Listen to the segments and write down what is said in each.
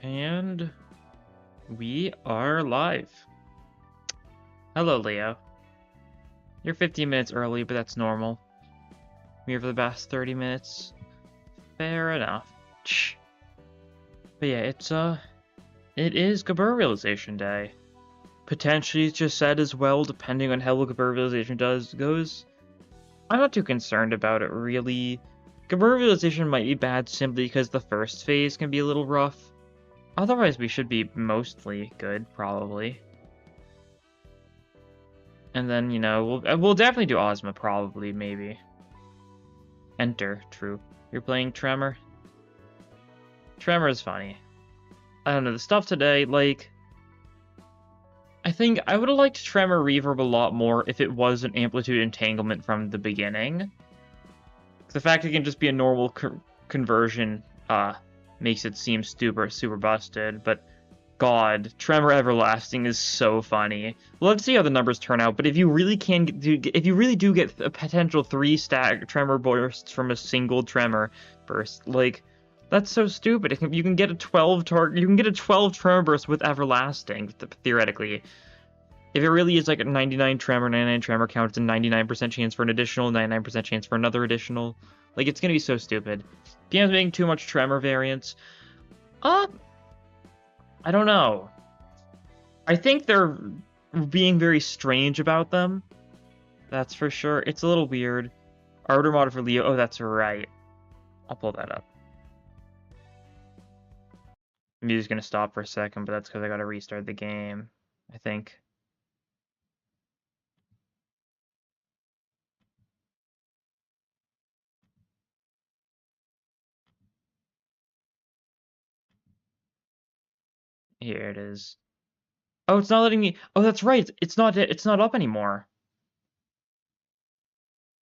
And we are live. Hello, Leo. You're 15 minutes early, but that's normal. I'm here for the past 30 minutes. Fair enough. But yeah, it is Gabur Realization Day. Potentially it's just said as well, depending on how Gabur Realization goes. I'm not too concerned about it, really. Gabur Realization might be bad simply because the first phase can be a little rough. Otherwise, we should be mostly good, probably. And then, you know, we'll definitely do Ozma, probably, maybe. Enter, true. You're playing Tremor? Tremor is funny. I don't know, the stuff today, like... I think I would have liked Tremor Reverb a lot more if it was an amplitude entanglement from the beginning. The fact it can just be a normal conversion, makes it seem super busted, but God, Tremor Everlasting is so funny. We'll have to see how the numbers turn out, but if you really do get a potential 3-stack Tremor bursts from a single Tremor burst, like, that's so stupid. You can get a 12 Tremor burst with Everlasting, theoretically. If it really is like a 99 Tremor count, it's a 99% chance for an additional, 99% chance for another additional. Like, it's gonna be so stupid. DM's making too much Tremor variants. I don't know. I think they're being very strange about them. That's for sure. It's a little weird. Arbiter mod for Leo. Oh, that's right. I'll pull that up. The music's gonna stop for a second, but that's because I gotta restart the game, I think. Here it is. Oh, it's not letting me. Oh, that's right. It's not up anymore.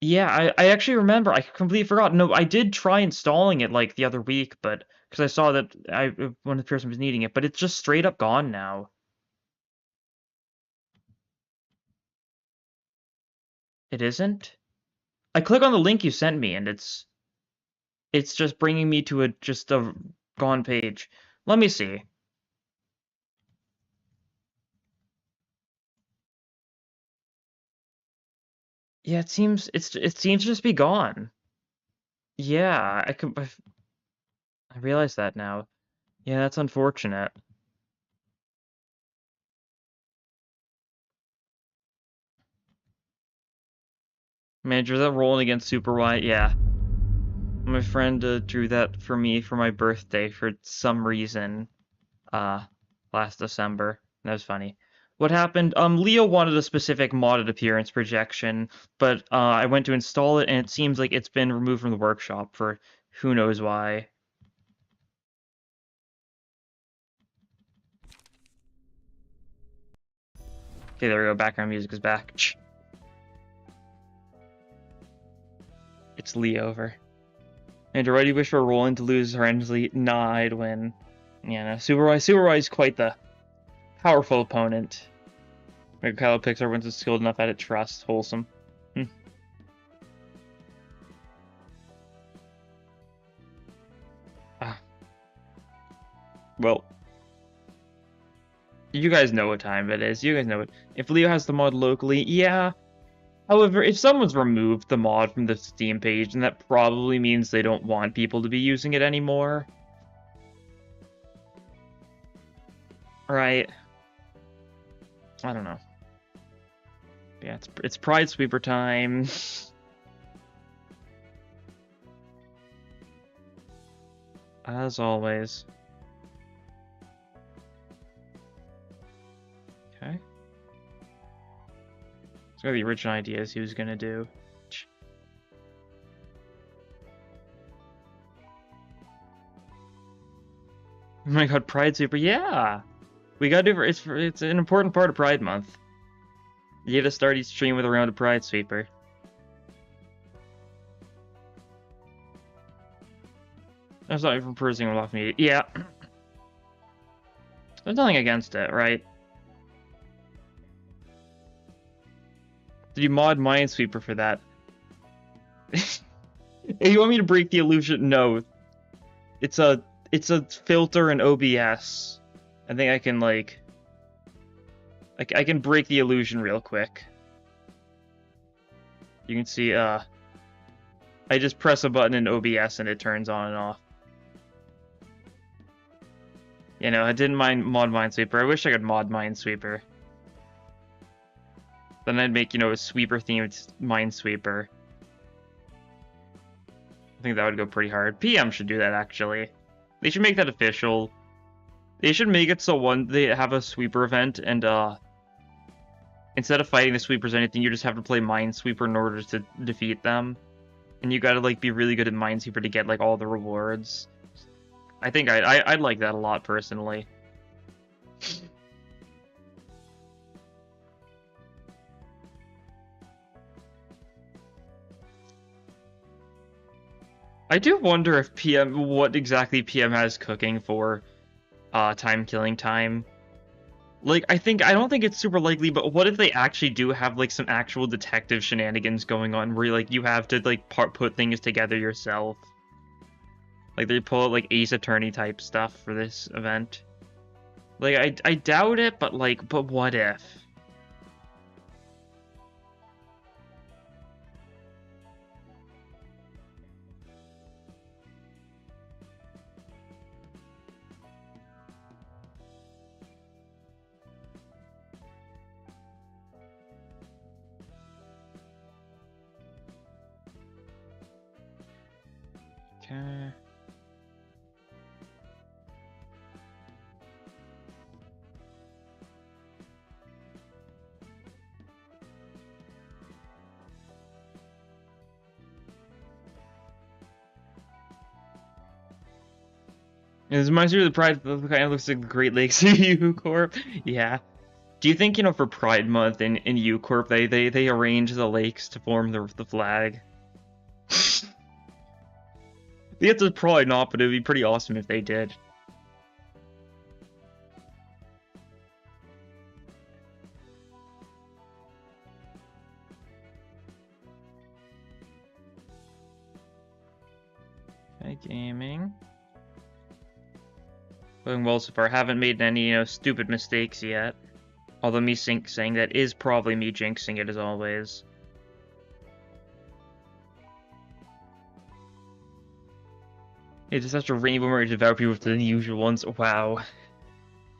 Yeah, I actually remember. I completely forgot. No, I did try installing it like the other week, but because I saw that one of the person was needing it, but it's just straight up gone now. It isn't? I click on the link you sent me and it's just bringing me to a gone page. Let me see. Yeah, it seems to just be gone. Yeah, I realize that now. Yeah, that's unfortunate. Manager, is that rolling against Super White? Yeah. My friend drew that for me for my birthday for some reason, last December. That was funny. What happened? Leo wanted a specific modded appearance projection, but I went to install it, and it seems like it's been removed from the workshop for who knows why. Okay, there we go. Background music is back. It's Leo over. And do you wish for Roland to lose horrendously? Nah, I'd win. Yeah, no, Super is quite the powerful opponent. Kylo Pixar wins is skilled enough at it. Trust. Wholesome. Well, you guys know what time it is. You guys know it. If Leo has the mod locally, yeah. However, if someone's removed the mod from the Steam page, then that probably means they don't want people to be using it anymore. Right. I don't know. Yeah, it's Pride Sweeper time. As always. Okay. It's got the original ideas he was gonna do. Oh my god, Pride Sweeper, yeah! We gotta do it's an important part of Pride Month. You gotta start each stream with a round of Pride Sweeper. That's not even pursuing off me. Yeah. There's nothing against it, right? Did you mod Minesweeper for that? Hey, you want me to break the illusion? No. It's it's a filter in OBS. I think I can like I can break the illusion real quick. You can see I just press a button in OBS and it turns on and off. You know, I didn't mind mod Minesweeper. I wish I could mod Minesweeper. Then I'd make, you know, a sweeper themed Minesweeper. I think that would go pretty hard. PM should do that, actually. They should make that official. They should make it so they have a sweeper event, and instead of fighting the sweepers or anything, you just have to play Minesweeper in order to defeat them. And you gotta, like, be really good at Minesweeper to get, like, all the rewards. I think I'd like that a lot, personally. I do wonder if what exactly PM has cooking for killing time. Like, I don't think it's super likely, but what if they actually do have, like, some actual detective shenanigans going on where, like, you have to, like, put things together yourself? Like, they pull out, like, Ace Attorney type stuff for this event. Like, I doubt it, but, like, but what if? Okay. This reminds me of the Pride, kind of looks like the Great Lakes U Corp. Yeah. Do you think, you know, for Pride Month in U Corp, they arrange the lakes to form the flag? The answer is probably not, but it'd be pretty awesome if they did. Okay, gaming. Going well so far. Haven't made any, you know, stupid mistakes yet. Although me saying that is probably me jinxing it as always. It's such a rainbow where you devour people to the usual ones. Wow.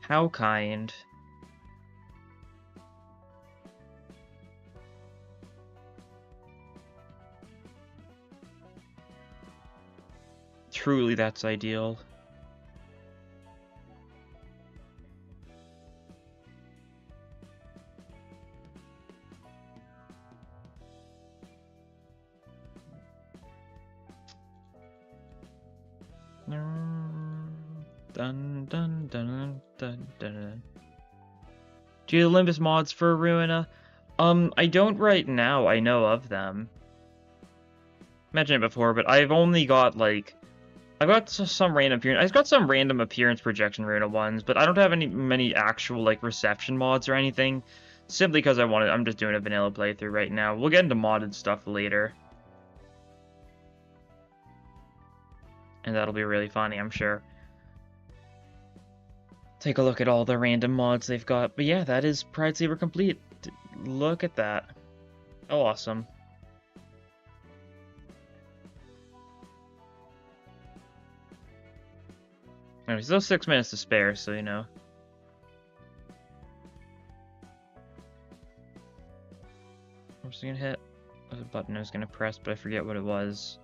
How kind. Truly, that's ideal. Dun dun dun dun dun. Do you have Olympus mods for Ruina? I don't right now. I know of them. Mentioned it before, but I've only got like, I've got some random appearance. I've got some random appearance projection Ruina ones, but I don't have many actual like reception mods or anything. Simply because I'm just doing a vanilla playthrough right now. We'll get into modded stuff later. And that'll be really funny, I'm sure. Take a look at all the random mods they've got. But yeah, that is Pride Saber complete. Look at that. Oh, awesome. Anyway, still 6 minutes to spare, so you know. What was I gonna hit? There was a button I was gonna press, but I forget what it was.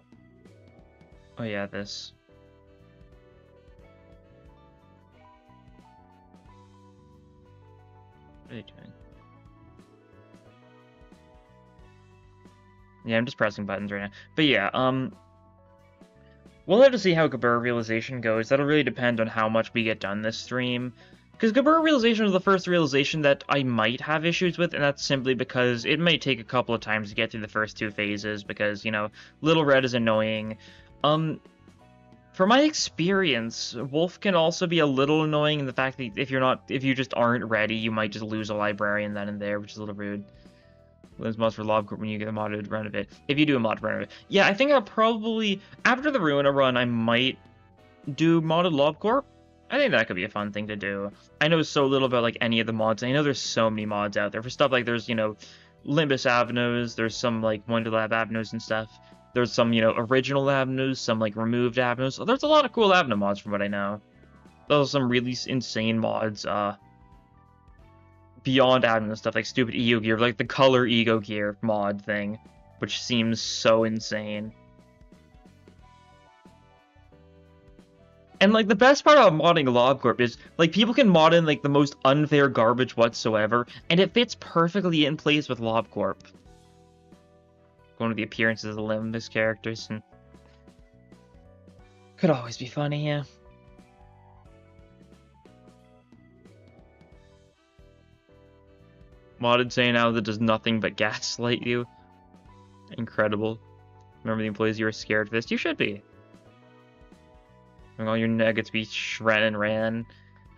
Oh yeah, this. What are you doing? Yeah, I'm just pressing buttons right now. But yeah, we'll have to see how Gabur Realization goes. That'll really depend on how much we get done this stream. Because Gabur Realization was the first realization that I might have issues with, and that's simply because it may take a couple of times to get through the first 2 phases, because, you know, Little Red is annoying. For my experience, Wolf can also be a little annoying in the fact that if you just aren't ready, you might just lose a librarian then and there, which is a little rude. There's mods for Lob Corp when you get a modded run of it. If you do a mod run of it. Yeah, I think I'll probably, after the Ruina run, I might do modded Lob Corp. I think that could be a fun thing to do. I know so little about like any of the mods. I know there's so many mods out there for stuff like there's, you know, Limbus avenues, there's some like Wonderlab avenues and stuff. There's some, you know, original avenues, some like removed avenues. So there's a lot of cool avenue mods from what I know. There's some really insane mods, beyond avenue stuff like stupid ego gear, like the color ego gear mod thing, which seems so insane. And, like, the best part about modding Lob Corp is, like, people can mod in, like, the most unfair garbage whatsoever, and it fits perfectly in place with Lob Corp. Going with the appearances of the Limbus characters, and... could always be funny, yeah. Modded saying now that does nothing but gaslight you. Incredible. Remember the employees you were scared of this? You should be. Having all your nuggets be Shren and Ran.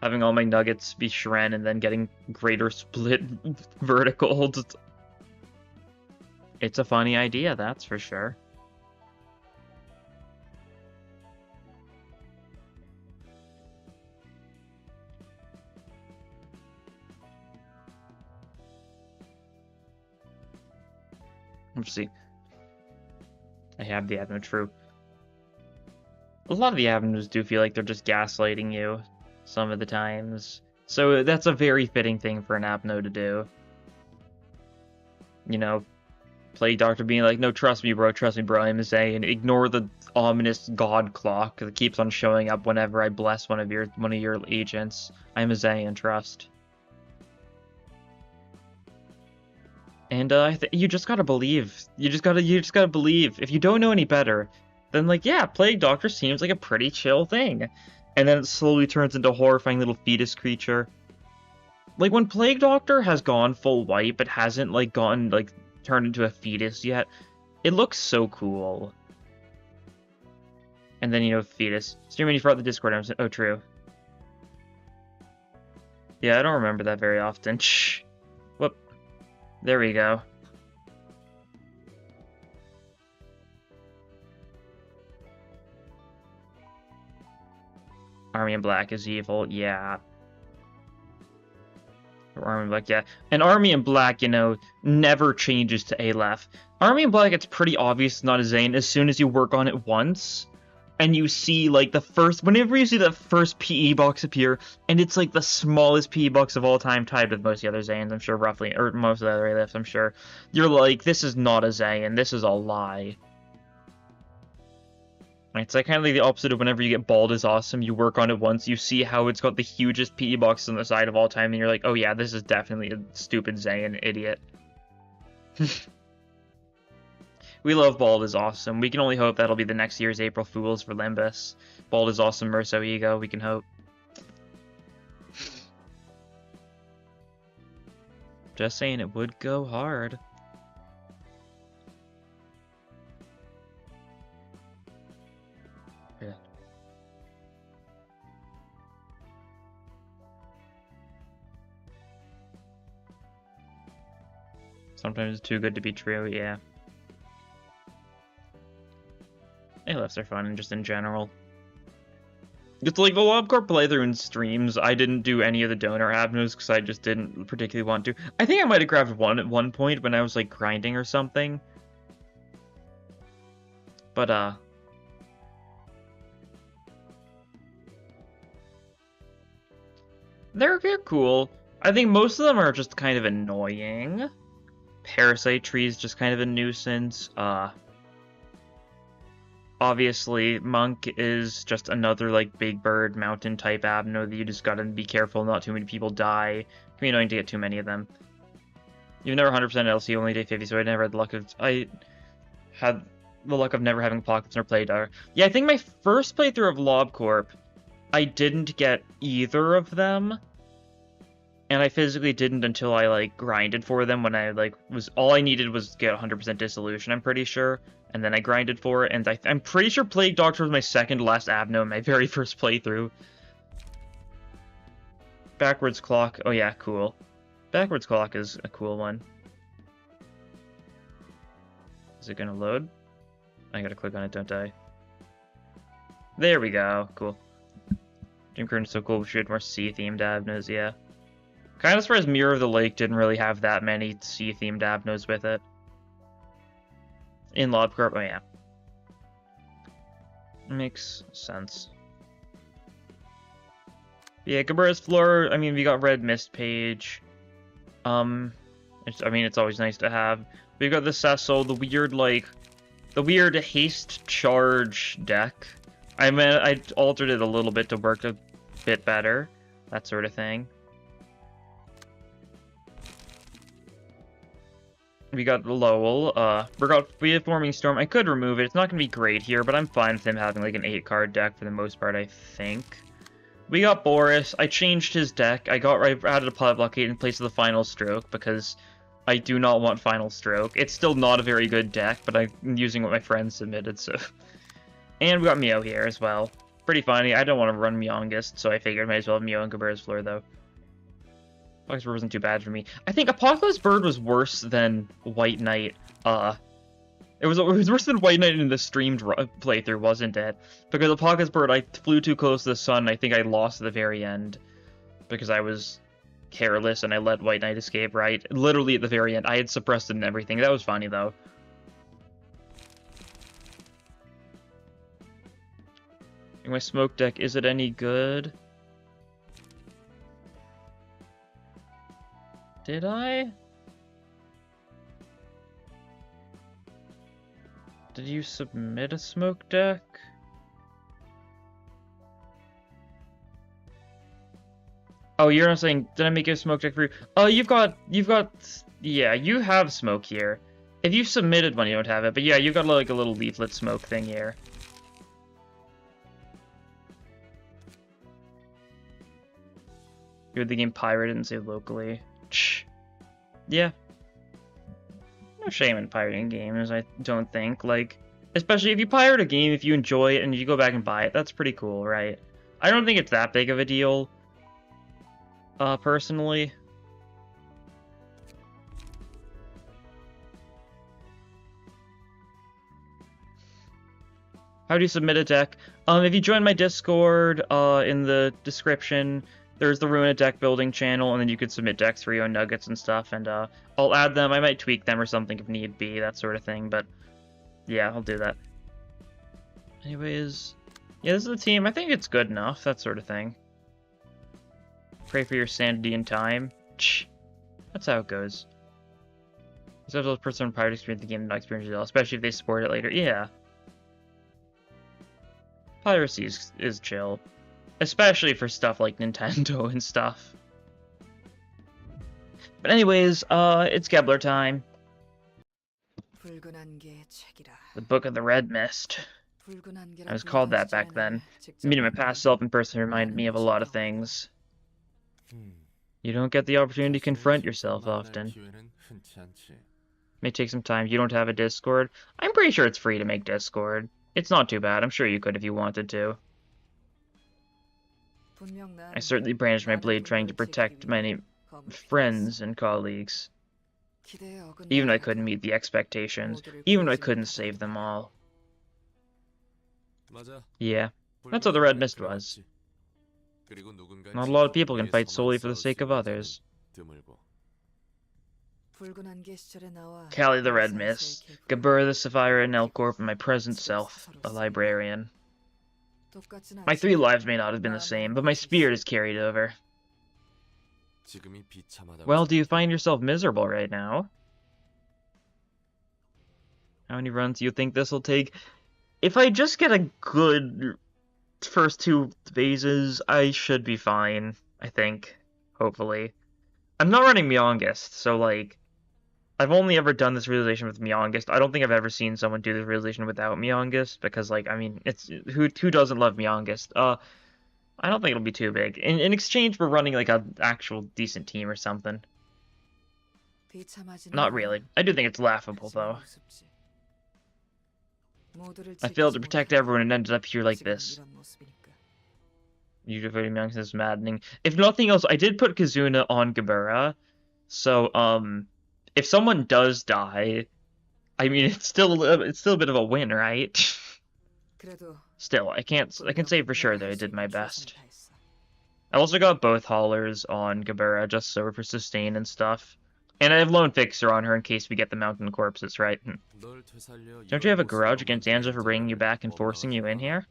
Having all my nuggets be Shren and then getting greater split vertical. It's a funny idea, that's for sure. Let's see. I have the avenue, true. A lot of the avenues do feel like they're just gaslighting you some of the times. So that's a very fitting thing for an avenue to do. You know, Plague Doctor being like, no, trust me, bro, I'm a Zay, and ignore the ominous god clock that keeps on showing up whenever I bless one of your agents. I'm a Zay and trust. And you just gotta believe. You just gotta believe. If you don't know any better, then, like, yeah, Plague Doctor seems like a pretty chill thing. And then it slowly turns into a horrifying little fetus creature. Like, when Plague Doctor has gone full white, but hasn't, like, gone, like, turned into a fetus yet, it looks so cool. And then, you know, fetus. Streaming you forgot the Discord, I'm saying, oh, true. Yeah, I don't remember that very often. Shh. Whoop. There we go. Army in Black is evil, yeah. Army in Black, yeah. And Army in Black, you know, never changes to Aleph. Army in Black, it's pretty obvious it's not a Zane as soon as you work on it once. And you see, like, whenever you see the first PE box appear, and it's, like, the smallest PE box of all time, tied with most of the other Zanes, I'm sure, roughly, or most of the other Alephs, I'm sure. You're like, this is not a Zane, this is a lie. It's like kind of like the opposite of whenever you get Bald is Awesome, you work on it once, you see how it's got the hugest PE box on the side of all time, and you're like, oh yeah, this is definitely a stupid Zayn idiot. We love Bald is Awesome. We can only hope that'll be the next year's April Fools for Limbus. Bald is Awesome, Merso Ego, we can hope. Just saying, it would go hard. Yeah. Sometimes it's too good to be true, yeah. Alephs are fun, just in general. It's like the Lob Corp playthrough in streams. I didn't do any of the donor avenues because I just didn't particularly want to. I think I might have grabbed one at one point when I was like grinding or something. But they're cool. I think most of them are just kind of annoying. Parasite Tree is just kind of a nuisance. Obviously, Monk is just another, like, Big Bird mountain type avenue that you just gotta be careful not too many people die. It can be annoying to get too many of them. You've never 100% LC, only day 50, so I never had the luck of... I had the luck of never having Pockets nor Playdar. Yeah, I think my first playthrough of Lob Corp, I didn't get either of them. And I physically didn't until I, like, grinded for them when I, like, all I needed was to get 100% Dissolution, I'm pretty sure. And then I grinded for it, and I'm pretty sure Plague Doctor was my second to last avenue in my very first playthrough. Backwards Clock, oh yeah, cool. Backwards Clock is a cool one. Is it gonna load? I gotta click on it, don't I? There we go. Cool. Jim Curtin's so cool. We should have more sea-themed Avnos, yeah. Kind of surprised Mirror of the Lake didn't really have that many sea-themed Avnos with it. In Lob Corp, oh yeah. Makes sense. Yeah, Gabura's floor, I mean, we got Red Mist page. It's always nice to have. We've got the Cecil, the weird haste charge deck. I altered it a little bit to work a bit better. That sort of thing. We got Lowell, we have Forming Storm. I could remove it. It's not going to be great here, but I'm fine with him having like an 8-card deck for the most part, I think. We got Boris. I changed his deck. I added a Pot Blockade in place of the Final Stroke because I do not want Final Stroke. It's still not a very good deck, but I'm using what my friends submitted, so... And we got Mio here as well. Pretty funny. I don't want to run Meowngist, so I figured I might as well have Mio and Gabura's floor, though. Apocalypse Bird wasn't too bad for me. I think Apocalypse Bird was worse than White Knight. It was worse than White Knight in the streamed playthrough, wasn't it? Because Apocalypse Bird, I flew too close to the sun. I think I lost at the very end because I was careless and I let White Knight escape. Right, literally at the very end, I had suppressed it and everything. That was funny though. My smoke deck, is it any good? Did I? Did you submit a smoke deck? Oh, you're not saying, did I make a smoke deck for you? Oh, yeah, you have smoke here. If you submitted one, you don't have it, but yeah, you've got like a little leaflet smoke thing here. You're the game pirated and say locally. Yeah. No shame in pirating games, I don't think. Like, especially if you pirate a game, if you enjoy it and you go back and buy it, that's pretty cool, right? I don't think it's that big of a deal, personally. How do you submit a deck? If you join my Discord, in the description, there's the Ruina deck building channel, and then you could submit decks for your own nuggets and stuff, and I'll add them. I might tweak them or something if need be, that sort of thing, but yeah, I'll do that. Anyways, yeah, this is the team. I think it's good enough, that sort of thing. Pray for your sanity and time. That's how it goes. There's also a person in pirate experience the game not experience it all, especially if they support it later. Yeah. Piracy is chill. Especially for stuff like Nintendo and stuff. But anyways, it's Gebler time. The Book of the Red Mist. I was called that back then. Meeting my past self in person reminded me of a lot of things. You don't get the opportunity to confront yourself often. May take some time. You don't have a Discord? I'm pretty sure it's free to make Discord. It's not too bad. I'm sure you could if you wanted to. I certainly brandished my blade trying to protect many friends and colleagues. Even though I couldn't meet the expectations. Even though I couldn't save them all. Yeah, that's what the Red Mist was. Not a lot of people can fight solely for the sake of others. Callie the Red Mist, Gabura the Sapphire and L Corp, and my present self, a librarian. My 3 lives may not have been the same, but my spirit is carried over. Well, do you find yourself miserable right now? How many runs do you think this will take? If I just get a good first 2 phases, I should be fine, I think. Hopefully. I'm not running Meowngist, so like, I've only ever done this realization with Meowngist. I don't think I've ever seen someone do this realization without Meowngist, because, like, I mean, it's who doesn't love Meowngist? I don't think it'll be too big. In exchange for running, like, an actual decent team or something. Not really. I do think it's laughable, though. I failed to protect everyone and ended up here like this. You devoting Meowngist is maddening. If nothing else, I did put Kazuna on Gabura, so, if someone does die, I mean, it's still a bit of a win, right? Still, I can say for sure that I did my best. I also got both haulers on Gabura just so for sustain and stuff. And I have Lone Fixer on her in case we get the mountain corpses, right? Don't you have a grudge against Angela for bringing you back and forcing you in here?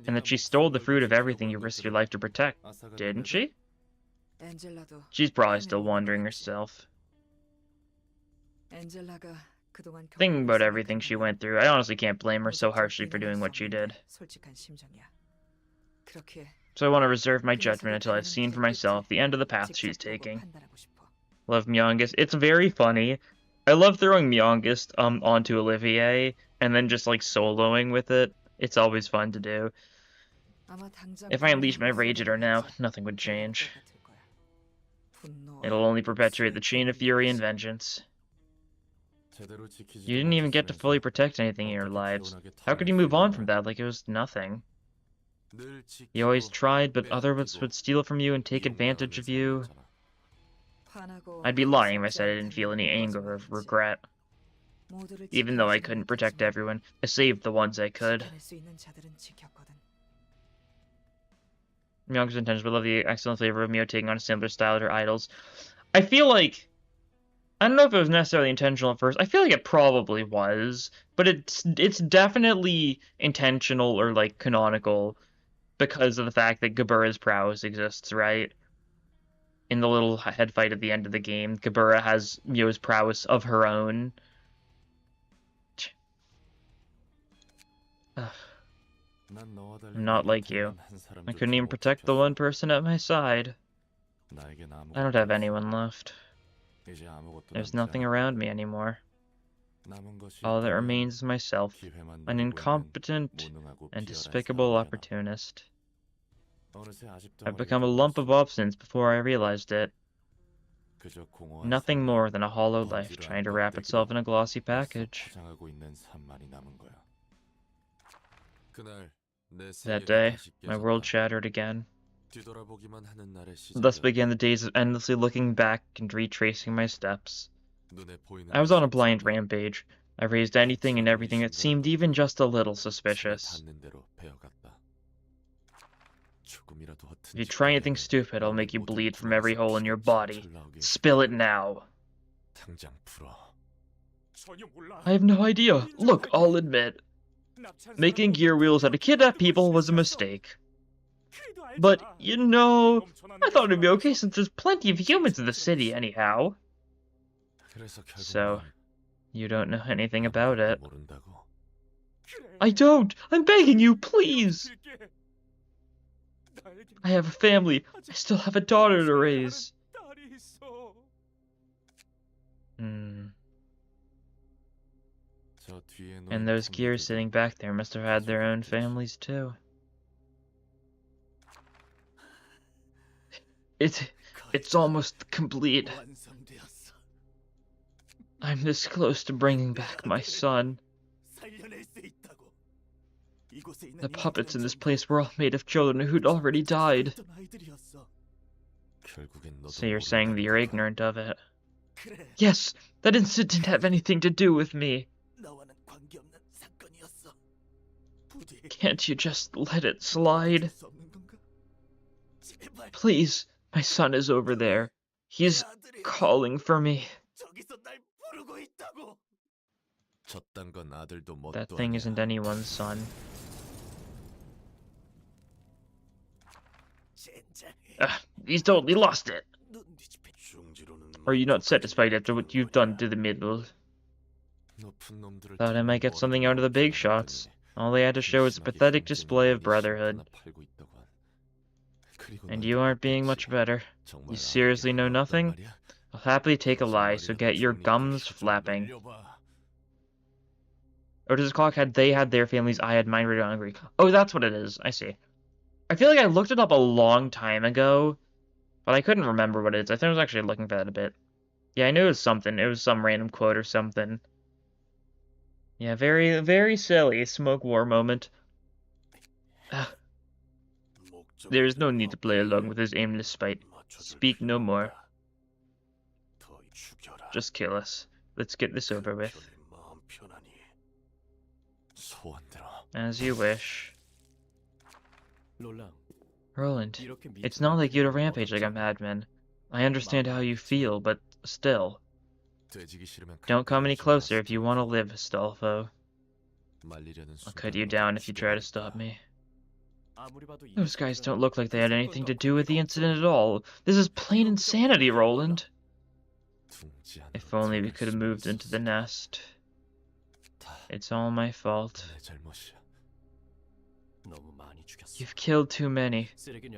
And that she stole the fruit of everything you risked your life to protect, didn't she? She's probably still wondering herself. Thinking about everything she went through, I honestly can't blame her so harshly for doing what she did. So I want to reserve my judgment until I've seen for myself the end of the path she's taking. Love Myongist. It's very funny. I love throwing Myongist onto Olivier and then just like soloing with it. It's always fun to do. If I unleash my rage at her now, nothing would change. It'll only perpetuate the chain of fury and vengeance. You didn't even get to fully protect anything in your lives. How could you move on from that like it was nothing? You always tried, but others would steal from you and take advantage of you. I'd be lying if I said I didn't feel any anger or regret. Even though I couldn't protect everyone, I saved the ones I could. Myong's intentions would love the excellent flavor of Mio taking on a similar style to her idols. I feel like... I don't know if it was necessarily intentional at first. I feel like it probably was. But it's definitely intentional or, like, canonical because of the fact that Gabura's prowess exists, right? In the little head fight at the end of the game, Gabura has Mio's prowess of her own. Ugh. I'm not like you. I couldn't even protect the one person at my side. I don't have anyone left. There's nothing around me anymore. All that remains is myself, an incompetent and despicable opportunist. I've become a lump of obstinance before I realized it. Nothing more than a hollow life trying to wrap itself in a glossy package. That day, my world shattered again. Thus began the days of endlessly looking back and retracing my steps. I was on a blind rampage. I raised anything and everything that seemed even just a little suspicious. If you try anything stupid, I'll make you bleed from every hole in your body. Spill it now. I have no idea. Look, I'll admit. Making gear wheels out of kidnapped people was a mistake. But, you know, I thought it'd be okay since there's plenty of humans in the city anyhow. So, you don't know anything about it. I don't! I'm begging you, please! I have a family. I still have a daughter to raise. And those gears sitting back there must have had their own families too. It's almost complete. I'm this close to bringing back my son. The puppets in this place were all made of children who'd already died. So you're saying that you're ignorant of it? Yes, that incident didn't have anything to do with me. Can't you just let it slide? Please, my son is over there. He's calling for me. That thing isn't anyone's son. He's totally lost it. Are you not satisfied after what you've done to the middle? Thought I might get something out of the big shots. All they had to show was a pathetic display of brotherhood. And you aren't being much better. You seriously know nothing? I'll happily take a lie, so get your gums flapping. Or does clock had they had their families, I had mine, ready and hungry. Oh, that's what it is. I see. I feel like I looked it up a long time ago, but I couldn't remember what it is. I think I was actually looking for that a bit. Yeah, I knew it was something. It was some random quote or something. Yeah, very, very silly smoke war moment. There is no need to play along with his aimless spite. Speak no more. Just kill us. Let's get this over with. As you wish. Roland, it's not like you to rampage like a madman. I understand how you feel, but still. Don't come any closer if you want to live, Astolfo. I'll cut you down if you try to stop me. Those guys don't look like they had anything to do with the incident at all. This is plain insanity, Roland. If only we could have moved into the nest. It's all my fault. You've killed too many.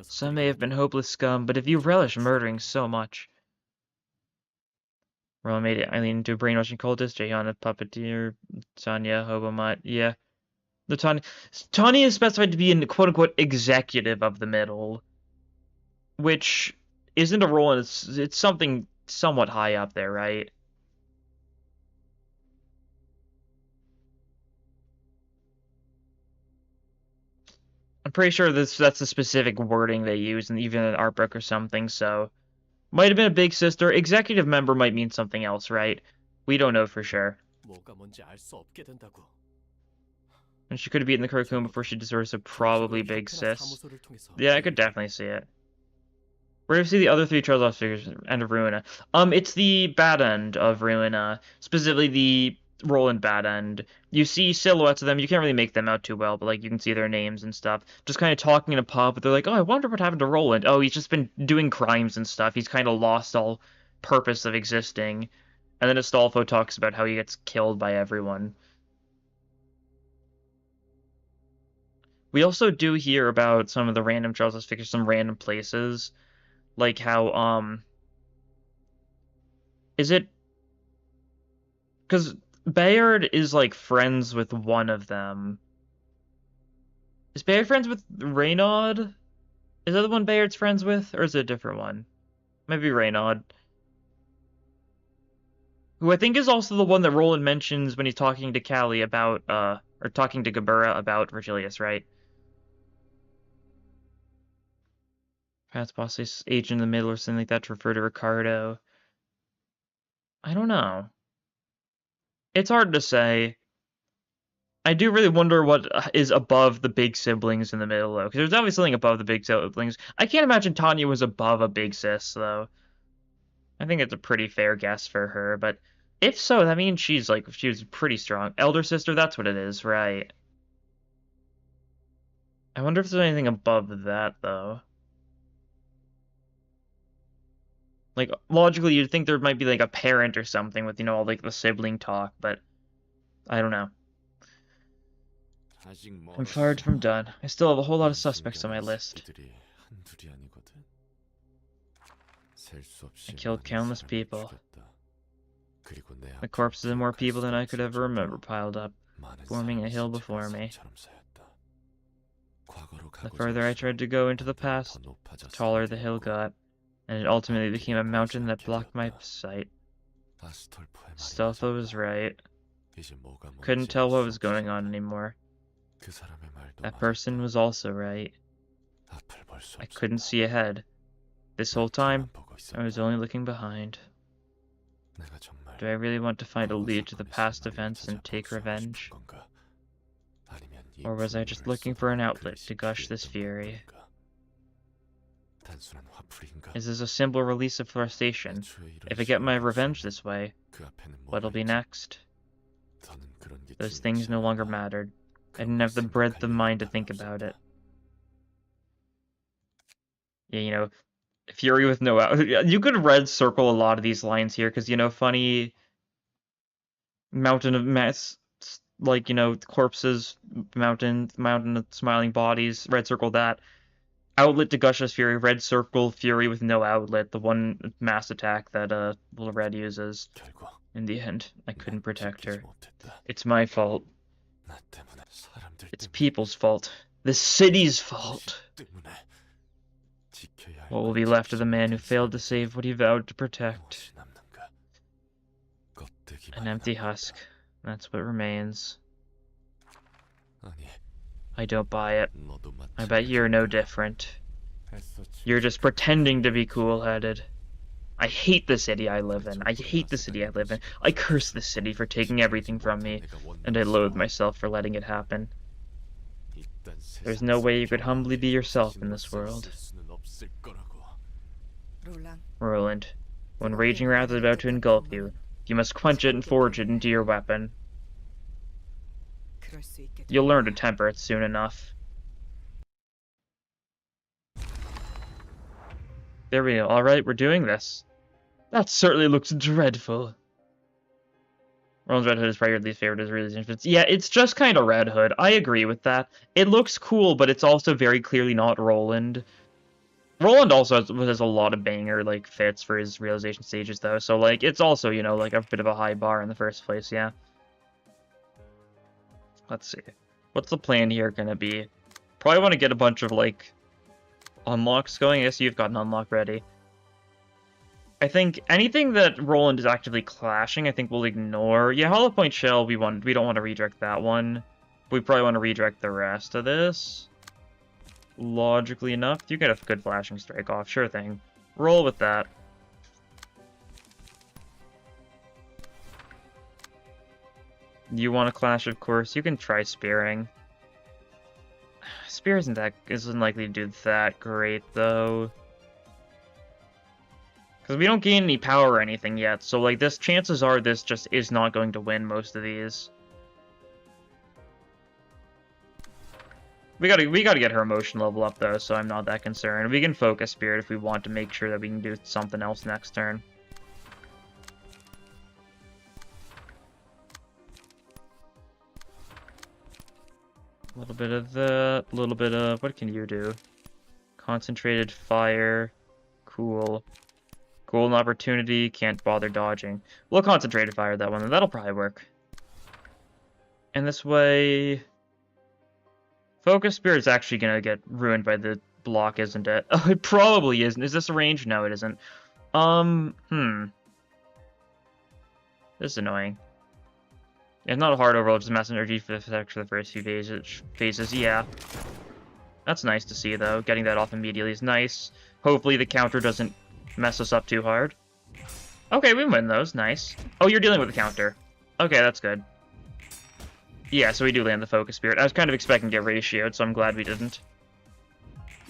Some may have been hopeless scum, but if you relish murdering so much... Roland made it Eileen into a brainwashing cultist, Jahan a puppeteer, Tanya, Hobomot, yeah. Tanya is specified to be an quote-unquote executive of the middle, which isn't a role, and it's something somewhat high up there, right? I'm pretty sure that's the specific wording they use, and even an art book or something, so... Might have been a big sister. Executive member might mean something else, right? We don't know for sure. And she could have beaten the Kurokuma before she deserves a probably big sis. Yeah, I could definitely see it. We're gonna see the other three Charles figures, End of Ruina. It's the bad end of Ruina, specifically the Roland bad end. You see silhouettes of them. You can't really make them out too well, but like you can see their names and stuff. Just kind of talking in a pub, but they're like, "Oh, I wonder what happened to Roland. Oh, he's just been doing crimes and stuff. He's kind of lost all purpose of existing." And then Astolfo talks about how he gets killed by everyone. We also do hear about some of the random Charles figures, some random places. Like how, is it... Because Bayard is, like, friends with one of them. Is Bayard friends with Reynaud? Is that the one Bayard's friends with? Or is it a different one? Maybe Reynaud. Who I think is also the one that Roland mentions when he's talking to Callie about, or talking to Gabura about Virgilius, right? Perhaps possibly agent in the middle or something like that to refer to Ricardo. I don't know. It's hard to say. I do really wonder what is above the big siblings in the middle, though. Because there's obviously something above the big siblings. I can't imagine Tanya was above a big sis, though. I think it's a pretty fair guess for her, but if so, that means she was pretty strong. Elder sister, that's what it is, right? I wonder if there's anything above that, though. Like, logically, you'd think there might be, like, a parent or something with, all, like, the sibling talk, but I don't know. I'm far from done. I still have a whole lot of suspects on my list. I killed countless people. The corpses of more people than I could ever remember piled up, forming a hill before me. The further I tried to go into the past, the taller the hill got, and it ultimately became a mountain that blocked my sight. Astolfo was right. Couldn't tell what was going on anymore. That person was also right. I couldn't see ahead. This whole time, I was only looking behind. Do I really want to find a lead to the past events and take revenge? Or was I just looking for an outlet to gush this fury? Is this a simple release of frustration? If I get my revenge this way, what'll be next? Those things no longer mattered. I didn't have the breadth of mind to think about it. Yeah, fury with no out. You could red circle a lot of these lines here, because, funny mountain of mess, like, corpses, mountain of smiling bodies, red circle that. Outlet to Gush's Fury, red circle Fury with no outlet, the one mass attack that Little Red uses. In the end, I couldn't protect her. It's my fault. It's people's fault. The city's fault. What will be left of the man who failed to save what he vowed to protect? An empty husk. That's what remains. I don't buy it. I bet you're no different. You're just pretending to be cool-headed. I hate the city I live in. I hate the city I live in. I curse the city for taking everything from me, and I loathe myself for letting it happen. There's no way you could humbly be yourself in this world. Roland, when raging wrath is about to engulf you, you must quench it and forge it into your weapon. You'll learn to temper it soon enough. There we go. Alright, we're doing this. That certainly looks dreadful. Roland's Red Hood is probably your least favorite as really infants. Yeah, it's just kind of Red Hood. I agree with that. It looks cool, but it's also very clearly not Roland. Roland also has a lot of banger, like, fits for his realization stages, though. So, like, it's also, you know, like, a bit of a high bar in the first place, yeah. Let's see. What's the plan here gonna be? Probably want to get a bunch of, like, unlocks going. I guess you've got an unlock ready. I think anything that Roland is actively clashing, I think we'll ignore. Yeah, Hollow Point Shell, we don't want to redirect that one. We probably want to redirect the rest of this. Logically enough, you get a good flashing strike off, sure thing. Roll with that. You want to clash, of course. You can try spearing. Spear isn't likely to do that great though. Because we don't gain any power or anything yet, so like this, chances are this just is not going to win most of these. We gotta get her emotion level up though, so I'm not that concerned. We can focus Spirit if we want to make sure that we can do something else next turn. A little bit of that, a little bit of, what can you do? Concentrated Fire, cool. Golden Opportunity, can't bother dodging. We'll Concentrated Fire that one, and that'll probably work. And this way... Focus Spirit's actually gonna get ruined by the block, isn't it? Oh, it probably isn't. Is this a range? No, it isn't. This is annoying. It's not a hard overload, just mass energy for the first few phases. Yeah. That's nice to see, though. Getting that off immediately is nice. Hopefully the counter doesn't mess us up too hard. Okay, we win those. Nice. Oh, you're dealing with the counter. Okay, that's good. Yeah, so we do land the Focus Spirit. I was kind of expecting to get ratioed, so I'm glad we didn't.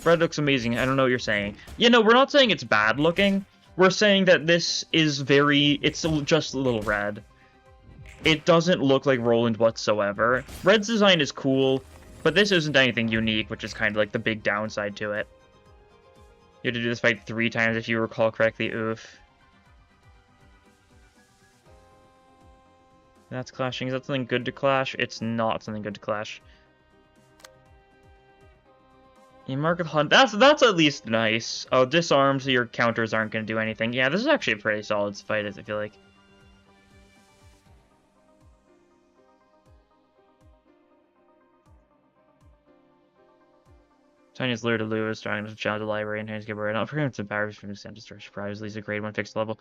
Red looks amazing. I don't know what you're saying. Yeah, no, we're not saying it's bad looking. We're saying that this is it's just a little red. It doesn't look like Roland whatsoever. Red's design is cool, but this isn't anything unique, which is kind of like the big downside to it. You had to do this fight 3 times if you recall correctly. Oof. That's clashing. Is that something good to clash? It's not something good to clash. You mark the hunt. That's at least nice. Oh, disarm so your counters aren't going to do anything. Yeah, this is actually a pretty solid fight, I feel like. Tanya's lure to lose, trying to challenge the library and get rid of preemptive powers from extent destruction. Prize leads a grade 1 fixed level.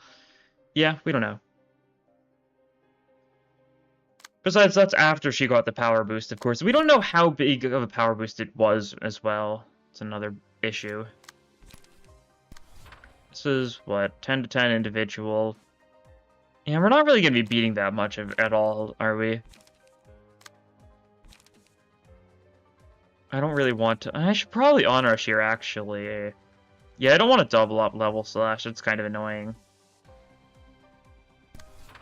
Yeah, we don't know. Besides, that's after she got the power boost, of course. We don't know how big of a power boost it was as well. It's another issue. This is, what, 10 to 10 individual. Yeah, we're not really going to be beating that much at all, are we? I don't really want to... I should probably on-rush here, actually. Yeah, I don't want to double up level slash. It's kind of annoying.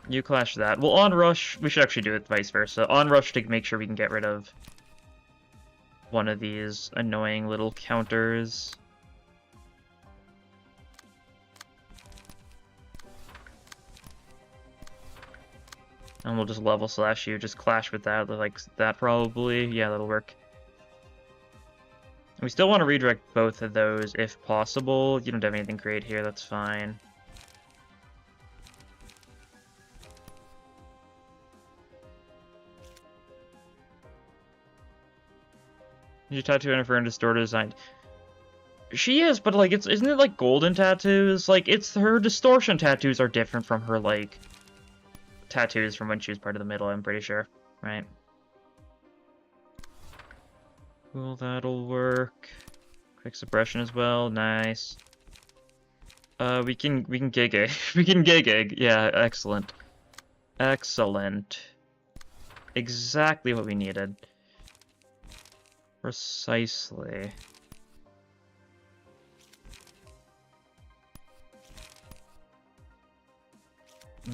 You clash that. Well, on-rush... We should actually do it vice versa. On-rush to make sure we can get rid of one of these annoying little counters. And we'll just level slash you. Just clash with that, like that probably. Yeah, that'll work. We still want to redirect both of those if possible. You don't have anything great here, that's fine. You tattoo on her distorted design. She is, but like isn't it like golden tattoos? Like her distortion tattoos are different from her like tattoos from when she was part of the middle, I'm pretty sure. Right. Cool, that'll work. Quick suppression as well, nice. We can gig egg. We can gig egg. Yeah, excellent. Excellent. Exactly what we needed. Precisely.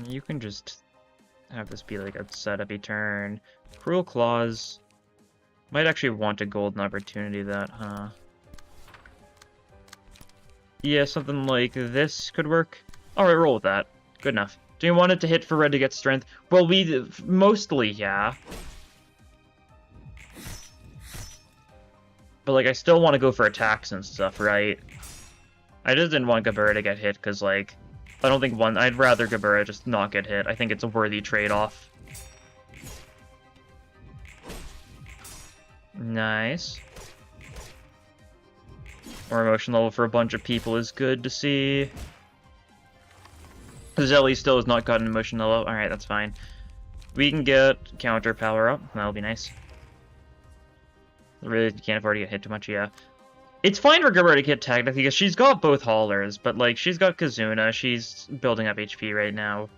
You can just have this be like a setup-y turn. Cruel Claws. Might actually want a golden opportunity that, huh? Yeah, something like this could work. Alright, roll with that. Good enough. Do you want it to hit for red to get strength? Well, mostly, yeah. But, like, I still want to go for attacks and stuff, right? I just didn't want Gabura to get hit, because, like, I don't think I'd rather Gabura just not get hit. I think it's a worthy trade-off. Nice. More emotion level for a bunch of people is good to see. Zelly still has not gotten emotion level. Alright, that's fine. We can get counter power up. That'll be nice. Really can't afford to get hit too much, yeah. It's fine for Gabura to get technically, because she's got both haulers, but, like, she's got Kazuna. She's building up HP right now.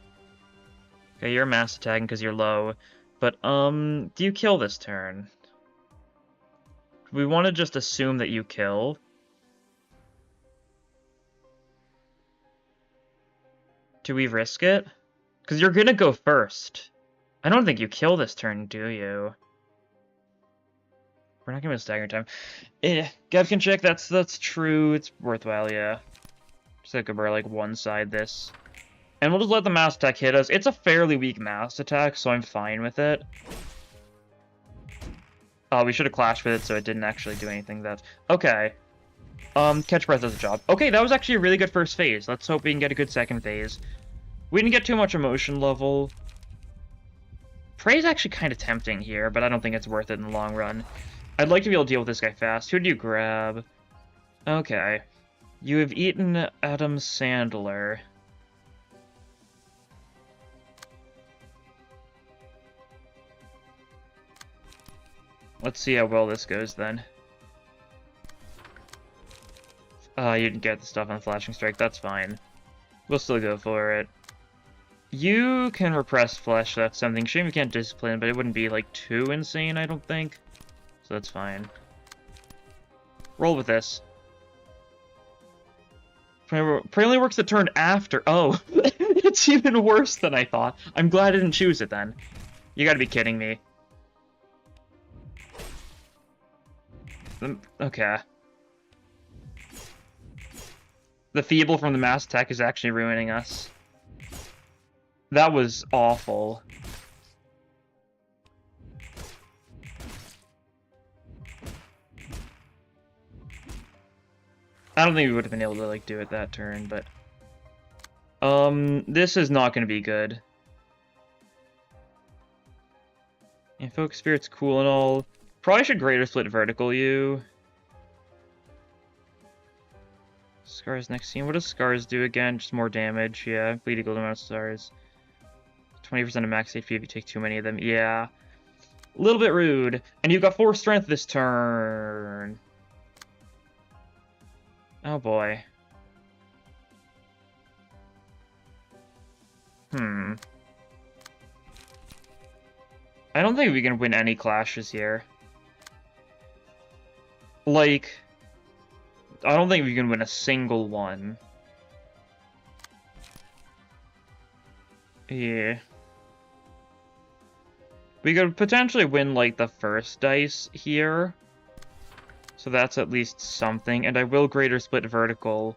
Okay, you're mass attacking because you're low. But, do you kill this turn? We want to just assume that you kill. Do we risk it? Because you're gonna go first. I don't think you kill this turn, do you? We're not gonna stagger time. Gav can check, that's true. It's worthwhile, yeah. Just like we're like one side this. And we'll just let the mass attack hit us. It's a fairly weak mass attack, so I'm fine with it. Oh, we should have clashed with it so it didn't actually do anything that... Okay. Catch Breath does the job. Okay, that was actually a really good first phase. Let's hope we can get a good second phase. We didn't get too much emotion level. Prey's actually kind of tempting here, but I don't think it's worth it in the long run. I'd like to be able to deal with this guy fast. Who do you grab? Okay. You have eaten Adam Sandler. Let's see how well this goes then. You didn't get the stuff on Flashing Strike. That's fine. We'll still go for it. You can repress flesh, that's something. Shame you can't discipline, but it wouldn't be, like, too insane, I don't think. So that's fine. Roll with this. Prey only works the turn after. Oh, it's even worse than I thought. I'm glad I didn't choose it then. You gotta be kidding me. Okay. The Feeble from the Mass Attack is actually ruining us. That was awful. I don't think we would have been able to, like, do it that turn, but... this is not gonna be good. Invoke Spirit's cool and all. Probably should Greater Split Vertical you. Scars next scene. What does Scars do again? Just more damage, yeah. Bleed equal amount of stars. 20% of max HP if you take too many of them. Yeah. A little bit rude. And you've got 4 strength this turn. Oh boy. I don't think we can win any clashes here. Like, I don't think we can win a single one. Yeah. We could potentially win, like, the first dice here. So that's at least something. And I will Greater Split Vertical.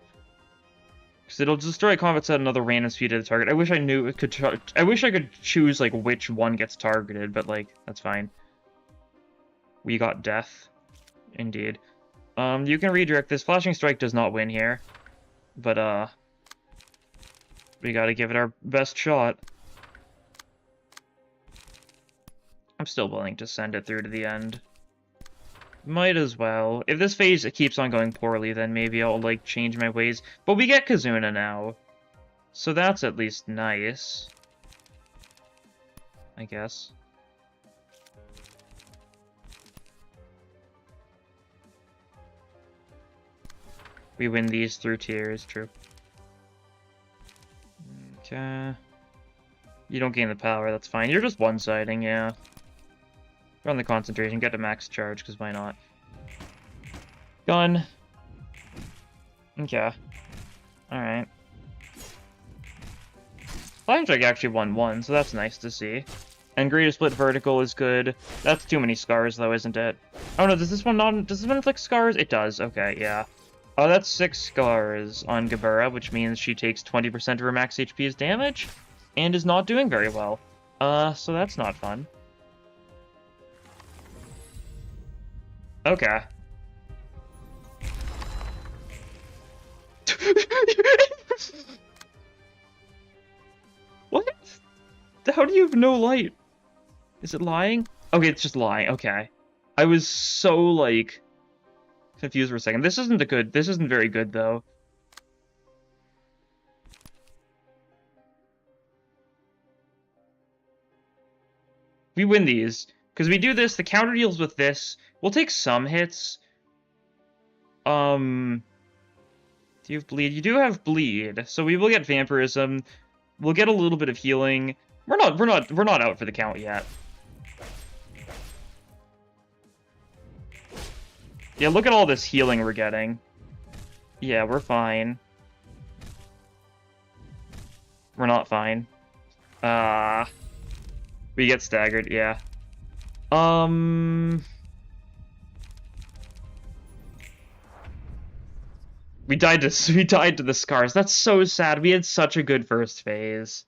Because it'll destroy combat at another random speed of the target. I wish I knew it could... I wish I could choose, like, which one gets targeted, but, like, that's fine. We got Death. Indeed. You can redirect this. Flashing Strike does not win here. But, we gotta give it our best shot. I'm still willing to send it through to the end. Might as well. If this phase keeps on going poorly, then maybe I'll, like, change my ways. But we get Kazuna now. So that's at least nice. I guess. We win these through tiers, true. Okay. You don't gain the power, that's fine. You're just one-siding, yeah. Run the concentration, get to max charge, because why not? Gun. Okay. Alright. Flying Strike actually won one, so that's nice to see. And Greater Split Vertical is good. That's too many scars, though, isn't it? Oh no, does this one inflict scars? It does, okay, yeah. Oh, that's 6 scars on Gabura, which means she takes 20% of her max HP as damage, and is not doing very well. So that's not fun. Okay. What? How do you have no light? Is it lying? Okay, it's just lying. Okay. I was so, like, confused for a second. This isn't very good, though. We win these. Because we do this, the counter deals with this. We'll take some hits. Do you have bleed? You do have bleed, so we will get vampirism. We'll get a little bit of healing. We're not out for the count yet. Yeah, look at all this healing we're getting. Yeah, we're fine. We're not fine. We get staggered, yeah. We died to the scars. That's so sad. We had such a good first phase.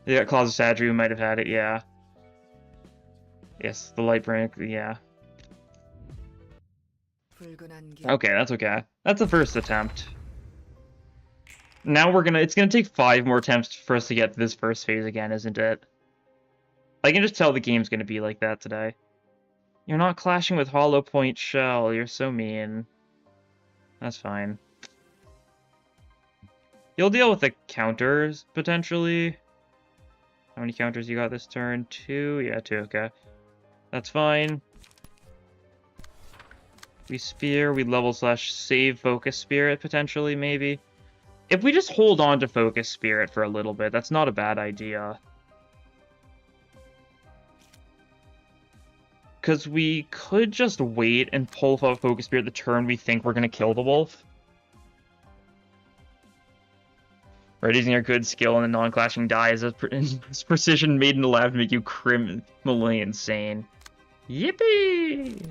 Yeah, Claws of Sadri, we might have had it, yeah. Yes, the light brink, yeah. Okay, that's okay. That's the first attempt. Now it's gonna take 5 more attempts for us to get to this first phase again, isn't it? I can just tell the game's gonna be like that today. You're not clashing with Hollow Point Shell, you're so mean. That's fine. You'll deal with the counters, potentially. How many counters you got this turn? 2? Yeah, 2, okay. That's fine. We spear, we level / save Focus Spirit, potentially, maybe. If we just hold on to Focus Spirit for a little bit, that's not a bad idea. Because we could just wait and pull out Focus Spirit the turn we think we're going to kill the wolf. Right, using your good skill on the non-clashing die as precision maiden allowed to make you criminally insane. Yippee!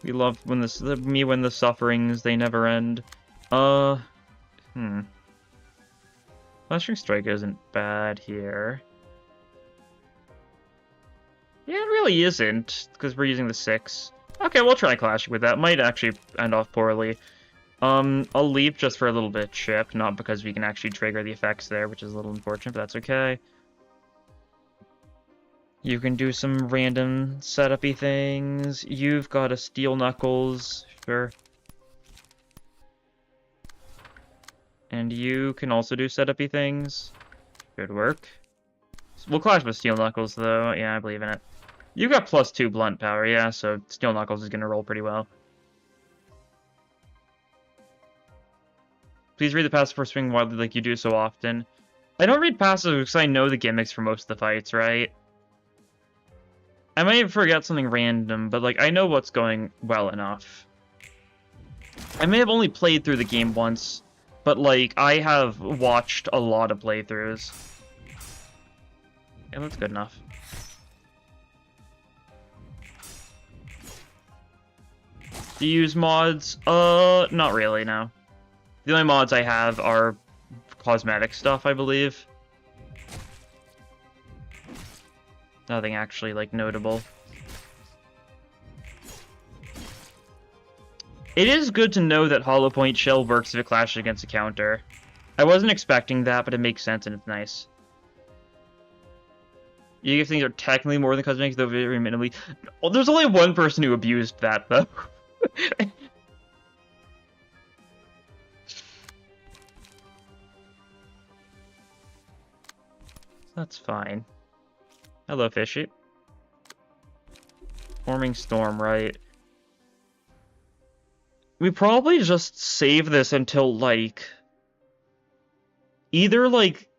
We love when when the sufferings, they never end. Flashing Strike isn't bad here. Yeah, it really isn't, because we're using the 6. Okay, we'll try clashing with that. Might actually end off poorly. I'll leap just for a little bit of chip, not because we can actually trigger the effects there, which is a little unfortunate, but that's okay. You can do some random setup-y things. You've got a Steel Knuckles, sure. And you can also do setup-y things. Good work. We'll clash with Steel Knuckles, though. Yeah, I believe in it. You got +2 blunt power, yeah, so Steel Knuckles is gonna roll pretty well. Please read the passive for swing wildly like you do so often. I don't read passive because I know the gimmicks for most of the fights, right? I might forget something random, but like I know what's going well enough. I may have only played through the game once, but like I have watched a lot of playthroughs. Yeah, that's good enough. Do you use mods? Not really, no. The only mods I have are cosmetic stuff, I believe. Nothing actually, like, notable. It is good to know that Hollow Point Shell works if it clashes against a counter. I wasn't expecting that, but it makes sense and it's nice. You give things are technically more than cosmetics, though very minimally. Well, there's only one person who abused that, though. That's fine. Hello, Fishy. Forming Storm, right? We probably just save this until, like... Either, like...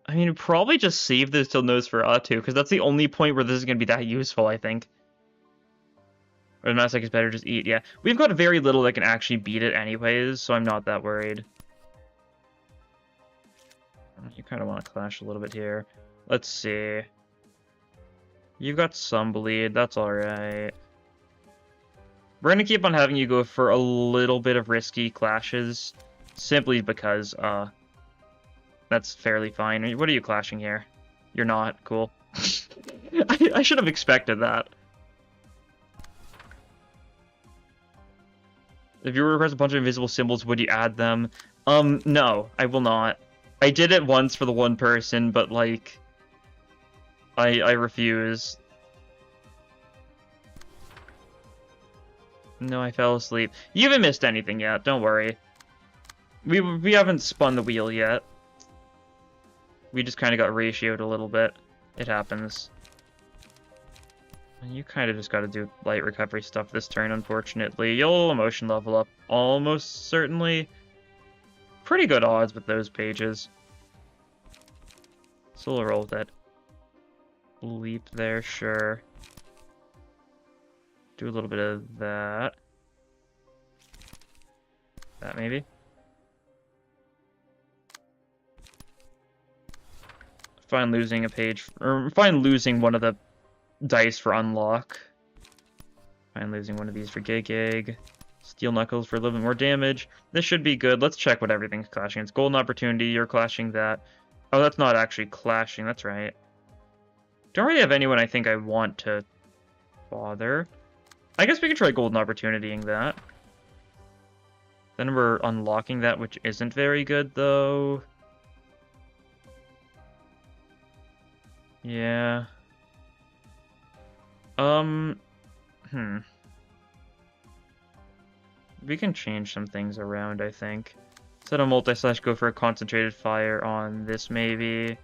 I mean, probably just save this till Nosferatu, because that's the only point where this is going to be that useful, I think. Or the Mass Deck is better, just eat, yeah. We've got very little that can actually beat it anyways, so I'm not that worried. You kind of want to clash a little bit here. Let's see. You've got some bleed, that's alright. We're going to keep on having you go for a little bit of risky clashes, simply because, that's fairly fine. What are you clashing here? You're not. Cool. I should have expected that. If you request a bunch of invisible symbols, would you add them? No, I will not. I did it once for the one person, but, like... I refuse. No, I fell asleep. You haven't missed anything yet, don't worry. We haven't spun the wheel yet. We just kind of got ratioed a little bit. It happens. And you kind of just got to do light recovery stuff this turn, unfortunately. You'll emotion level up almost certainly. Pretty good odds with those pages. So we'll roll with it. Leap there, sure. Do a little bit of that. That maybe. Fine losing a page, or fine losing one of the dice for unlock. Fine losing one of these for Gig. Steel Knuckles for a little bit more damage. This should be good. Let's check what everything's clashing. It's Golden Opportunity, you're clashing that. Oh, that's not actually clashing, that's right. Don't really have anyone I think I want to bother. I guess we could try Golden Opportunitying that. Then we're unlocking that, which isn't very good, though. Yeah. We can change some things around, I think. Instead of multi-slash, go for a concentrated fire on this, maybe.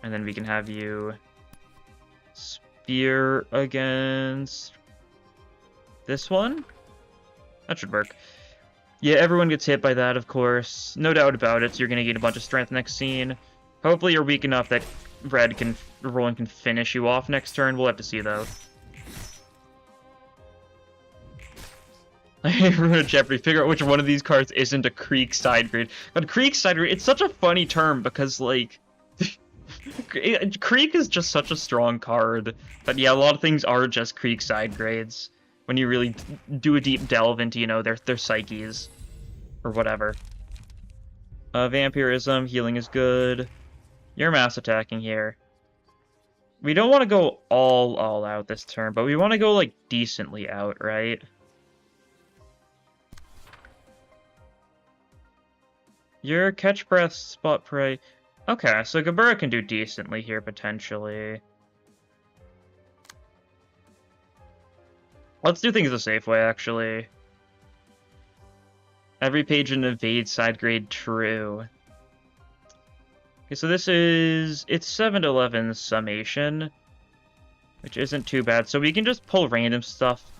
And then we can have you spear against this one? That should work. Yeah, everyone gets hit by that, of course. No doubt about it, so you're going to gain a bunch of strength next scene. Hopefully you're weak enough that Roland can finish you off next turn. We'll have to see, though. Ruin Jeopardy. Figure out which one of these cards isn't a Creek side grade. But Creek side grade, it's such a funny term because, like... Creek is just such a strong card. But yeah, a lot of things are just Creek side grades. When you really do a deep delve into, you know, their psyches. Or whatever. Vampirism, healing is good. You're mass attacking here. We don't want to go all out this turn, but we want to go, like, decently out, right? Your catch breath, spot prey. Okay, so Gabura can do decently here, potentially. Let's do things the safe way, actually. Every page in evade side grade true. Okay, so this is... It's 7 to 11 summation, which isn't too bad. So we can just pull random stuff.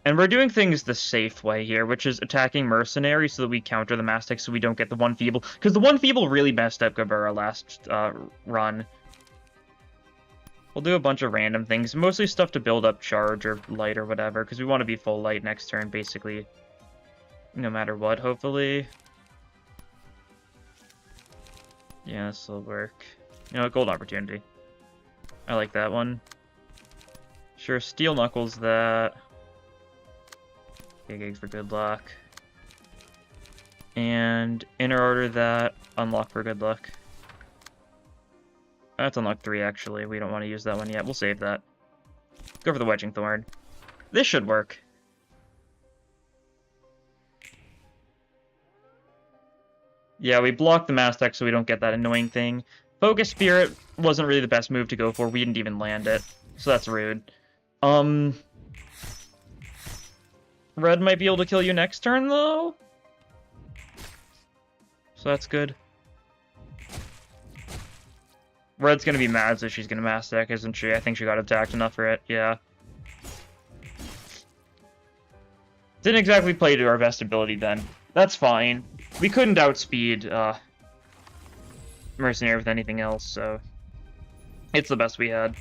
And we're doing things the safe way here, which is attacking Mercenary so that we counter the Mastic so we don't get the one Feeble. Because the one Feeble really messed up Gabura last run. We'll do a bunch of random things, mostly stuff to build up charge or light or whatever, because we want to be full light next turn, basically. No matter what, hopefully. Yeah, this will work. You know, Gold Opportunity. I like that one. Sure, Steel Knuckles that. Gig for good luck. And Inner Order that. Unlock for good luck. That's unlock 3, actually. We don't want to use that one yet. We'll save that. Go for the Wedging Thorn. This should work. Yeah, we blocked the Mastic so we don't get that annoying thing. Focus Spirit wasn't really the best move to go for. We didn't even land it. So that's rude. Red might be able to kill you next turn, though. So that's good. Red's gonna be mad, so she's gonna Mass Deck, isn't she? I think she got attacked enough for it, yeah. Didn't exactly play to our best ability then. That's fine. We couldn't outspeed Mercenary with anything else, so it's the best we had.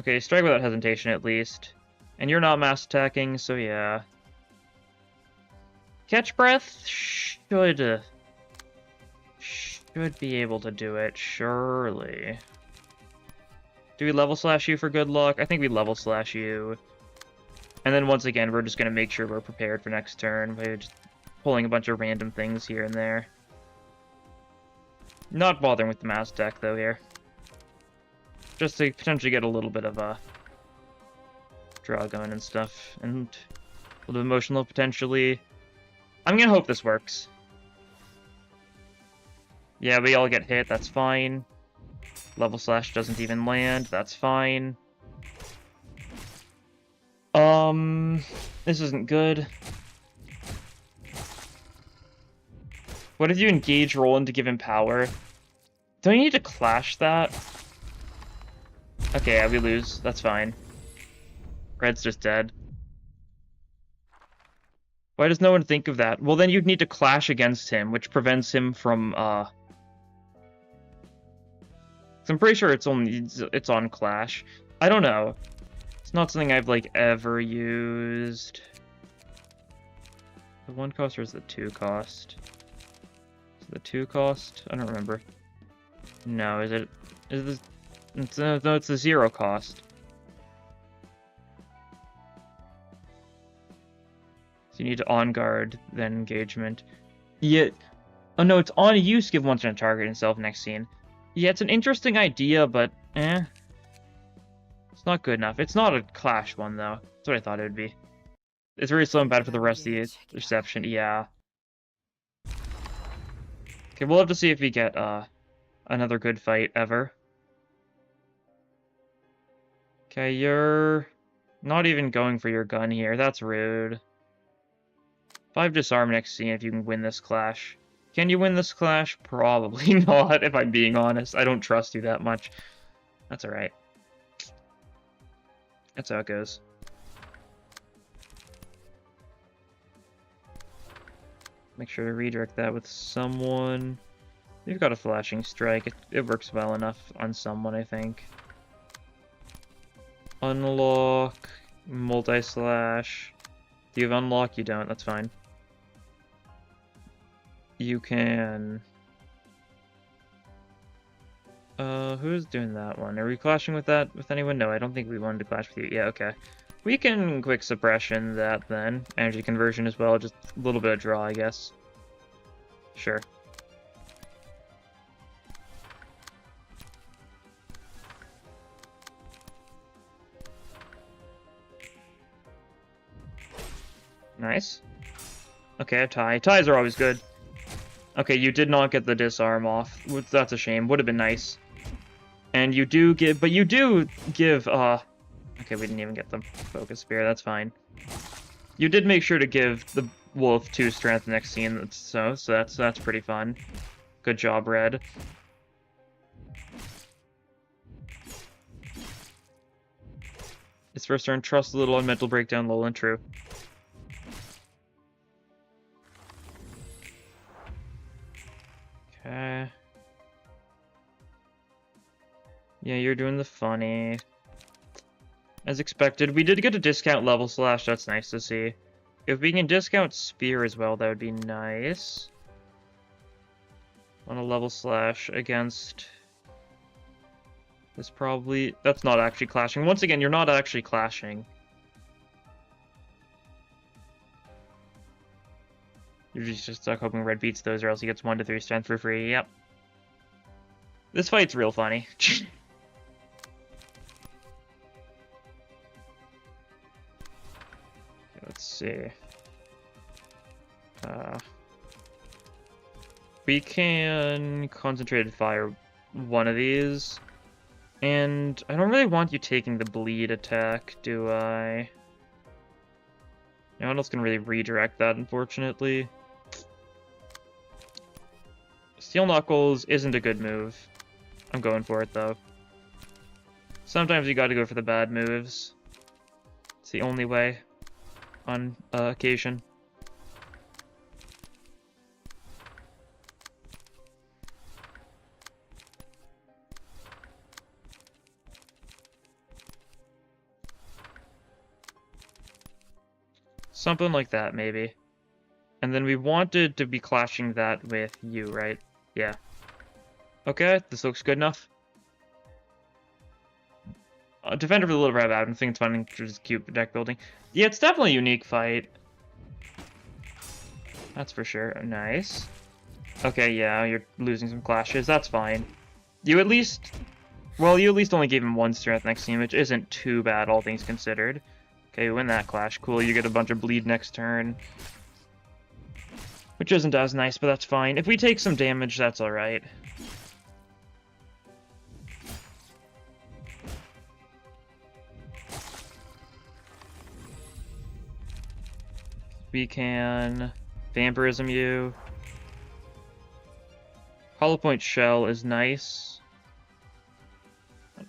Okay, strike without hesitation at least. And you're not mass attacking, so yeah. Catch breath should be able to do it, surely. Do we level slash you for good luck? I think we level slash you. And then once again, we're just gonna make sure we're prepared for next turn by just pulling a bunch of random things here and there. Not bothering with the mass deck though here. Just to potentially get a little bit of a draw going and stuff. And a little emotional potentially. I'm gonna hope this works. Yeah, we all get hit, that's fine. Level slash doesn't even land, that's fine. This isn't good. What if you engage Roland to give him power? Don't you need to clash that? Okay, yeah, we lose. That's fine. Red's just dead. Why does no one think of that? Well, then you'd need to clash against him, which prevents him from, So I'm pretty sure it's on clash. I don't know. It's not something I've, like, ever used. The 1 cost or is the 2 cost? Is it the 2 cost? I don't remember. No, is it... Is this... no, it's the 0 cost. So you need to on guard, then engagement. Yeah. Oh no, it's on use, give one turn target himself next scene. Yeah, it's an interesting idea, but it's not good enough. It's not a clash one though. That's what I thought it would be. It's very slow and bad for the rest of the reception. Yeah. Okay, we'll have to see if we get another good fight ever. Okay, you're not even going for your gun here. That's rude. 5 disarm next scene if you can win this clash. Can you win this clash? Probably not, if I'm being honest. I don't trust you that much. That's alright. That's how it goes. Make sure to redirect that with someone. You've got a flashing strike. It works well enough on someone, I think. Unlock. Multi-slash. Do you have unlock? You don't. That's fine. You can... who's doing that one? Are we clashing with that with anyone? No, I don't think we wanted to clash with you. Yeah, okay. We can quick suppression that then. Energy conversion as well, just a little bit of draw, I guess. Sure. Nice. Okay, a tie. Ties are always good. Okay, you did not get the disarm off. That's a shame. Would have been nice. And you do give, but you do give, okay, we didn't even get the focus spear, that's fine. You did make sure to give the wolf 2 strength next scene, so that's pretty fun. Good job, Red. His first turn, trust a little on mental breakdown, lol, and true. Okay. Yeah, you're doing the funny. As expected, we did get a discount level slash, that's nice to see. If we can discount spear as well, that would be nice. On a level slash against... This probably... That's not actually clashing. Once again, you're not actually clashing. You're just stuck hoping Red beats those, or else he gets 1 to 3 strength for free. Yep. This fight's real funny. Okay, let's see. We can concentrated fire one of these. And I don't really want you taking the bleed attack, do I? No one else can really redirect that, unfortunately. Steel Knuckles isn't a good move. I'm going for it, though. Sometimes you gotta go for the bad moves. It's the only way. on occasion. Something like that, maybe. And then we wanted to be clashing that with you, right? Yeah. Okay, this looks good enough. Defender for the Little Rabbit, I don't think it's fun, just cute deck building. Yeah, it's definitely a unique fight. That's for sure. Nice. Okay, yeah, you're losing some clashes. That's fine. You at least... Well, you at least only gave him 1 strength next team, which isn't too bad, all things considered. Okay, win that clash. Cool, you get a bunch of bleed next turn. Which isn't as nice, but that's fine. If we take some damage, that's alright. We can vampirism you. Hollow Point Shell is nice.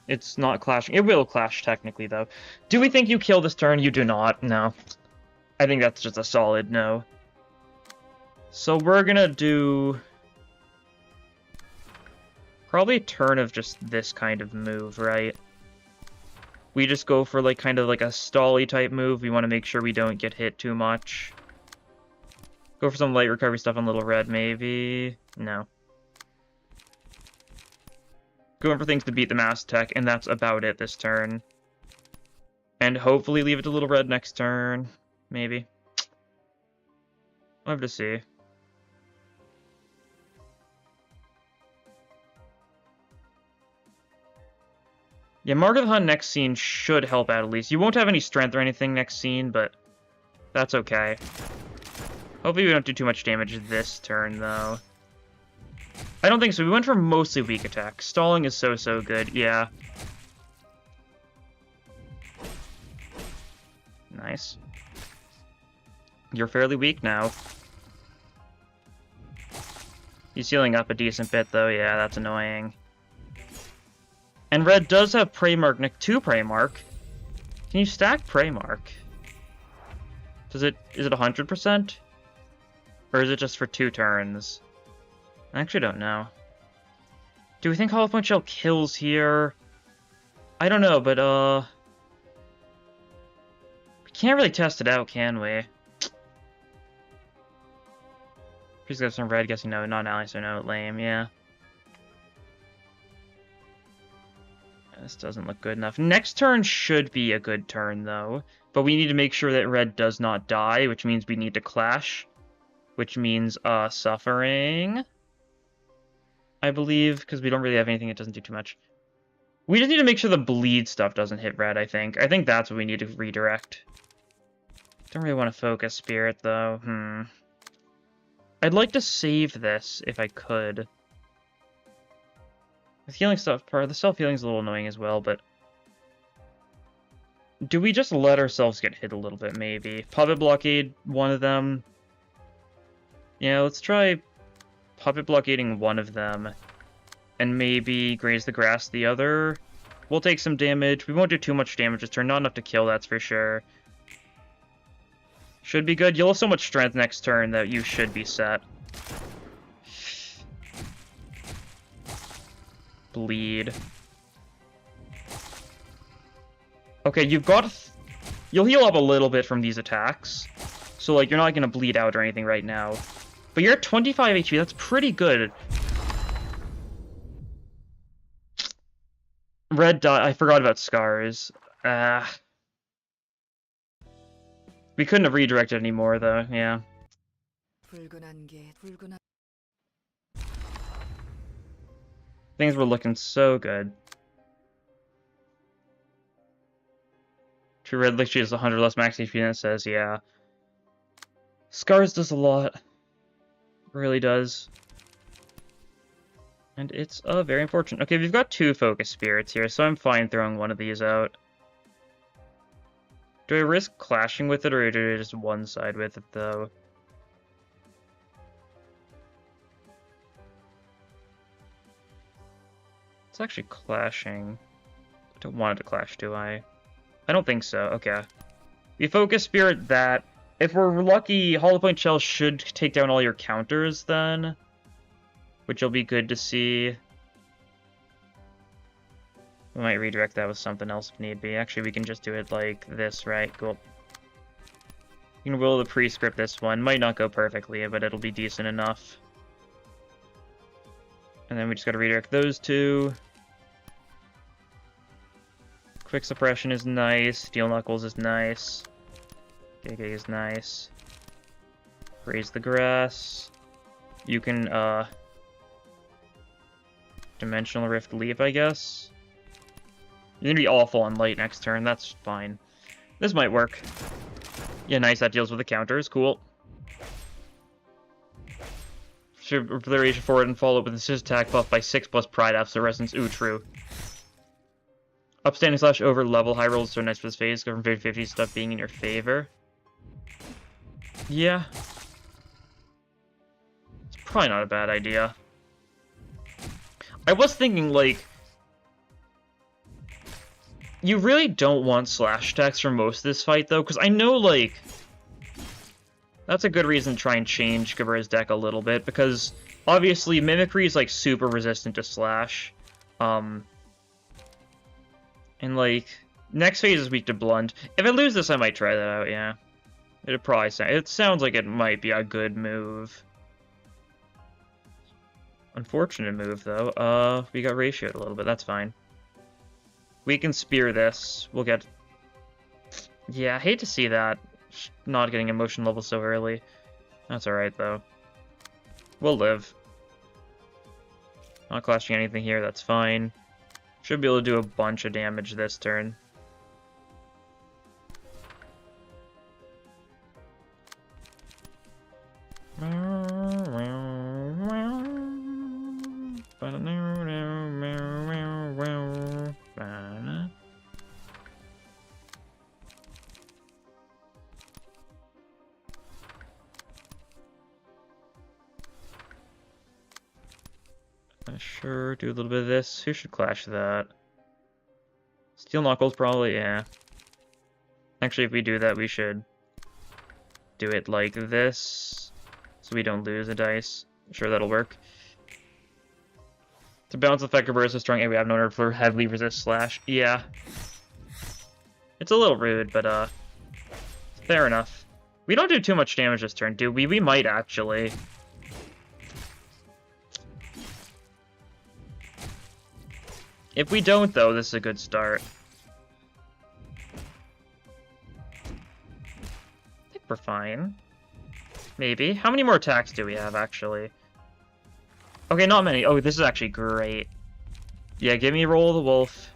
It's not clashing. It will clash technically, though. Do we think you kill this turn? You do not. No. I think that's just a solid no. So we're gonna do probably a turn of just this kind of move, right? We just go for like kind of like a stally type move. We want to make sure we don't get hit too much. Go for some light recovery stuff on Little Red, maybe. No. Going for things to beat the Mass Tech, and that's about it this turn. And hopefully leave it to Little Red next turn. Maybe. We'll have to see. Yeah, Mark of the Hunt next scene should help out at least. You won't have any strength or anything next scene, but that's okay. Hopefully we don't do too much damage this turn, though. I don't think so. We went for mostly weak attack. Stalling is so good. Yeah. Nice. You're fairly weak now. He's healing up a decent bit, though. Yeah, that's annoying. And red does have Prey Mark, Nick. 2 Prey Mark. Can you stack Prey Mark? Is it 100%? Or is it just for 2 turns? I actually don't know. Do we think Hollow Point Shell kills here? I don't know, but we can't really test it out, can we? Please got some red, guessing no, not ally, so no, lame, yeah. This doesn't look good enough. Next turn should be a good turn, though. But we need to make sure that red does not die, which means we need to clash. Which means, suffering. I believe, because we don't really have anything that doesn't do too much. We just need to make sure the bleed stuff doesn't hit red, I think. I think that's what we need to redirect. Don't really want to focus Spirit, though. I'd like to save this, if I could. The healing stuff, part of the self-healing is a little annoying as well, but... Do we just let ourselves get hit a little bit, maybe? Puppet Blockade, one of them. Yeah, let's try Puppet Blockading one of them. And maybe Graze the Grass the other. We'll take some damage. We won't do too much damage this turn. Not enough to kill, that's for sure. Should be good. You'll have so much strength next turn that you should be set. Bleed. Okay, you'll heal up a little bit from these attacks. So, like, you're not gonna bleed out or anything right now. But you're at 25 HP, that's pretty good. Red dot, I forgot about scars. We couldn't have redirected anymore, though, yeah. Things were looking so good. True red literally has 100 less max HP than it says, yeah. Scars does a lot. Really does. And it's very unfortunate. Okay, we've got 2 focus spirits here, so I'm fine throwing one of these out. Do I risk clashing with it, or do I just one side with it, though? It's actually clashing. I don't want it to clash, do I? I don't think so. Okay. We focus spirit that. If we're lucky, Hollow Point Shell should take down all your counters then, which will be good to see. We might redirect that with something else if need be. Actually, we can just do it like this, right? Cool. You can will the pre-script this one. Might not go perfectly, but it'll be decent enough. And then we just gotta redirect those two. Quick Suppression is nice. Steel Knuckles is nice. KK is nice. Raise the Grass. You can, Dimensional Rift Leaf, I guess. You're gonna be awful on light next turn, that's fine. This might work. Yeah, nice, that deals with the counters, cool. Should Reparation forward and follow up with assist attack buff by 6 plus Pride after Resonance. Ooh, true. Upstanding / over level high rolls so nice for this phase. Go from 50-50 stuff being in your favor. Yeah. It's probably not a bad idea. I was thinking, like, you really don't want slash attacks for most of this fight, though, because I know, like, that's a good reason to try and change Gabur's deck a little bit, because obviously Mimicry is, like, super resistant to slash. And, like, next phase is weak to Blunt. If I lose this, I might try that out, yeah. It'd probably sound, it sounds like it might be a good move. Unfortunate move, though. We got ratioed a little bit, that's fine. We can spear this. We'll get... Yeah, I hate to see that. Not getting emotion level so early. That's alright, though. We'll live. Not clashing anything here, that's fine. Should be able to do a bunch of damage this turn. Sure, do a little bit of this. Who should clash that? Steel Knuckles, probably, yeah. Actually, if we do that, we should do it like this, so we don't lose a dice. I'm sure that'll work. To balance effect, Gabur's so strong, and we have no nerve for heavily resist slash. Yeah. It's a little rude, but, fair enough. We don't do too much damage this turn, do we? We might, actually. If we don't, though, this is a good start. I think we're fine. Maybe. How many more attacks do we have, actually? Okay, not many. Oh, this is actually great. Yeah, give me Roll of the Wolf.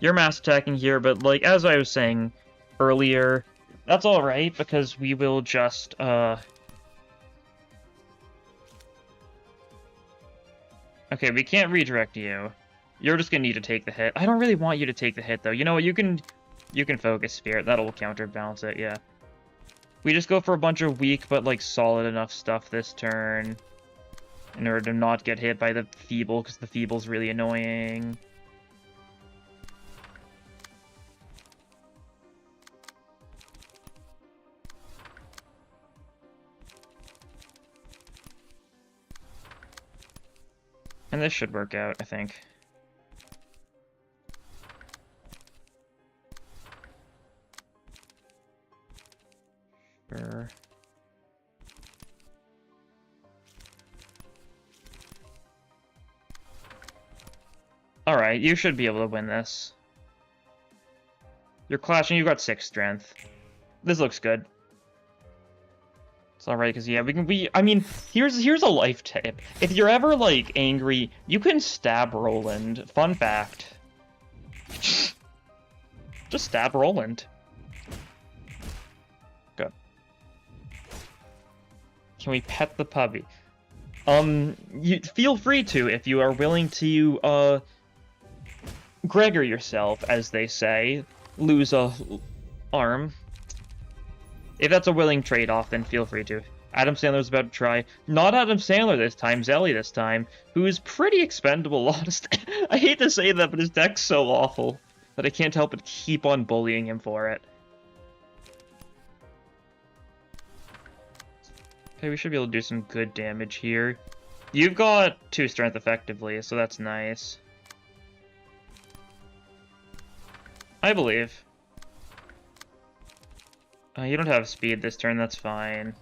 You're mass attacking here, but, like, as I was saying earlier, that's alright, because we will just, Okay, we can't redirect you. You're just gonna need to take the hit. I don't really want you to take the hit, though. You know what? You can focus Spirit. That'll counterbalance it, yeah. We just go for a bunch of weak, but, like, solid enough stuff this turn in order to not get hit by the Feeble, because the Feeble's really annoying. And this should work out, I think. Sure. Alright, you should be able to win this. You're clashing, you got 6 strength. This looks good. It's alright, because, yeah, I mean, here's a life tip. If you're ever, like, angry, you can stab Roland. Fun fact. Just stab Roland. Good. Can we pet the puppy? You feel free to, if you are willing to, Gregor yourself, as they say. Lose a arm. If that's a willing trade-off, then feel free to. Adam Sandler's about to try. Not Adam Sandler this time, Zelly this time, who is pretty expendable, honestly. I hate to say that, but his deck's so awful that I can't help but keep on bullying him for it. Okay, we should be able to do some good damage here. You've got 2 strength effectively, so that's nice. I believe. You don't have speed this turn, that's fine.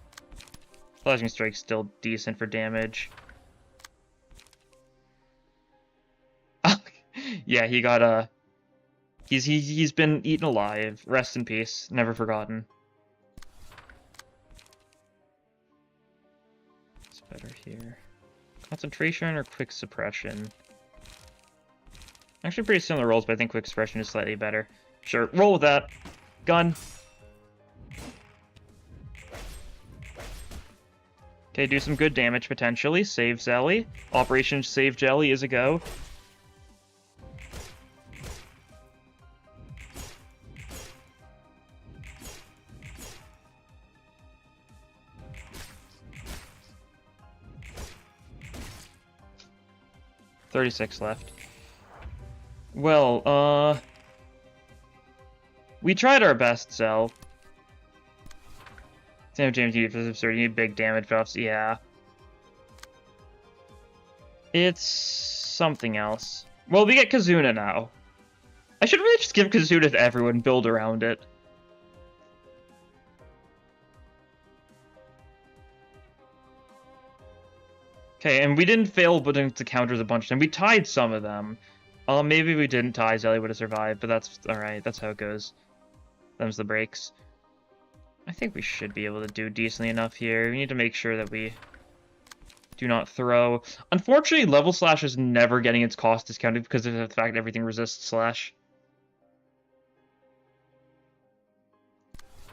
Flashing Strike's still decent for damage. Yeah, he got he's been eaten alive. Rest in peace. Never forgotten. What's better here? Concentration or quick suppression? Actually pretty similar rolls, but I think quick suppression is slightly better. Sure, roll with that. Gun. Okay, do some good damage potentially. Save Zelly. Operation Save Jelly is a go. $36 left. Well, we tried our best, Zell. Sam James, you need big damage buffs. Yeah. It's something else. Well, we get Kazuna now. I should really just give Kazuna to everyone, build around it. Okay, and we didn't fail but to counters a bunch of them. We tied some of them. Maybe we didn't tie, Zelly would have survived, but that's alright. That's how it goes. Them's the breaks. I think we should be able to do decently enough here. We need to make sure that we do not throw. Unfortunately, level slash is never getting its cost discounted because of the fact everything resists slash.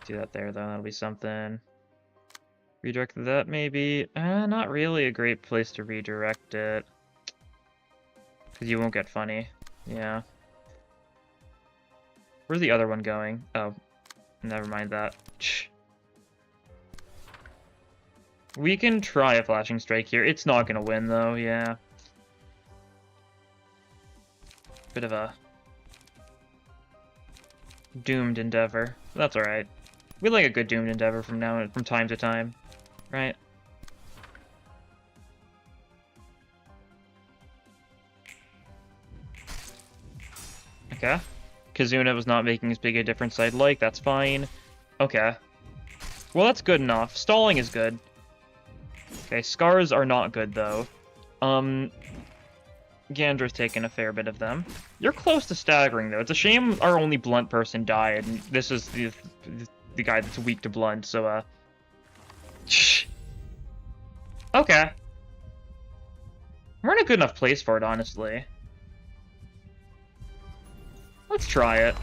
Do that there, though. That'll be something. Redirect that, maybe. Not really a great place to redirect it. Because you won't get funny. Yeah. Where's the other one going? Oh. Never mind that. We can try a flashing strike here. It's not gonna win, though, yeah. Bit of a doomed endeavor. That's alright. We like a good doomed endeavor from time to time. Right? Okay. Kazuna was not making as big a difference as I'd like. That's fine. Okay. Well, that's good enough. Stalling is good. Okay, scars are not good, though. Gandra's taken a fair bit of them. You're close to staggering, though. It's a shame our only blunt person died, and this is the guy that's weak to blunt, so, Okay. We're in a good enough place for it, honestly. Let's try it.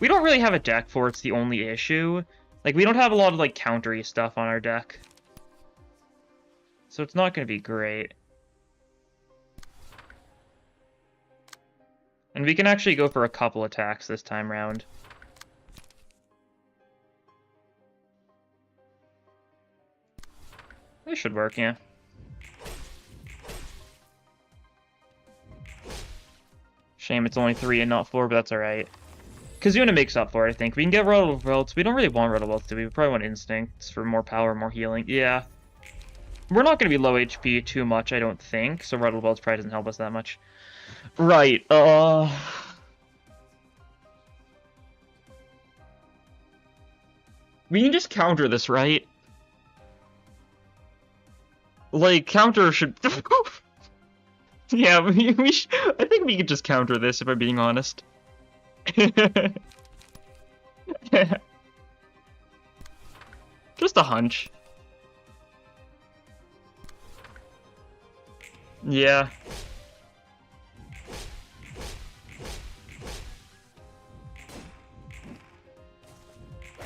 We don't really have a deck for it's the only issue. Like, we don't have a lot of, like, countery stuff on our deck. So it's not going to be great. And we can actually go for a couple attacks this time round. This should work, yeah. Shame it's only 3 and not 4, but that's alright. Kazuna makes up for it, I think. We can get Rotobolts. We don't really want Rotobolts, do we? We probably want Instincts for more power, more healing. Yeah. We're not going to be low HP too much, I don't think, so Rotobolts probably doesn't help us that much. Right, we can just counter this, right? Like, counter should... Yeah, we should... I think we could just counter this, if I'm being honest. Just a hunch. Yeah.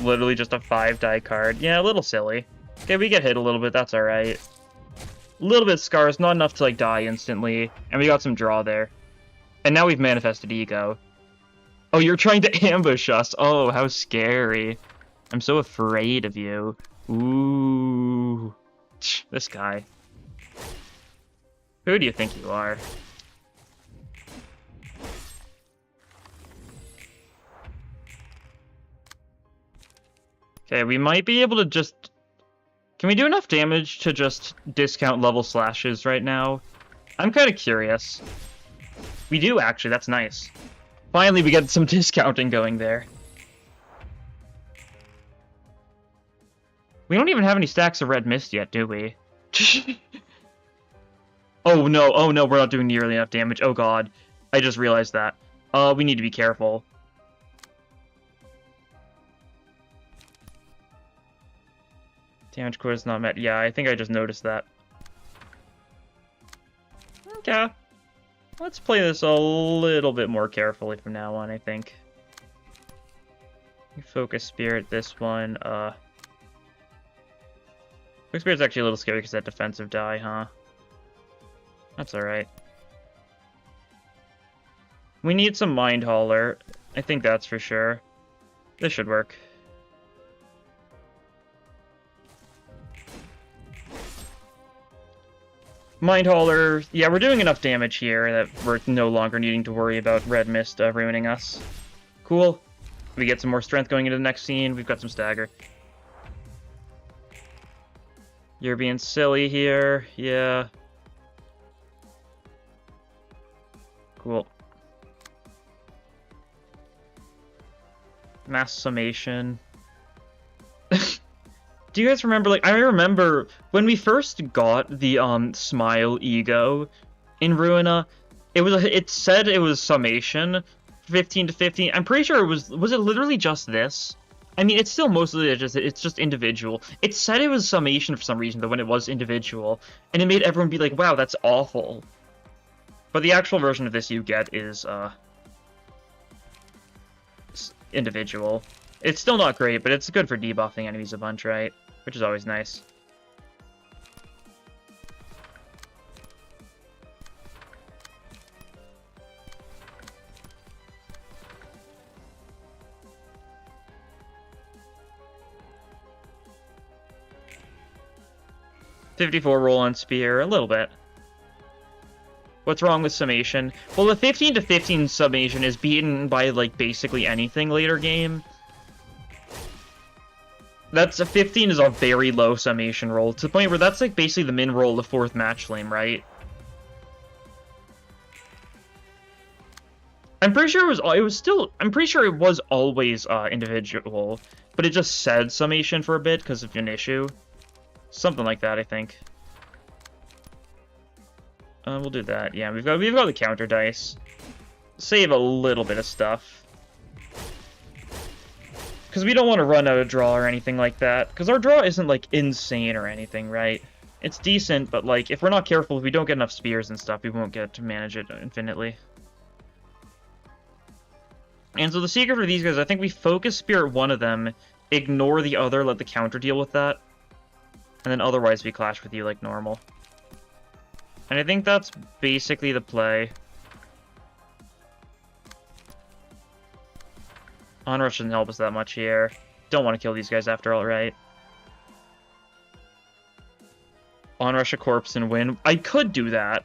Literally just a 5-die card. Yeah, a little silly. Okay, we get hit a little bit, that's alright. A little bit scars, not enough to, like, die instantly. And we got some draw there. And now we've manifested ego. Oh, you're trying to ambush us. Oh, how scary. I'm so afraid of you. Ooh. This guy. Who do you think you are? Okay, we might be able to just... Can we do enough damage to just discount level slashes right now? I'm kind of curious. We do, actually. That's nice. Finally, we get some discounting going there. We don't even have any stacks of red mist yet, do we? Oh no, we're not doing nearly enough damage. Oh god. I just realized that. We need to be careful. Damage quota is not met. Yeah, I think I just noticed that. Okay. Let's play this a little bit more carefully from now on, I think. Focus Spirit, this one. Focus Spirit's actually a little scary because that defensive die, huh? That's alright. We need some Mind Hauler. I think that's for sure. This should work. Mind Hauler, yeah, we're doing enough damage here that we're no longer needing to worry about Red Mist ruining us. Cool. We get some more strength going into the next scene. We've got some stagger. You're being silly here. Yeah. Cool. Mass summation. Do you guys remember, like, I remember when we first got the, Smile Ego in Ruina, it said it was summation, 15 to 15. I'm pretty sure it was it literally just this? I mean, it's still mostly it's just individual. It said it was summation for some reason, though, when it was individual, and it made everyone be like, wow, that's awful. But the actual version of this you get is, individual. It's still not great, but it's good for debuffing enemies a bunch, right? Which is always nice. $54 roll on Spear, a little bit. What's wrong with summation? Well, the 15 to 15 summation is beaten by, like, basically anything later game. That's a 15 is a very low summation roll, to the point where that's, like, basically the min roll of 4th match flame, right? I'm pretty sure I'm pretty sure it was always, individual, but it just said summation for a bit because of an issue. Something like that, I think. We'll do that. Yeah, we've got the counter dice. Save a little bit of stuff. Because we don't want to run out of draw or anything like that. Because our draw isn't, like, insane or anything, right? It's decent, but, like, if we're not careful, if we don't get enough spears and stuff, we won't get to manage it infinitely. And so the secret for these guys, I think we focus Spirit one of them, ignore the other, let the counter deal with that. And then otherwise we clash with you like normal. And I think that's basically the play. Onrush doesn't help us that much here. Don't want to kill these guys after all, right? Onrush a corpse and win. I could do that.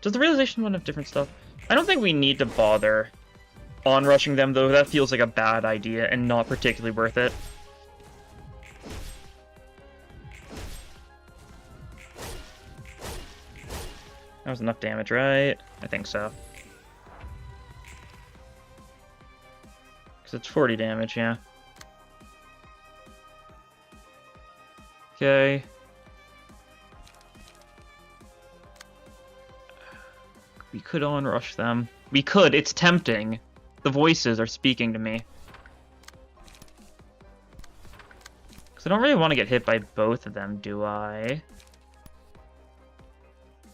Does the realization one have different stuff? I don't think we need to bother onrushing them, though. That feels like a bad idea and not particularly worth it. That was enough damage, right? I think so. Because it's 40 damage, yeah. Okay. We could onrush them. We could, it's tempting. The voices are speaking to me. Because I don't really want to get hit by both of them, do I?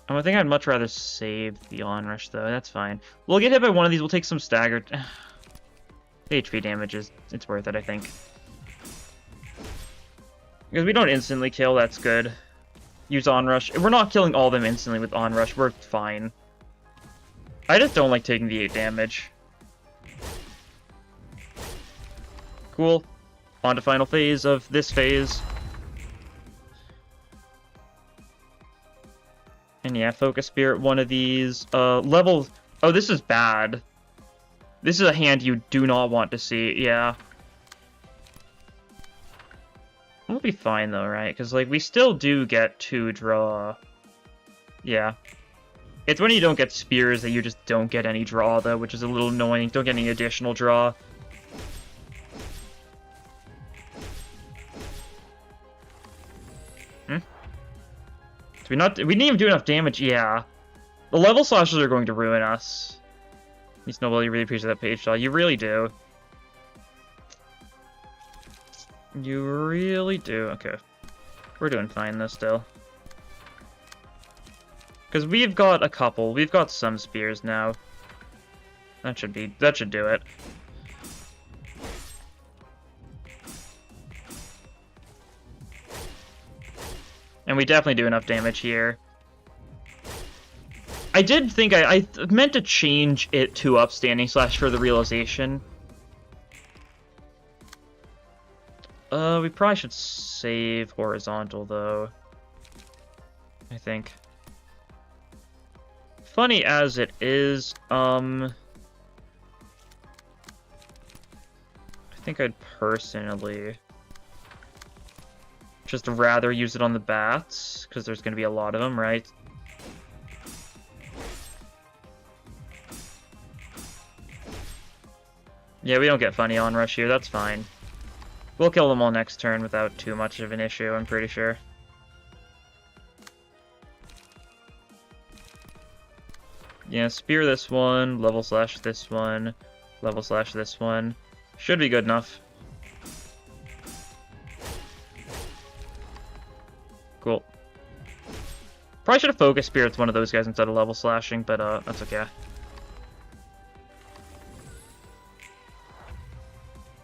I think I'd much rather save the onrush, though. That's fine. We'll get hit by one of these. We'll take some staggered. The HP damage it's worth it, I think. Because we don't instantly kill, that's good. Use onrush. We're not killing all of them instantly with onrush. We're fine. I just don't like taking the 8 damage. Cool. On to final phase of this phase. And yeah, Focus Spirit, one of these. Level... Oh, this is bad. This is a hand you do not want to see, yeah. We'll It'll be fine though, right? Because like we still do get to draw. Yeah. It's when you don't get spears that you just don't get any draw though, which is a little annoying. Don't get any additional draw. We didn't even do enough damage. Yeah, the level slashes are going to ruin us. You Snowball, you really appreciate that page shot. You really do. You really do. Okay, we're doing fine though still, because we've got a couple. We've got some spears now. That should do it. And we definitely do enough damage here. I did think I meant to change it to upstanding slash for the realization. We probably should save horizontal though. I think. Funny as it is, I think I'd personally just rather use it on the bats, because there's going to be a lot of them, right? Yeah, we don't get funny onrush here, that's fine. We'll kill them all next turn without too much of an issue, I'm pretty sure. Yeah, spear this one, level slash this one, level slash this one. Should be good enough. Cool. Probably should have focus spirits one of those guys instead of level slashing, but that's okay.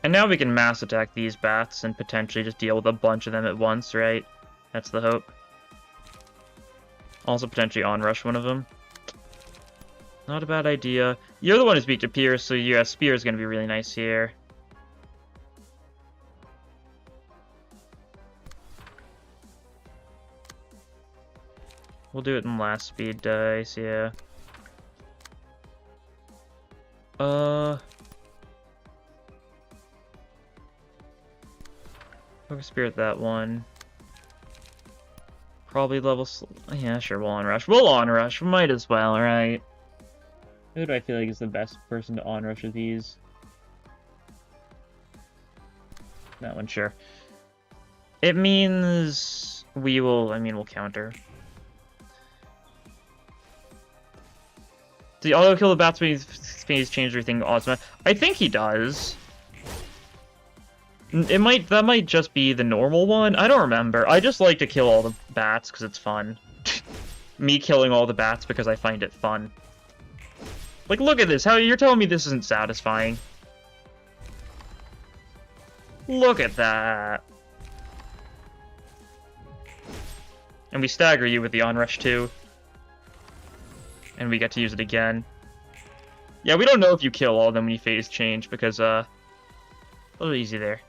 And now we can mass attack these bats and potentially just deal with a bunch of them at once, right? That's the hope. Also potentially onrush one of them. Not a bad idea. You're the one who's beat to Pierce, so yeah, Spear is going to be really nice here. We'll do it in last speed dice, yeah. Focus Spirit that one. Probably level... Yeah, sure, we'll onrush. We'll onrush, we might as well, right? Who do I feel like is the best person to onrush of these? That one, sure. It means we will... I mean, we'll counter. Does he auto-kill the bats when he's changed everything to Ozma? I think he does. That might just be the normal one. I don't remember. I just like to kill all the bats because it's fun. Me killing all the bats because I find it fun. Like, look at this. How you're telling me this isn't satisfying? Look at that. And we stagger you with the onrush too. And we get to use it again. Yeah, we don't know if you kill all of them when you phase change because a little easy there.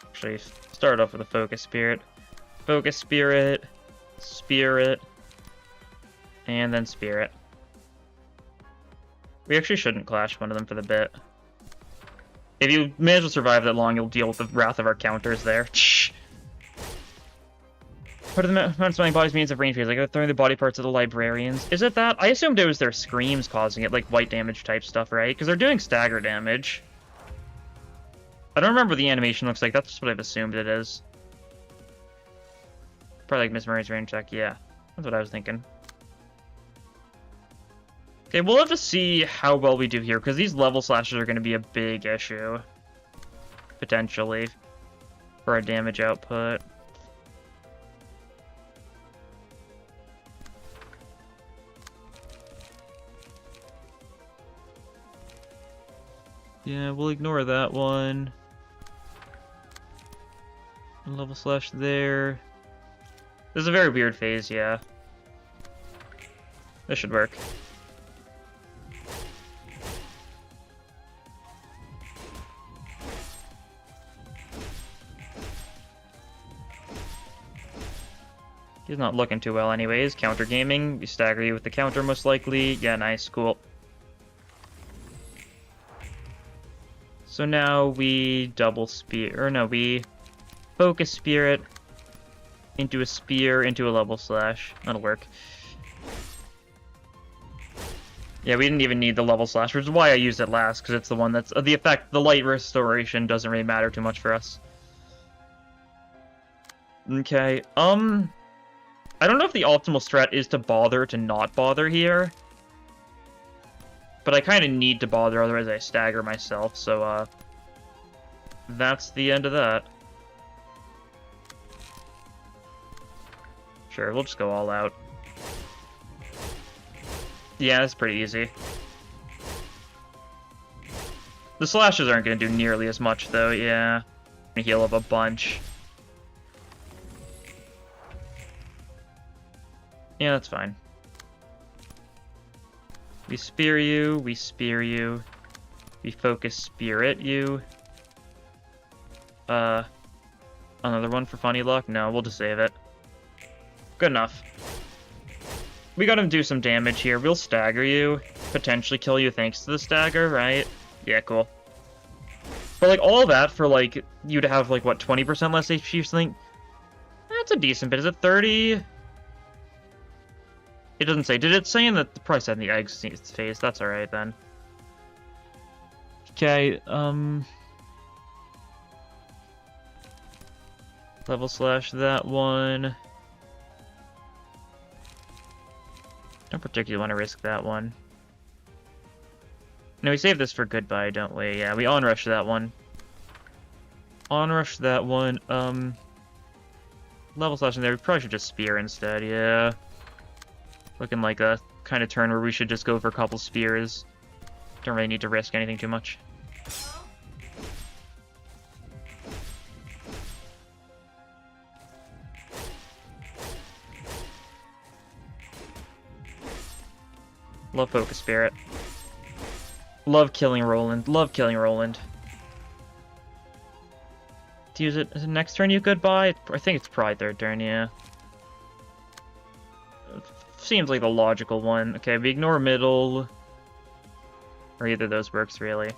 Actually, start off with a focus spirit. Focus spirit, spirit, and then spirit. We actually shouldn't clash one of them for the bit. If you manage to survive that long, you'll deal with the wrath of our counters there. Part of the amount of smelling bodies means of range phase, like throwing the body parts of the librarians. Is it that? I assumed it was their screams causing it, like white damage type stuff, right? Because they're doing stagger damage. I don't remember what the animation looks like, that's just what I've assumed it is. Probably like Miss Murray's range check, yeah. That's what I was thinking. Okay, we'll have to see how well we do here, because these level slashes are going to be a big issue. Potentially. For our damage output. Yeah, we'll ignore that one. Level slash there. This is a very weird phase, yeah. This should work. He's not looking too well anyways. Counter gaming. We stagger you with the counter most likely. Yeah, nice, cool. So now we double spear, or no, we focus spirit into a spear into a level slash. That'll work. Yeah, we didn't even need the level slash, which is why I used it last, because it's the one that's the effect. The light restoration doesn't really matter too much for us. Okay, I don't know if the optimal strat is to bother to not bother here. But I kind of need to bother, otherwise I stagger myself, so, that's the end of that. Sure, we'll just go all out. Yeah, it's pretty easy. The slashes aren't going to do nearly as much, though, yeah. Gonna heal up a bunch. Yeah, that's fine. We spear you, we spear you. We focus spirit you. Another one for funny luck? No, we'll just save it. Good enough. We got him do some damage here. We'll stagger you. Potentially kill you thanks to the stagger, right? Yeah, cool. But, like, all that for, like, you to have, like, what, 20% less HP or something? That's a decent bit. Is it 30? It doesn't say. Did it say in the price in the eggs phase? That's alright, then. Okay, level slash that one. Don't particularly want to risk that one. No, we save this for goodbye, don't we? Yeah, we onrush that one. Onrush that one. Level slash in there. We probably should just spear instead, yeah. Looking like a kind of turn where we should just go for a couple spears. Don't really need to risk anything too much. Love Focus Spirit. Love killing Roland. Love killing Roland. To use it as a next turn you could buy? I think it's probably third turn, yeah. Seems like the logical one. Okay, we ignore middle. Or either of those works, really.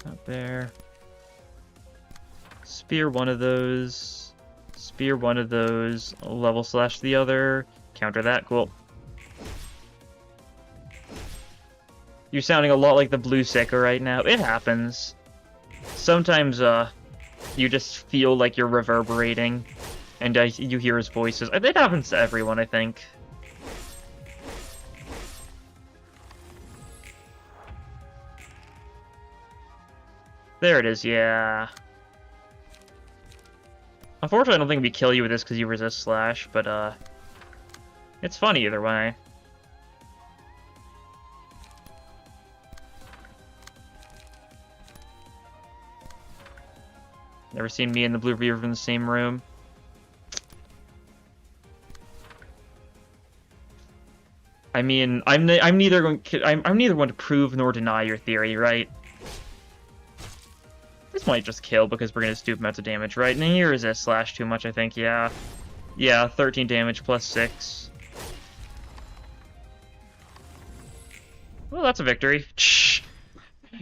Up there. Spear one of those. Spear one of those. Level slash the other. Counter that. Cool. You're sounding a lot like the Blue Seeker right now. It happens. Sometimes, you just feel like you're reverberating. And you hear his voices. It happens to everyone, I think. There it is, yeah. Unfortunately, I don't think we kill you with this because you resist slash, but, it's funny either way. Never seen me and the Blue Reaver in the same room. I mean, I'm neither going to prove nor deny your theory, right? This might just kill because we're going to do stupid amounts of damage, right? And here is a slash too much, I think, yeah. Yeah, 13 damage plus 6. Well, that's a victory.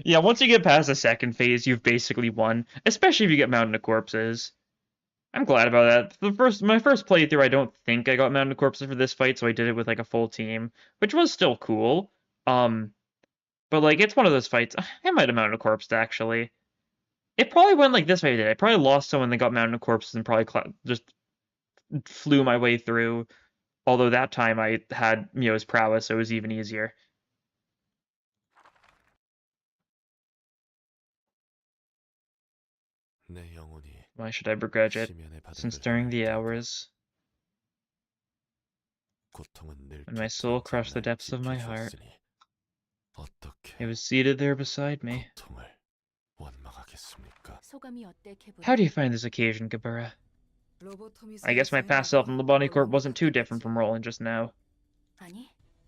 Yeah, once you get past the second phase, you've basically won. Especially if you get Mountain of Corpses. I'm glad about that. My first playthrough, I don't think I got Mountain of Corpses for this fight, so I did it with, like, a full team. Which was still cool. But, like, it's one of those fights. I might have Mountain of Corpses, actually. It probably went like this way I did. I probably lost someone that got Mountain of Corpses and probably just flew my way through. Although that time I had Mio's prowess, so it was even easier. Why should I begrudge it? Since during the hours when my soul crushed the depths of my heart, it was seated there beside me. How do you find this occasion, Gabura? I guess my past self in Lob Corp wasn't too different from Roland just now.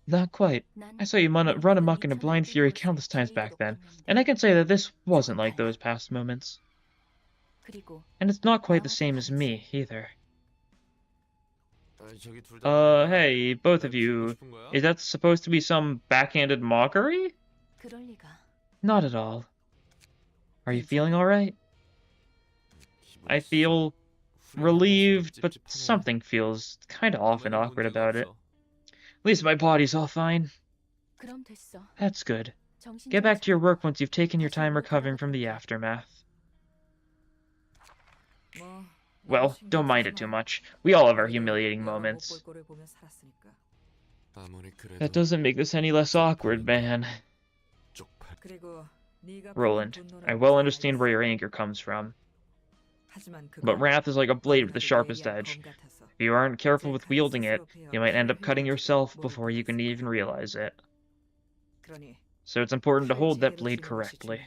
Not quite. I saw you run amok in a blind fury countless times back then, and I can say that this wasn't like those past moments. And it's not quite the same as me, either. Hey, both of you. Is that supposed to be some backhanded mockery? Not at all. Are you feeling alright? I feel relieved, but something feels kinda off and awkward about it. At least my body's all fine. That's good. Get back to your work once you've taken your time recovering from the aftermath. Well, don't mind it too much. We all have our humiliating moments. That doesn't make this any less awkward, man. Roland, I well understand where your anger comes from. But wrath is like a blade with the sharpest edge. If you aren't careful with wielding it, you might end up cutting yourself before you can even realize it. So it's important to hold that blade correctly.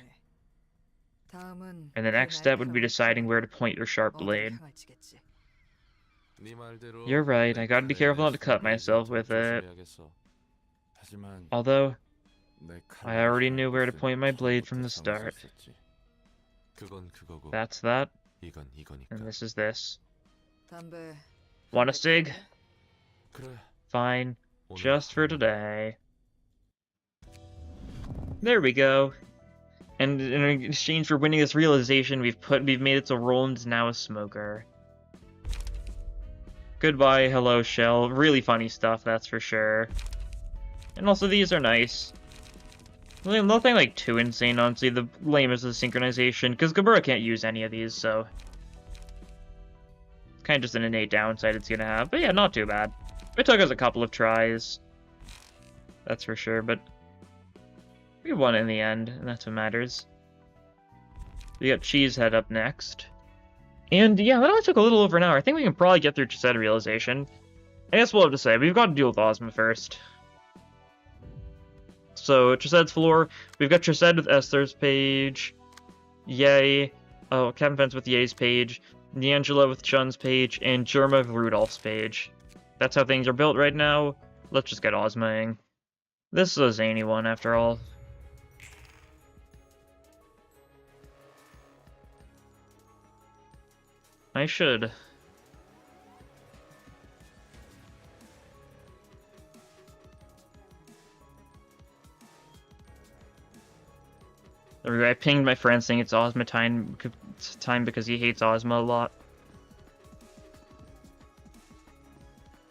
And the next step would be deciding where to point your sharp blade. You're right, I gotta be careful not to cut myself with it. Although, I already knew where to point my blade from the start. That's that. And this is this. Want a cig? Fine. Just for today. There we go. And in exchange for winning this realization, we've made it so Roland's now a smoker. Goodbye, hello, Shell. Really funny stuff, that's for sure. And also, these are nice. Nothing like too insane, honestly. The lame is the synchronization, because Gabura can't use any of these, so it's kind of just an innate downside it's gonna have. But yeah, not too bad. It took us a couple of tries, that's for sure, but we won in the end, and that's what matters. We got Cheesehead up next. And yeah, that only took a little over an hour. I think we can probably get through Chesed Realization. I guess we'll have to say, we've got to deal with Ozma first. So, Chesed's floor, we've got Chesed with Esther's page, Yay, oh, Captain Fence with Ye's page, D'Angelo with Chun's page, and Germa with Rudolph's page. That's how things are built right now. Let's just get Ozma-ing. This is a zany one, after all. I should. There we go. I pinged my friend saying it's Ozma time because he hates Ozma a lot.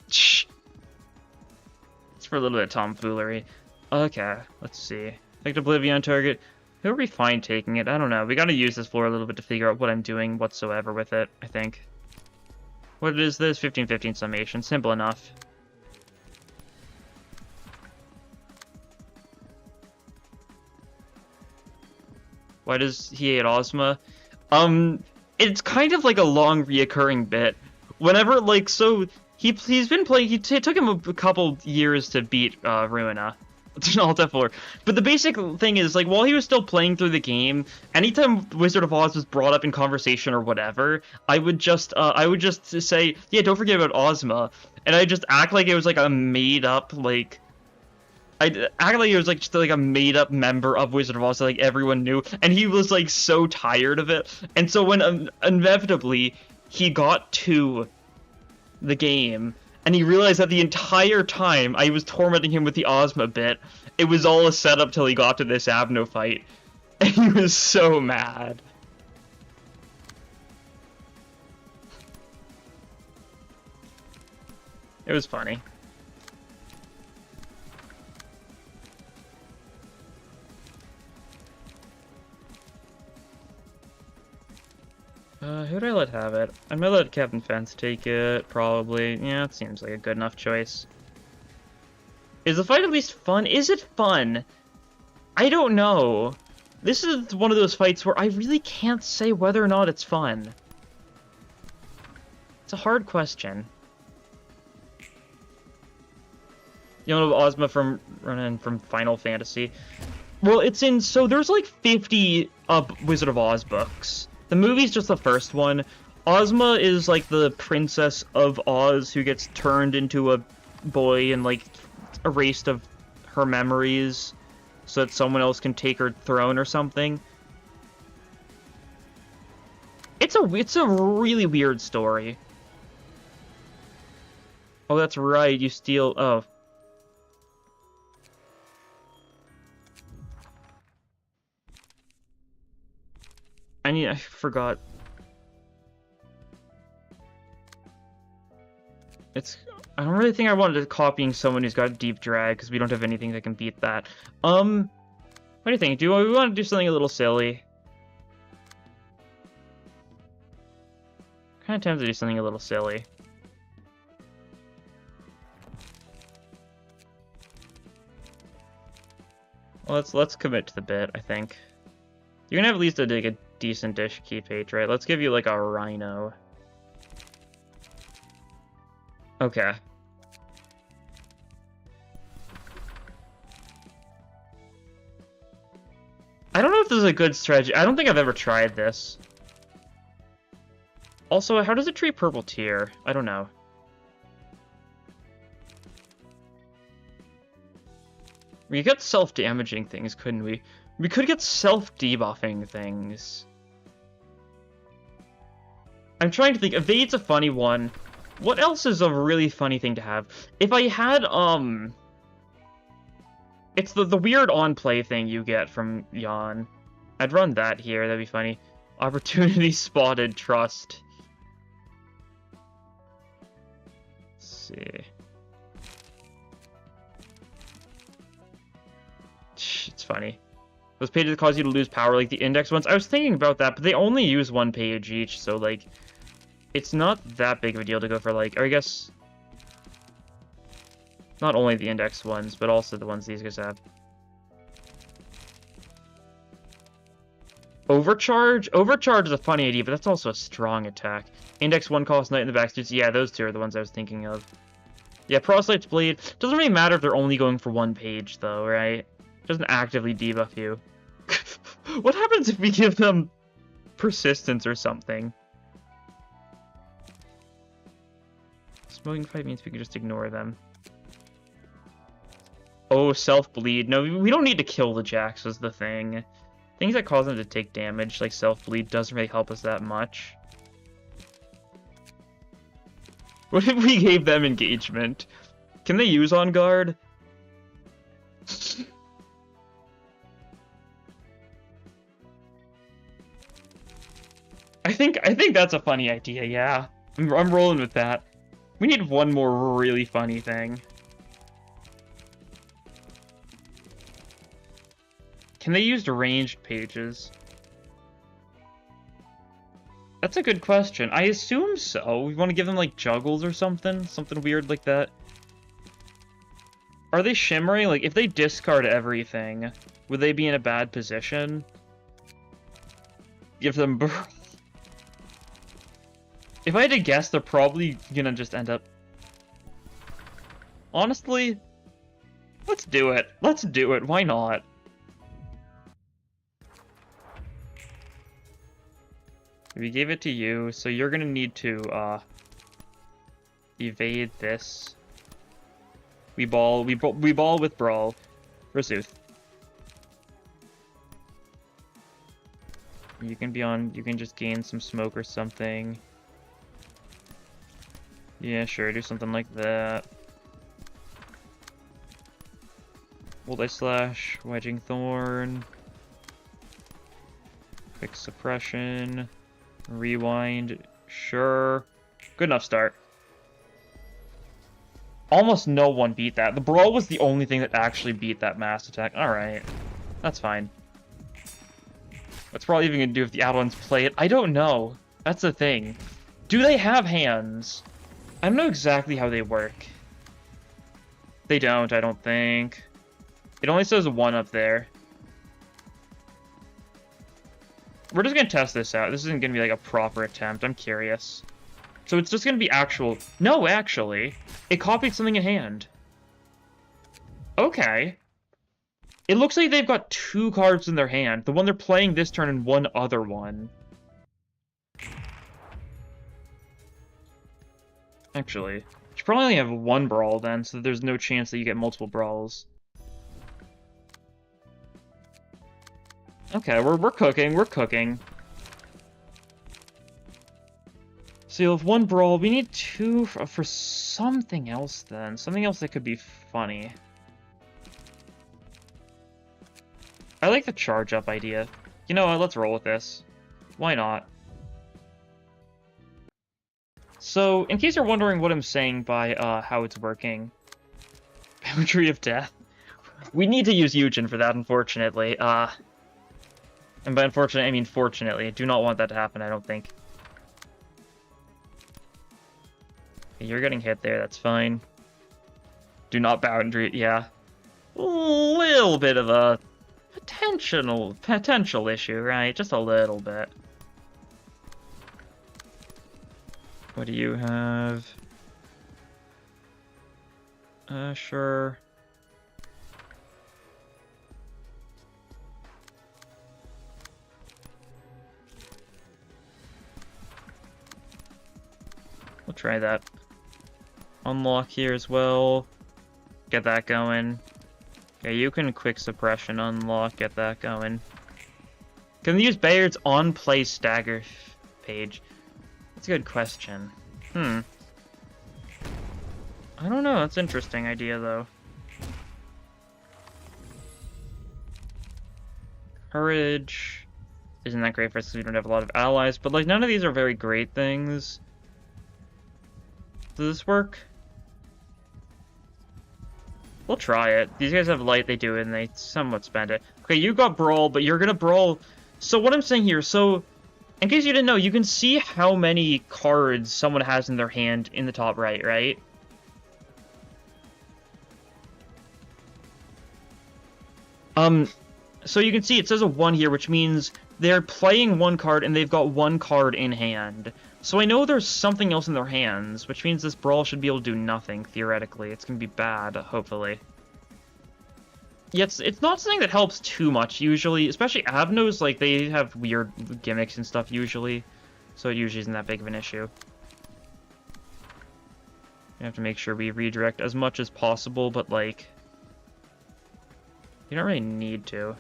Shh. It's for a little bit of tomfoolery. Okay, let's see. Picked Oblivion on target. It would be fine taking it. I don't know. We gotta use this floor a little bit to figure out what I'm doing whatsoever with it, I think. What is this? 15-15 summation. Simple enough. Why does he hate Ozma? It's kind of like a long reoccurring bit. Whenever, like, so, he's been playing, it took him a couple years to beat, Ruina. Alta 4. But the basic thing is, like, while he was still playing through the game, anytime Wizard of Oz was brought up in conversation or whatever, I would just say, yeah, don't forget about Ozma. And I'd just act like it was, like, a made-up, like, I'd act like it was, like, just, like, a made-up member of Wizard of Oz that, like, everyone knew. And he was, like, so tired of it. And so when, inevitably, he got to the game, and he realized that the entire time I was tormenting him with the Ozma bit, it was all a setup till he got to this Abno fight. And he was so mad. It was funny. Who'd I let have it? I might let Captain Fence take it, probably. Yeah, it seems like a good enough choice. Is the fight at least fun? Is it fun? I don't know. This is one of those fights where I really can't say whether or not it's fun. It's a hard question. You know Ozma from Final Fantasy? Well, it's in, so there's like 50 Wizard of Oz books. The movie's just the first one. Ozma is like the princess of Oz who gets turned into a boy and like erased of her memories so that someone else can take her throne or something. It's a really weird story. Oh, that's right. You steal. Oh. I forgot. I don't really think I wanted to copying someone who's got deep drag because we don't have anything that can beat that. What do you think? Do we want to do something a little silly? Kind of tempted to do something a little silly. Well, let's commit to the bit, I think. You're gonna have at least like a decent-ish key page, right? Let's give you like a rhino. Okay. I don't know if this is a good strategy. I don't think I've ever tried this. Also, how does it treat purple tier? I don't know. We could get self-damaging things, couldn't we? We could get self-debuffing things. I'm trying to think. Evade's a funny one. What else is a really funny thing to have? If I had, it's the weird on-play thing you get from Yon. I'd run that here, that'd be funny. Opportunity spotted, trust. Let's see. It's funny. Those pages cause you to lose power, like the index ones. I was thinking about that, but they only use one page each, so, like, it's not that big of a deal to go for, like, or I guess... Not only the index ones, but also the ones these guys have. Overcharge? Overcharge is a funny idea, but that's also a strong attack. Index 1 costs Knight in the backstreets. Yeah, those two are the ones I was thinking of. Yeah, Proselyte's Blade. Doesn't really matter if they're only going for one page, though, right? Doesn't actively debuff you. What happens if we give them persistence or something? Smoking fight means we can just ignore them. Oh, self-bleed. No, we don't need to kill the Jacks is the thing. Things that cause them to take damage, like self-bleed, doesn't really help us that much. What if we gave them engagement? Can they use on guard? I think that's a funny idea, yeah. I'm rolling with that. We need one more really funny thing. Can they use ranged pages? That's a good question. I assume so. We want to give them, like, juggles or something? Something weird like that. Are they shimmering? Like, if they discard everything, would they be in a bad position? Give them... If I had to guess, they're probably gonna just end up... Honestly, let's do it. Let's do it. Why not? We gave it to you, so you're gonna need to, evade this. We ball with Brawl. Versuth. You can just gain some smoke or something. Yeah, sure, do something like that. Multi-slash, Wedging Thorn. Quick suppression. Rewind, sure. Good enough start. Almost no one beat that. The Brawl was the only thing that actually beat that mass attack. Alright. That's fine. What's Brawl even gonna do if the Adelans play it? I don't know. That's the thing. Do they have hands? I don't know exactly how they work. They don't, I don't think. It only says 1 up there. We're just gonna test this out. This isn't gonna be like a proper attempt. I'm curious. So it's just gonna be actual... No, actually. It copied something in hand. Okay. It looks like they've got 2 cards in their hand. The one they're playing this turn and one other one. Actually, you should probably only have 1 Brawl then, so there's no chance that you get multiple Brawls. Okay, we're cooking, we're cooking. So you'll have one brawl. We need two for something else then. Something else that could be funny. I like the charge up idea. You know what? Let's roll with this. Why not? So, in case you're wondering what I'm saying by how it's working, Boundary of Death. We need to use Eugen for that, unfortunately. And by unfortunate, I mean fortunately. I do not want that to happen, I don't think. Okay, you're getting hit there, that's fine. Do not boundary, yeah. A little bit of a potential issue, right? Just a little bit. What do you have? Sure. We'll try that. Unlock here as well. Get that going. Okay, you can quick suppression unlock, get that going. Can we use Bayard's on play stagger page? That's a good question. I don't know, that's an interesting idea though. Courage isn't that great for us because we don't have a lot of allies, but like none of these are very great things. Does this work? We'll try it. These guys have light, they do it, and they somewhat spend it. Okay, you got Brawl, but you're gonna Brawl... So what I'm saying here, so... In case you didn't know, you can see how many cards someone has in their hand in the top right, right? So you can see it says a 1 here, which means they're playing one card and they've got one card in hand. So I know there's something else in their hands, which means this Brawl should be able to do nothing, theoretically. It's gonna be bad, hopefully. Yeah, it's not something that helps too much, usually. Especially Avnos, like, they have weird gimmicks and stuff, usually. So it usually isn't that big of an issue. We have to make sure we redirect as much as possible, but, like... You don't really need to.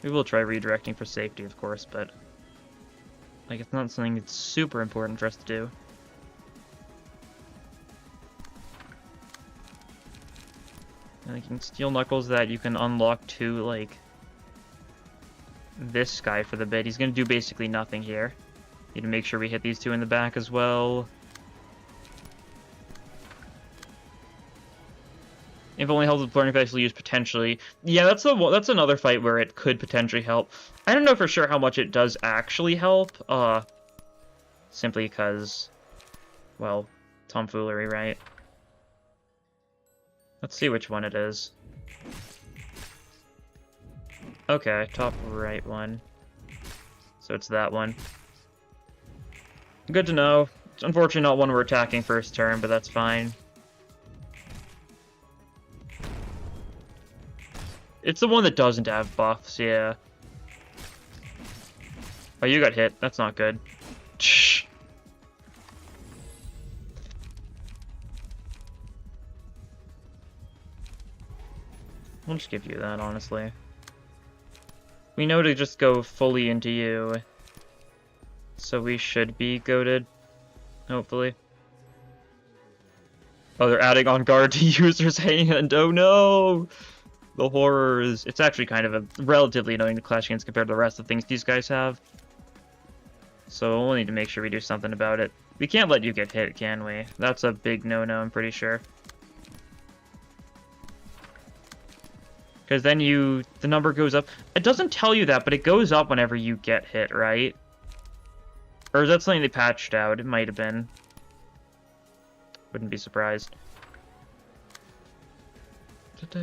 We will try redirecting for safety, of course, but... Like, it's not something that's super important for us to do. And you can Steel Knuckles that you can unlock to, like... this guy for the bit. He's gonna do basically nothing here. Need to make sure we hit these two in the back as well. If only helps with flirting if actually used potentially. Yeah, that's another fight where it could potentially help. I don't know for sure how much it does actually help. Simply because, well, tomfoolery, right? Let's see which one it is. Okay, top right one. So it's that one. Good to know. It's unfortunately not one we're attacking first turn, but that's fine. It's the one that doesn't have buffs, yeah. Oh, you got hit. That's not good. Shh. I'll just give you that, honestly. We know to just go fully into you. So we should be goated. Hopefully. Oh, they're adding on guard to user's hand. Oh no! The horrors. It's actually kind of a relatively annoying to clash against compared to the rest of the things these guys have. So we'll need to make sure we do something about it. We can't let you get hit, can we? That's a big no-no, I'm pretty sure. Because then the number goes up. It doesn't tell you that, but it goes up whenever you get hit, right? Or is that something they patched out? It might have been. Wouldn't be surprised. Okay,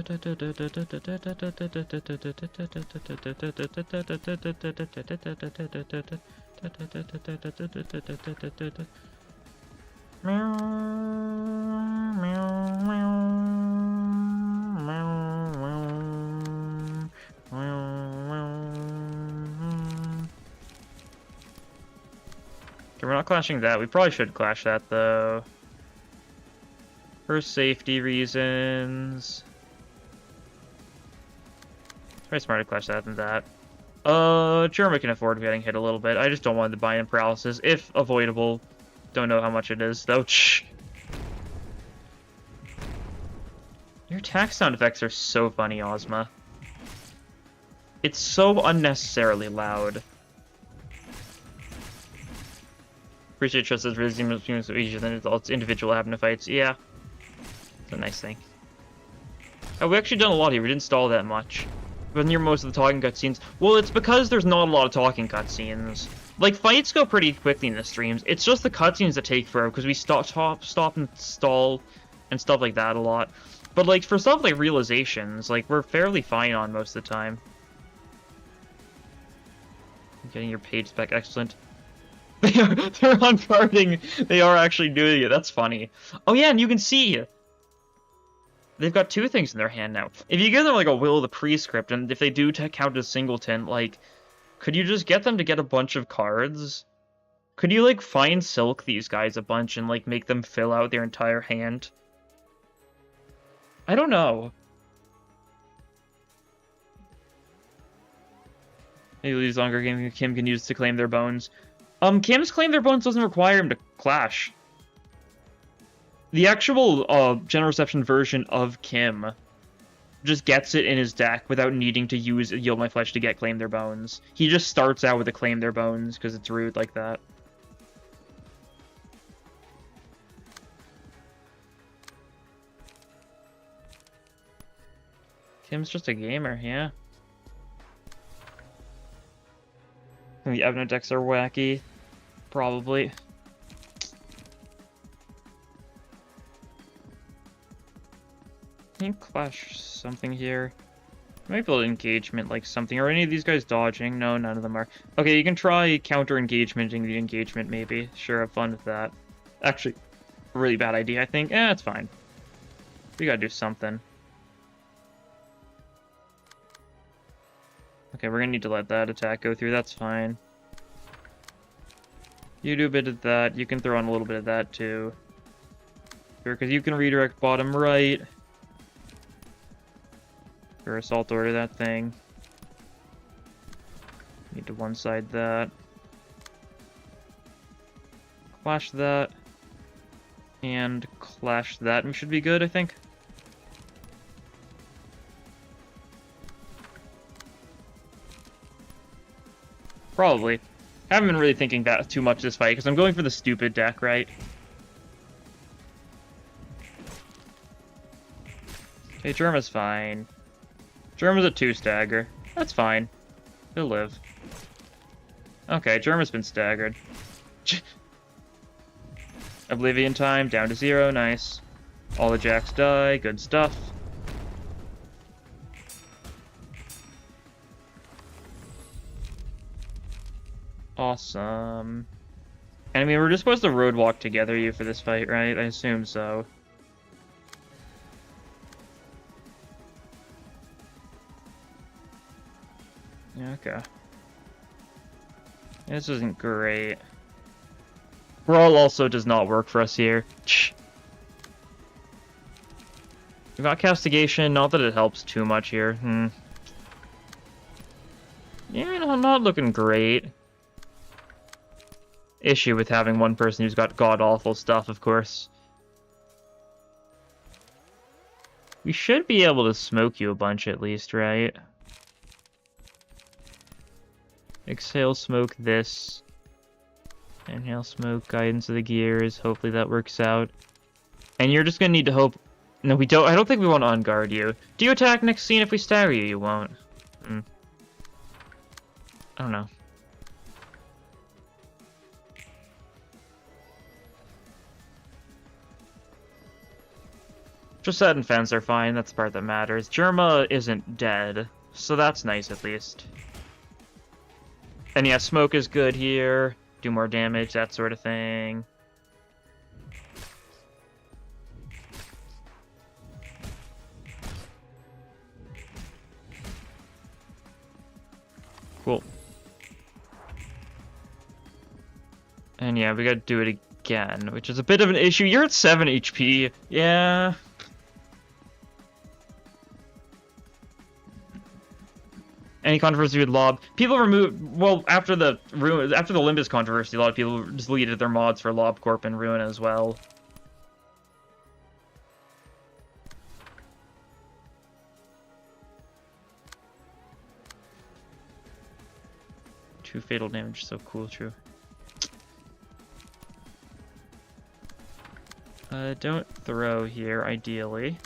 we're not clashing that. We probably should clash that, though. For safety reasons. It's probably smarter to clash that than that. Germa can afford getting hit a little bit. I just don't want the buy-in paralysis, if avoidable. Don't know how much it is, though. Shh. Your attack sound effects are so funny, Ozma. It's so unnecessarily loud. Appreciate trust as resilience easier than its individual abnophytes. Yeah. It's a nice thing. Oh, we actually done a lot here. We didn't stall that much. But near most of the talking cutscenes. Well, it's because there's not a lot of talking cutscenes. Like, fights go pretty quickly in the streams. It's just the cutscenes that take forever, because we stop and stall and stuff like that a lot. But, like, for stuff like realizations, like, we're fairly fine on most of the time. Getting your page back, excellent. They're unguarding. They are actually doing it. That's funny. Oh, yeah, and you can see. They've got two things in their hand now. If you give them, like, a Will of the Prescript, and if they do count as singleton, like, could you just get them to get a bunch of cards? Could you, like, find Silk these guys a bunch and, like, make them fill out their entire hand? I don't know. Maybe these longer games Kim can use to claim their bones. Kim's claim their bones doesn't require him to clash. The actual general reception version of Kim just gets it in his deck without needing to use Yield My Flesh to get Claim Their Bones. He just starts out with a Claim Their Bones because it's rude like that. Kim's just a gamer, yeah. And the Evno decks are wacky. Probably. Can you clash something here? Maybe build engagement like something. Are any of these guys dodging? No, none of them are. Okay, you can try counter engagementing the engagement maybe. Sure, have fun with that. Actually, a really bad idea, I think. It's fine. We gotta do something. Okay, we're gonna need to let that attack go through. That's fine. You do a bit of that. You can throw on a little bit of that too. Sure, because you can redirect bottom right. Or assault order that thing. Need to one-side that. Clash that. And clash that. And we should be good, I think. Probably. Haven't been really thinking that too much this fight, because I'm going for the stupid deck, right? Okay, Germa's fine. Germa's a 2-stagger. That's fine. He'll live. Okay, Germa's been staggered. Oblivion time, down to 0, nice. All the jacks die, good stuff. Awesome. And I mean, we're just supposed to road walk together you for this fight, right? I assume so. Okay. This isn't great. Brawl also does not work for us here. We got Castigation, not that it helps too much here. Yeah, no, not looking great. Issue with having one person who's got god-awful stuff, of course. We should be able to smoke you a bunch at least, right? Exhale smoke this. Inhale smoke, guidance of the gears. Hopefully that works out. And you're just gonna need to hope... No, we don't. I don't think we want to unguard you. Do you attack next scene if we stagger you? You won't. I don't know. Just set and fence are fine. That's the part that matters. Germa isn't dead, so that's nice at least. And yeah, smoke is good here. Do more damage, that sort of thing. Cool. And yeah, we gotta do it again, which is a bit of an issue. You're at 7 HP. Yeah. Any controversy with Lob? People removed. Well, after the Olympus controversy, a lot of people just deleted their mods for Lob Corp and Ruina as well. Two fatal damage, so cool, true. Don't throw here, ideally.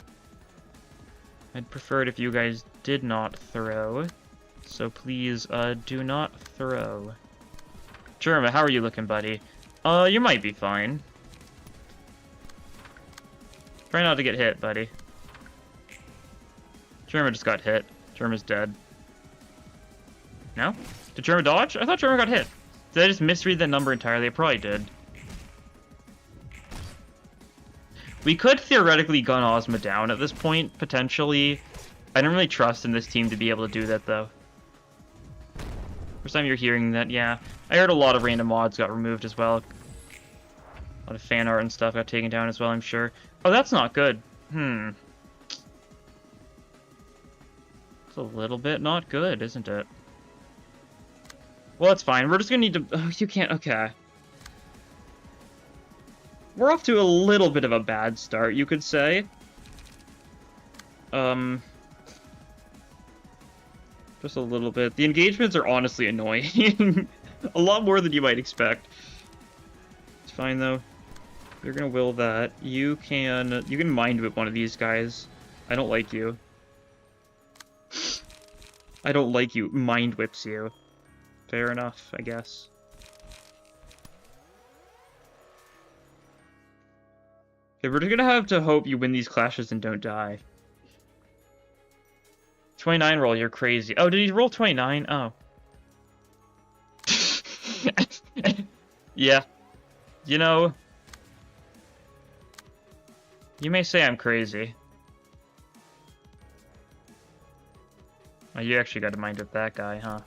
I'd prefer it if you guys did not throw. So please, do not throw. Jerma, how are you looking, buddy? You might be fine. Try not to get hit, buddy. Jerma just got hit. Jerma's dead. No? Did Jerma dodge? I thought Jerma got hit. Did I just misread that number entirely? I probably did. We could theoretically gun Ozma down at this point, potentially. I don't really trust in this team to be able to do that, though. First time you're hearing that, yeah. I heard a lot of random mods got removed as well. A lot of fan art and stuff got taken down as well, I'm sure. Oh, that's not good. It's a little bit not good, isn't it? Well, that's fine. We're just gonna need to... Oh, you can't... Okay. We're off to a little bit of a bad start, you could say. Just a little bit. The engagements are honestly annoying. A lot more than you might expect. It's fine, though. You're gonna will that. You can mind whip one of these guys. I don't like you. I don't like you. Mind whips you. Fair enough, I guess. Okay, we're gonna have to hope you win these clashes and don't die. 29 roll, you're crazy. Oh, did he roll 29? Oh. Yeah. You know... You may say I'm crazy. Oh, you actually got to mind with that guy, huh?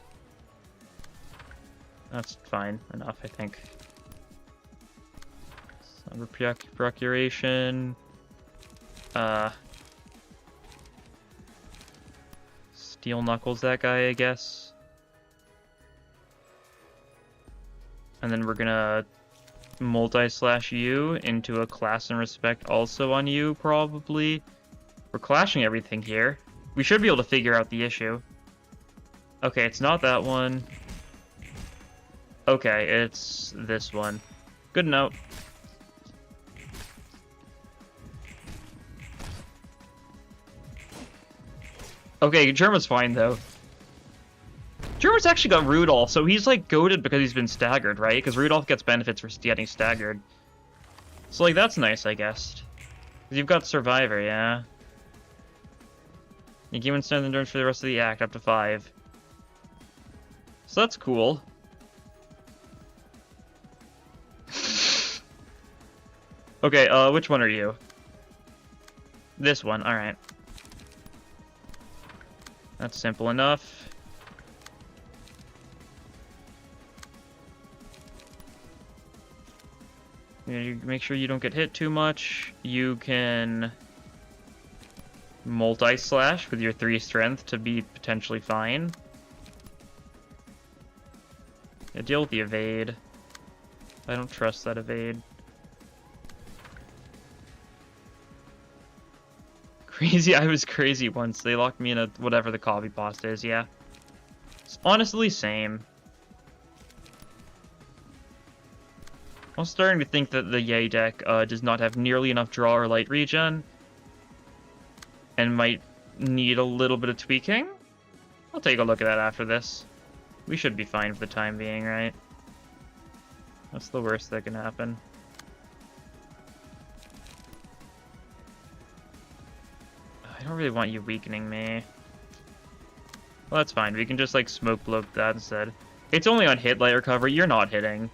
That's fine enough, I think. Slumber procuration. Steel knuckles that guy, I guess. And then we're gonna multi-slash you into a class and respect also on you, probably. We're clashing everything here. We should be able to figure out the issue. Okay, it's not that one. Okay, it's this one. Good note. Okay, Germa's fine, though. Germa's actually got Rudolph, so he's, like, goated because he's been staggered, right? Because Rudolph gets benefits for getting staggered. So, like, that's nice, I guess. Because you've got Survivor, yeah? You give him strength endurance for the rest of the act, up to 5. So that's cool. Okay, which one are you? This one, alright. That's simple enough. You make sure you don't get hit too much. You can multi-slash with your 3 strength to be potentially fine. Yeah, deal with the evade. I don't trust that evade. Crazy, I was crazy once. They locked me in a whatever the coffee pasta is, yeah. It's honestly same. I'm starting to think that the Yay deck does not have nearly enough draw or light regen. And might need a little bit of tweaking. I'll take a look at that after this. We should be fine for the time being, right? That's the worst that can happen. I don't really want you weakening me. Well, that's fine. We can just, like, smoke blow that instead. It's only on hit light recovery. You're not hitting.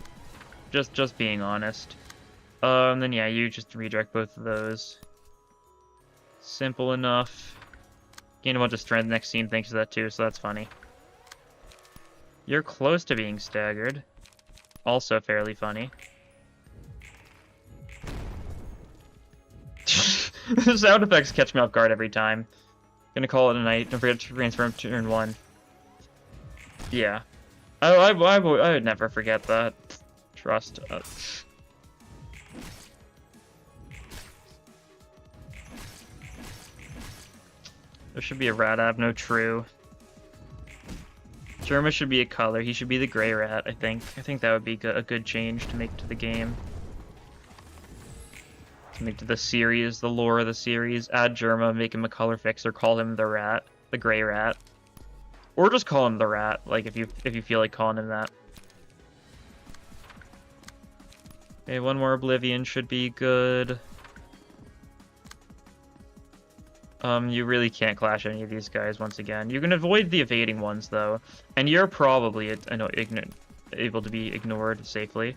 Just being honest. Then yeah, you just redirect both of those. Simple enough. Gain a bunch of strength next scene thanks to that too, so that's funny. You're close to being staggered. Also fairly funny. The sound effects catch me off guard every time. Gonna call it a night. Don't forget to transform to turn 1. Yeah. I would never forget that. Trust. There should be a rat. I have no true. Germa should be a color. He should be the gray rat, I think. I think that would be a good change to make to the game. To make to the series, the lore of the series. Add Germa, make him a color fixer, call him the rat. The gray rat. Or just call him the rat, like if you feel like calling him that. Okay, one more Oblivion should be good. You really can't clash any of these guys once again. You can avoid the evading ones, though. And you're probably, able to be ignored safely.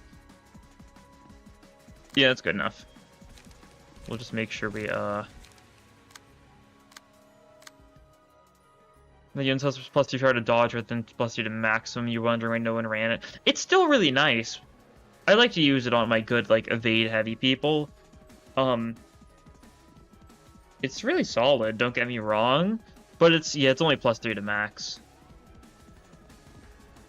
Yeah, that's good enough. We'll just make sure we, The units has +2 try to dodge with then +2 to maximum. You're wondering why no one ran it. It's still really nice. I like to use it on my good, like, evade-heavy people. It's really solid, don't get me wrong, but it's only +3 to max.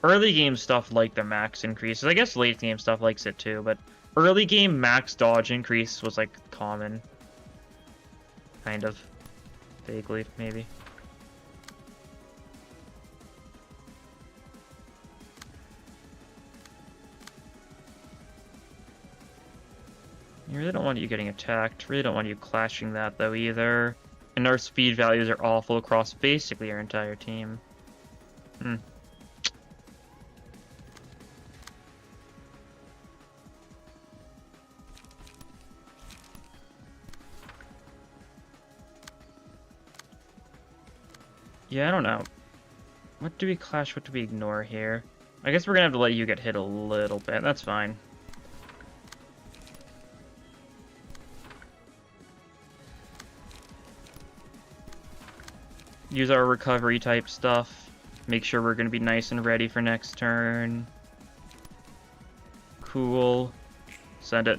Early game stuff like the max increases. I guess late game stuff likes it too, but early game max dodge increase was like common. Kind of. Vaguely, maybe. You really don't want you getting attacked. Really don't want you clashing that, though, either. And our speed values are awful across basically our entire team. Yeah, I don't know. What do we clash? What do we ignore here? I guess we're gonna have to let you get hit a little bit. That's fine. Use our recovery type stuff. Make sure we're going to be nice and ready for next turn. Cool. Send it.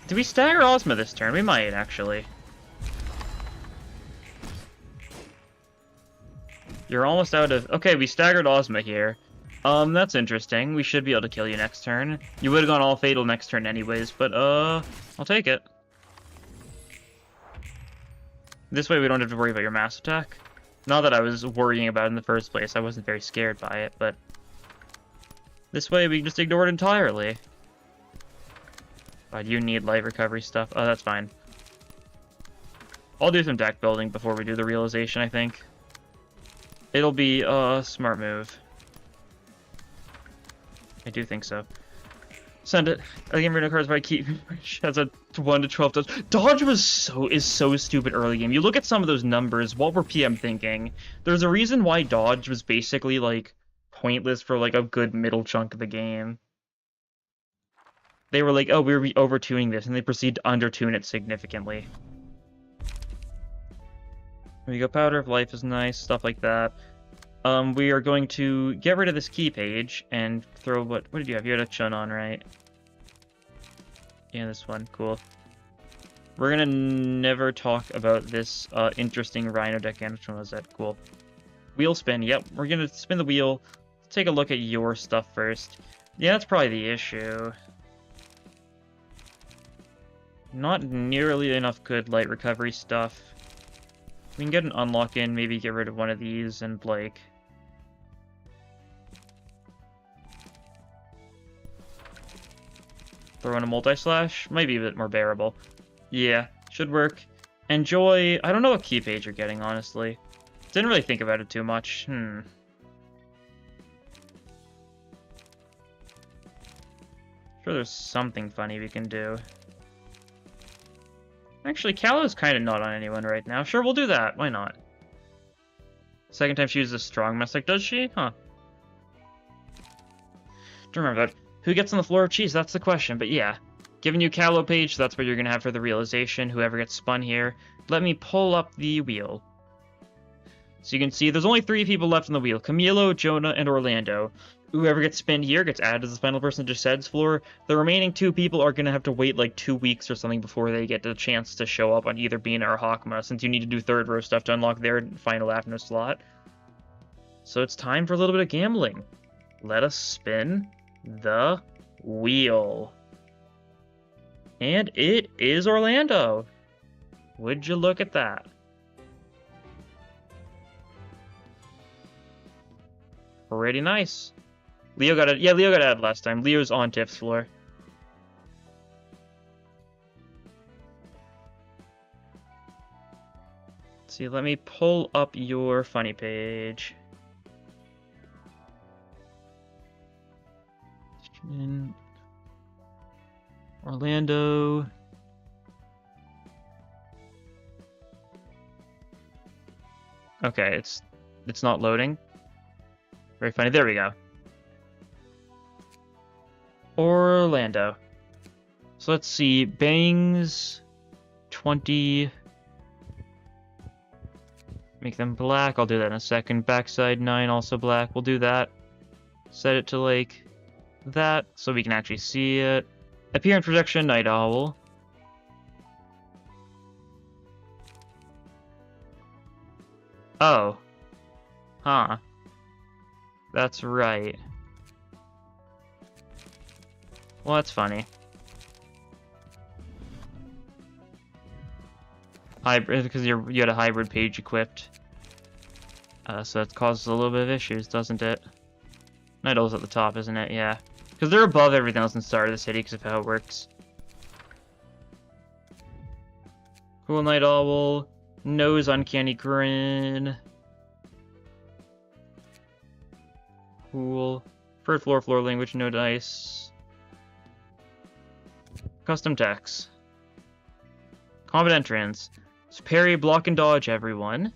Do we stagger Ozma this turn? We might, actually. You're almost out of... Okay, we staggered Ozma here. That's interesting. We should be able to kill you next turn. You would have gone all fatal next turn anyways, but, I'll take it. This way we don't have to worry about your mass attack. Not that I was worrying about it in the first place. I wasn't very scared by it, but... This way we can just ignore it entirely. God, you need life recovery stuff. Oh, that's fine. I'll do some deck building before we do the realization, I think. It'll be a smart move. I do think so. Send it. I think Reno cards by keep has a 1 to 12 dodge. Dodge is so stupid early game. You look at some of those numbers, what were PM thinking? There's a reason why dodge was basically like pointless for like a good middle chunk of the game. They were like, oh, we're over-tuning this, and they proceed to under-tune it significantly. There you go, Powder of Life is nice, stuff like that. We are going to get rid of this key page and throw what did you have? You had a Chun on, right? Yeah, this one, cool. We're gonna never talk about this interesting Rhino deck game. Which one was that? Cool. Wheel spin, yep. We're gonna spin the wheel. Let's take a look at your stuff first. Yeah, that's probably the issue. Not nearly enough good light recovery stuff. We can get an unlock in, maybe get rid of one of these and like... Throw in a multi-slash? Might be a bit more bearable. Yeah, should work. Enjoy... I don't know what key page you're getting, honestly. Didn't really think about it too much. Sure, there's something funny we can do. Actually, Callow's kind of not on anyone right now. Sure, we'll do that. Why not? Second time she uses a strong mess. Does she? Huh. Don't remember that. Who gets on the floor of cheese? That's the question. But yeah, giving you Callow page, that's what you're going to have for the realization. Whoever gets spun here. Let me pull up the wheel. So you can see there's only 3 people left on the wheel. Camilo, Jonah, and Orlando. whoever gets spinned here gets added as the final person to Shed's floor. The remaining 2 people are going to have to wait like 2 weeks or something before they get the chance to show up on either Bina or Hakma, since you need to do third row stuff to unlock their final afternoon slot. So it's time for a little bit of gambling. Let us spin the wheel. And it is Orlando. Would you look at that? Pretty nice. Leo got it. Yeah, Leo got added last time. Leo's on Tiff's floor. Let's see, let me pull up your funny page. Orlando. Okay, it's not loading. Very funny. There we go. Orlando. So let's see. Bangs 20. Make them black. I'll do that in a second. Backside 9 also black. We'll do that. Set it to like that so we can actually see it. Appearance projection, Night Owl. Oh. Huh. That's right. Well, that's funny. Hybrid, because you had a hybrid page equipped. So that causes a little bit of issues, doesn't it? Night Owl's at the top, isn't it? Yeah. Because they're above everything else in the start of the city because of how it works. Cool Night Owl. Nose Uncanny Grin. Cool. First floor language, no dice. Custom text. Combat entrance. Parry, block, and dodge, everyone.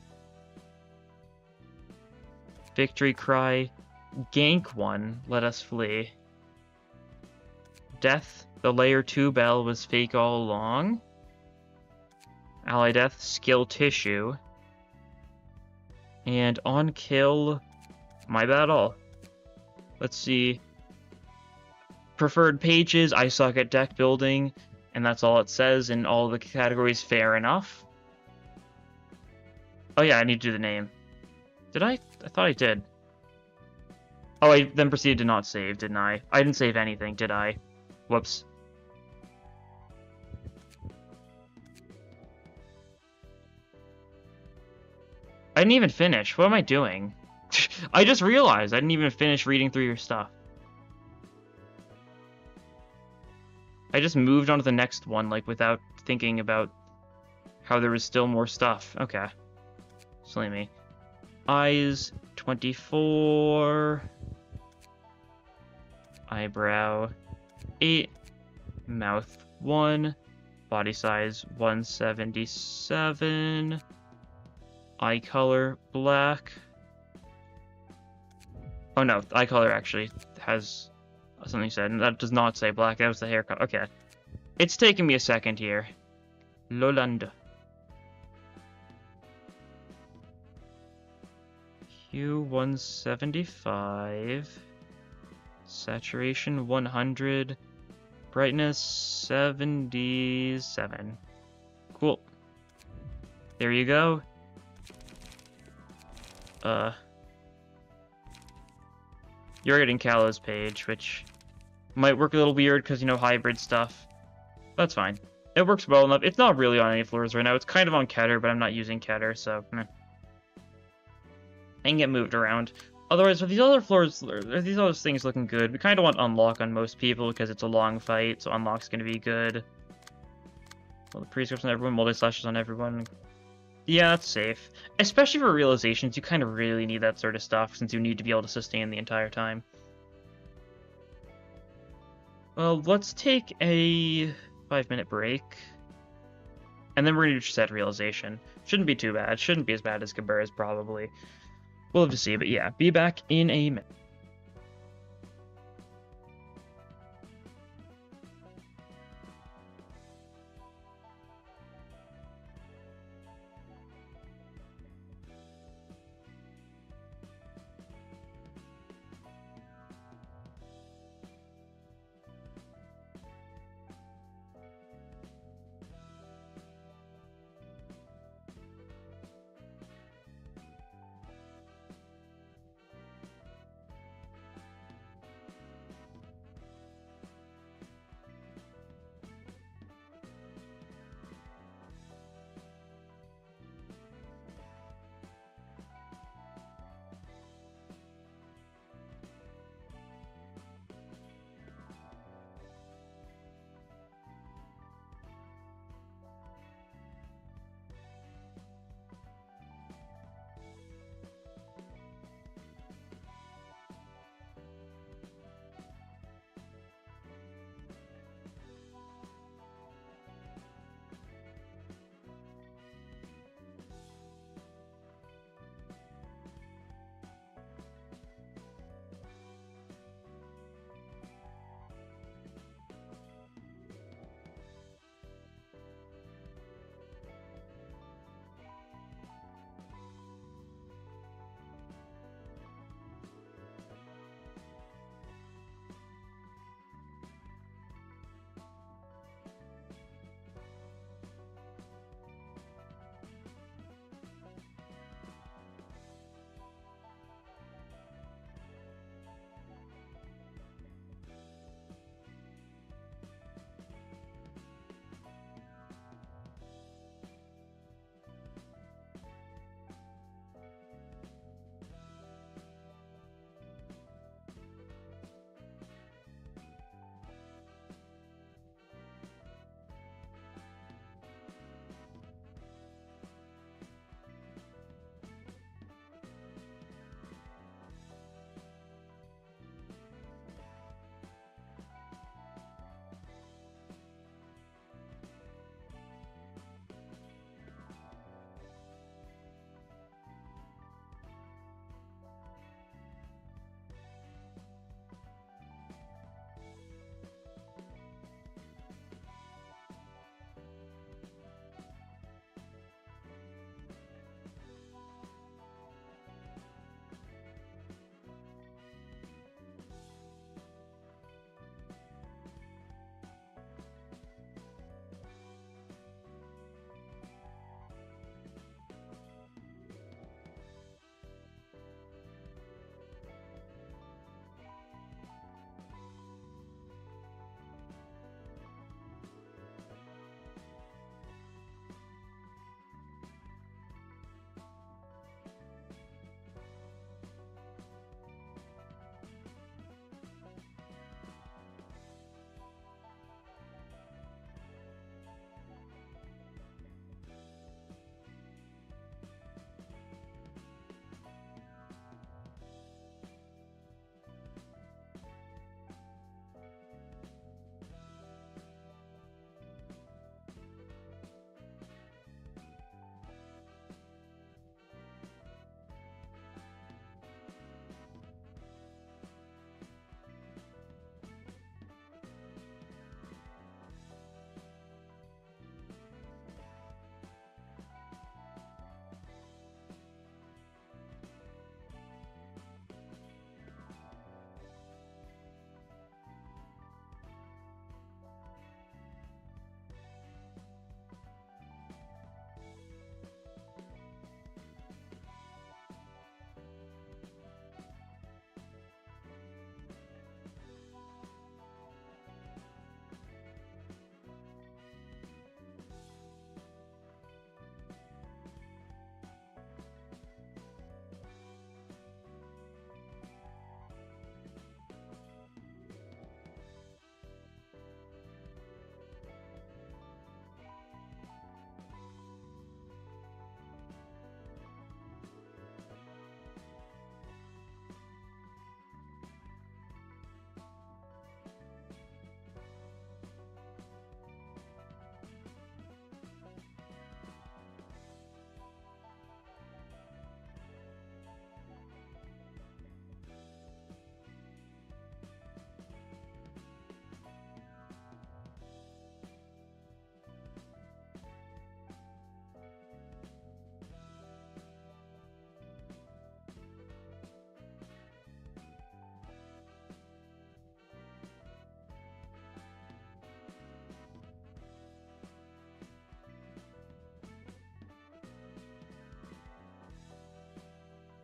Victory cry. Gank 1, let us flee. Death, the layer 2 bell was fake all along. Ally death, skill tissue. And on kill, my bad all. Let's see. Preferred pages, I suck at deck building, and that's all it says in all the categories. Fair enough. Oh yeah, I need to do the name. Did I? I thought I did. Oh, I then proceeded to not save, didn't I? I didn't save anything, did I? Whoops. I didn't even finish. What am I doing? I just realized I didn't even finish reading through your stuff. I just moved on to the next one, like, without thinking about how there was still more stuff. Okay. Silly me. Eyes, 24. Eyebrow, 8. Mouth, 1. Body size, 177. Eye color, black. Oh no, eye color actually has something said. That does not say black. That was the haircut. Okay. It's taking me a second here. Loland. Hue 175. Saturation 100. Brightness 77. Cool. There you go. You're getting Callow's page, which might work a little weird because, you know, hybrid stuff. That's fine. It works well enough. It's not really on any floors right now. It's kind of on Keter, but I'm not using Keter, so I can get moved around. Otherwise, with these other floors, these other things looking good, we kind of want Unlock on most people because it's a long fight, so Unlock's going to be good. Well, the prescripts on everyone, multi-slashes on everyone. Yeah, that's safe. Especially for realizations, you kind of really need that sort of stuff since you need to be able to sustain the entire time. Well, let's take a 5-minute break. And then we're going to set realization. Shouldn't be too bad. Shouldn't be as bad as Gabura's probably. We'll have to see, but yeah, be back in a minute.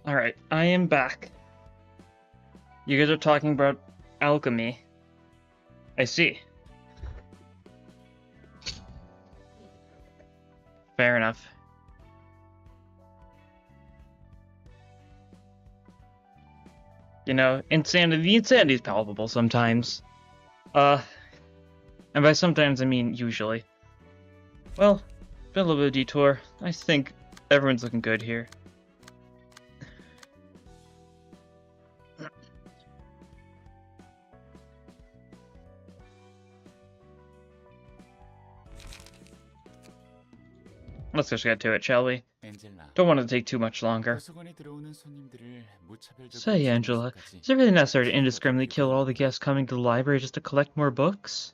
Alright, I am back. You guys are talking about alchemy. I see. Fair enough. You know, the insanity is palpable sometimes. And by sometimes I mean usually. Well, been a little bit of a detour. I think everyone's looking good here. Let's just get to it, shall we? Don't want it to take too much longer. Say, Angela, is it really necessary to indiscriminately kill all the guests coming to the library just to collect more books?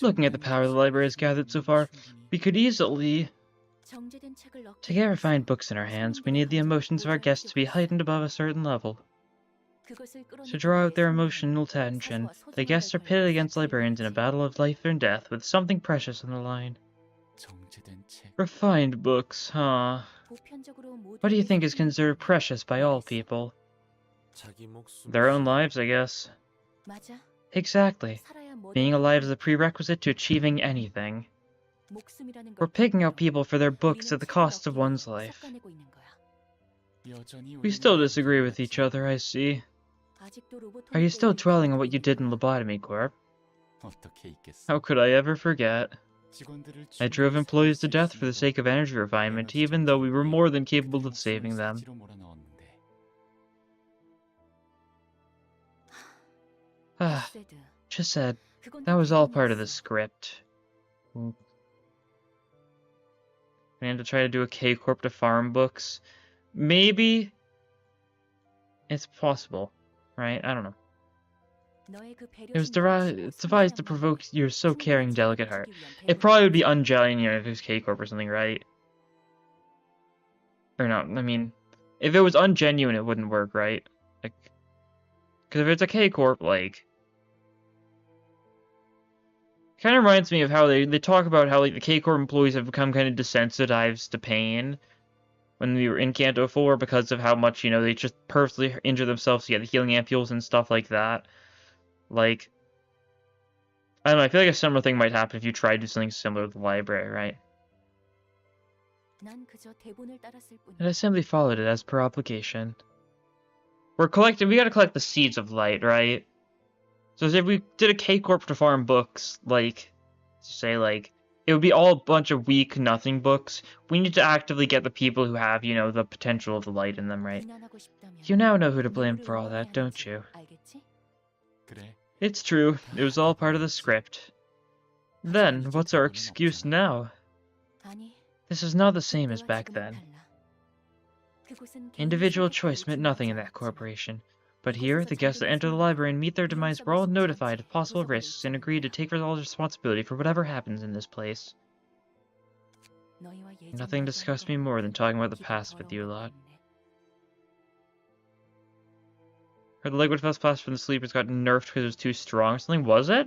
Looking at the power the library has gathered so far, we could easily... To get refined books in our hands, we need the emotions of our guests to be heightened above a certain level. To draw out their emotional tension, the guests are pitted against librarians in a battle of life and death with something precious on the line. Refined books, huh? What do you think is considered precious by all people? Their own lives, I guess. Exactly. Being alive is a prerequisite to achieving anything. We're picking out people for their books at the cost of one's life. We still disagree with each other, I see. Are you still dwelling on what you did in Lobotomy Corp? How could I ever forget? I drove employees to death for the sake of energy refinement, even though we were more than capable of saving them. Just said, that was all part of the script. I had to try to do a K-Corp to farm books. Maybe it's possible, right? I don't know. It was devised to provoke your so caring, delicate heart. It probably would be ungenuine if it was K-Corp or something, right? Or not, I mean, if it was ungenuine, it wouldn't work, right? Like, because if it's a K-Corp, like... Kind of reminds me of how they talk about how, like, the K-Corp employees have become kind of desensitized to pain when we were in Kanto 4 because of how much, you know, they just purposely injure themselves to get the healing ampules and stuff like that. Like, I don't know, I feel like a similar thing might happen if you tried to do something similar with the library, right? And I simply followed it as per obligation. We gotta collect the seeds of light, right? So if we did a K-Corp to farm books, like, say, like, it would be all a bunch of weak, nothing books. We need to actively get the people who have, you know, the potential of the light in them, right? You now know who to blame for all that, don't you? It's true. It was all part of the script. Then, what's our excuse now? This is not the same as back then. Individual choice meant nothing in that corporation. But here, the guests that enter the library and meet their demise were all notified of possible risks and agreed to take all responsibility for whatever happens in this place. Nothing disgusts me more than talking about the past with you lot. Heard the liquid fast blast from the sleepers got nerfed because it was too strong or something, was it?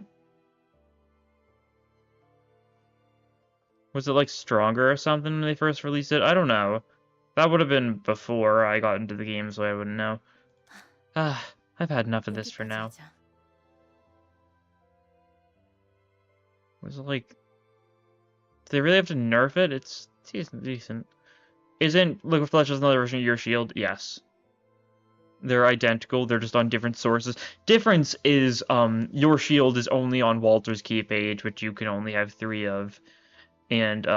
Was it like stronger or something when they first released it? I don't know. That would have been before I got into the game, so I wouldn't know. I've had enough of this for now. Was it like... Do they really have to nerf it? It's decent. Isn't Liquid Flesh just another version of your shield? Yes. They're identical, they're just on different sources. Difference is, your shield is only on Walter's Key page, which you can only have 3 of. And,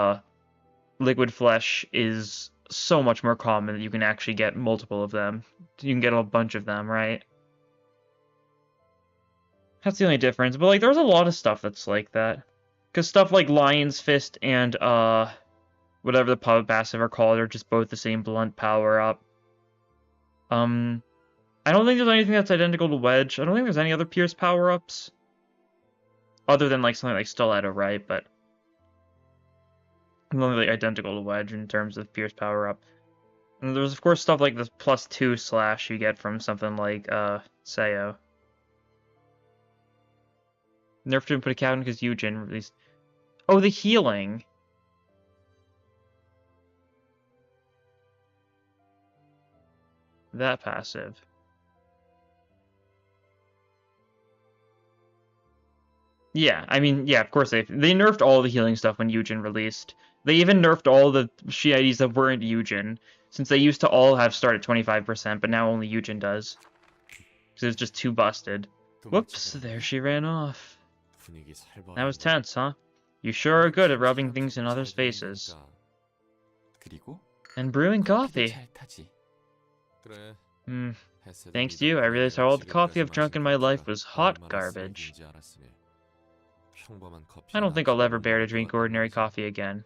Liquid Flesh is so much more common that you can actually get multiple of them. You can get a bunch of them, right? That's the only difference. But, like, there's a lot of stuff that's like that. Because stuff like Lion's Fist and, whatever the pub passive are called are just both the same blunt power-up. I don't think there's anything that's identical to Wedge. I don't think there's any other Pierce power-ups. Other than, like, something like Stiletto, right? But I'm only, like, identical to Wedge in terms of Pierce power-up. And there's, of course, stuff like the +2 slash you get from something like, Sayo. Nerf didn't put a count because Eugen released... Oh, the healing! that passive. Yeah, I mean, yeah, of course they nerfed all the healing stuff when Eugen released. They even nerfed all the Shiites that weren't Eugen, since they used to all have start at 25%, but now only Eugen does. Because it's just too busted. Whoops, there she ran off. That was tense, huh? You sure are good at rubbing things in others' faces. And brewing coffee. Thanks to you, I realized how all the coffee I've drunk in my life was hot garbage. I don't think I'll ever bear to drink ordinary coffee again.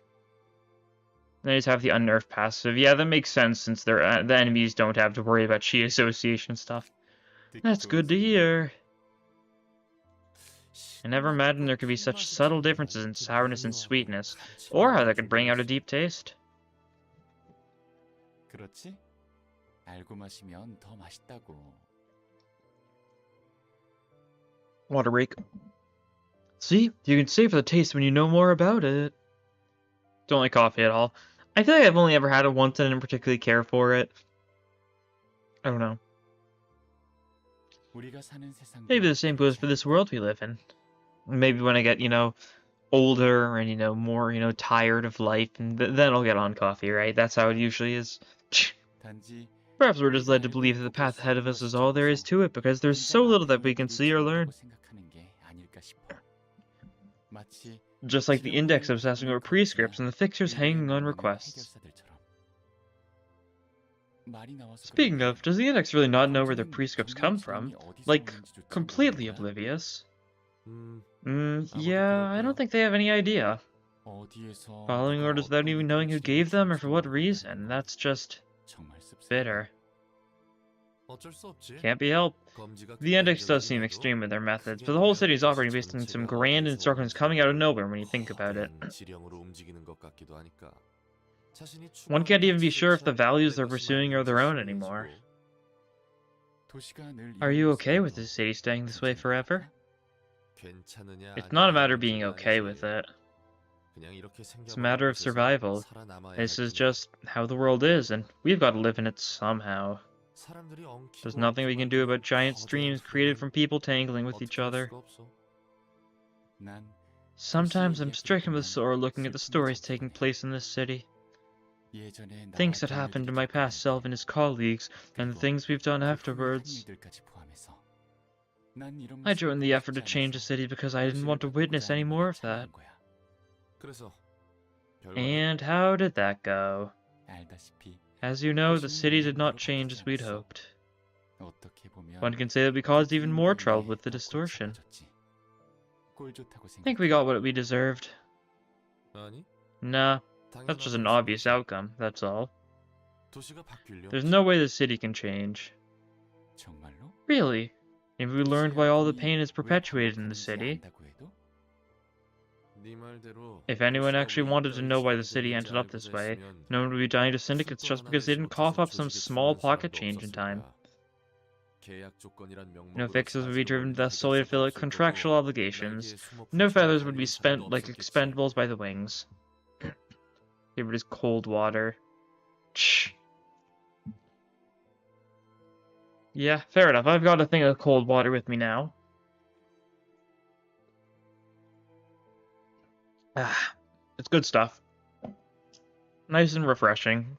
They just have the unnerved passive. Yeah, that makes sense since the enemies don't have to worry about Chi association stuff. That's good to hear. I never imagined there could be such subtle differences in sourness and sweetness, or how that could bring out a deep taste. Water break. See? You can savor the taste when you know more about it. Don't like coffee at all. I feel like I've only ever had it once and I didn't particularly care for it. I don't know. Maybe the same goes for this world we live in. Maybe when I get, older and, more, tired of life, and then I'll get on coffee, right? That's how it usually is. Perhaps we're just led to believe that the path ahead of us is all there is to it, because there's so little that we can see or learn. Just like the index obsessing over prescripts and the fixers hanging on requests. Speaking of, does the index really not know where their prescripts come from? Like, completely oblivious? Yeah, I don't think they have any idea. Following orders without even knowing who gave them or for what reason, that's just bitter. Can't be helped. The index does seem extreme with their methods, but the whole city is operating based on some grand instructions coming out of nowhere when you think about it. One can't even be sure if the values they're pursuing are their own anymore. Are you okay with the city staying this way forever? It's not a matter of being okay with it. It's a matter of survival. This is just how the world is, and we've got to live in it somehow. There's nothing we can do about giant streams created from people tangling with each other. Sometimes I'm stricken with sorrow looking at the stories taking place in this city. Things that happened to my past self and his colleagues, and the things we've done afterwards. I joined the effort to change the city because I didn't want to witness any more of that. And how did that go? As you know, the city did not change as we'd hoped. One can say that we caused even more trouble with the distortion. I think we got what we deserved. Nah, that's just an obvious outcome, that's all. There's no way the city can change. Really? Maybe we learned why all the pain is perpetuated in the city. If anyone actually wanted to know why the city ended up this way, no one would be dying to syndicates just because they didn't cough up some small pocket change in time. No fixes would be driven thus solely to fill out contractual obligations. No feathers would be spent like expendables by the wings. Favorite is cold water. Shh. Yeah, fair enough. I've got a thing of cold water with me now. It's good stuff. Nice and refreshing.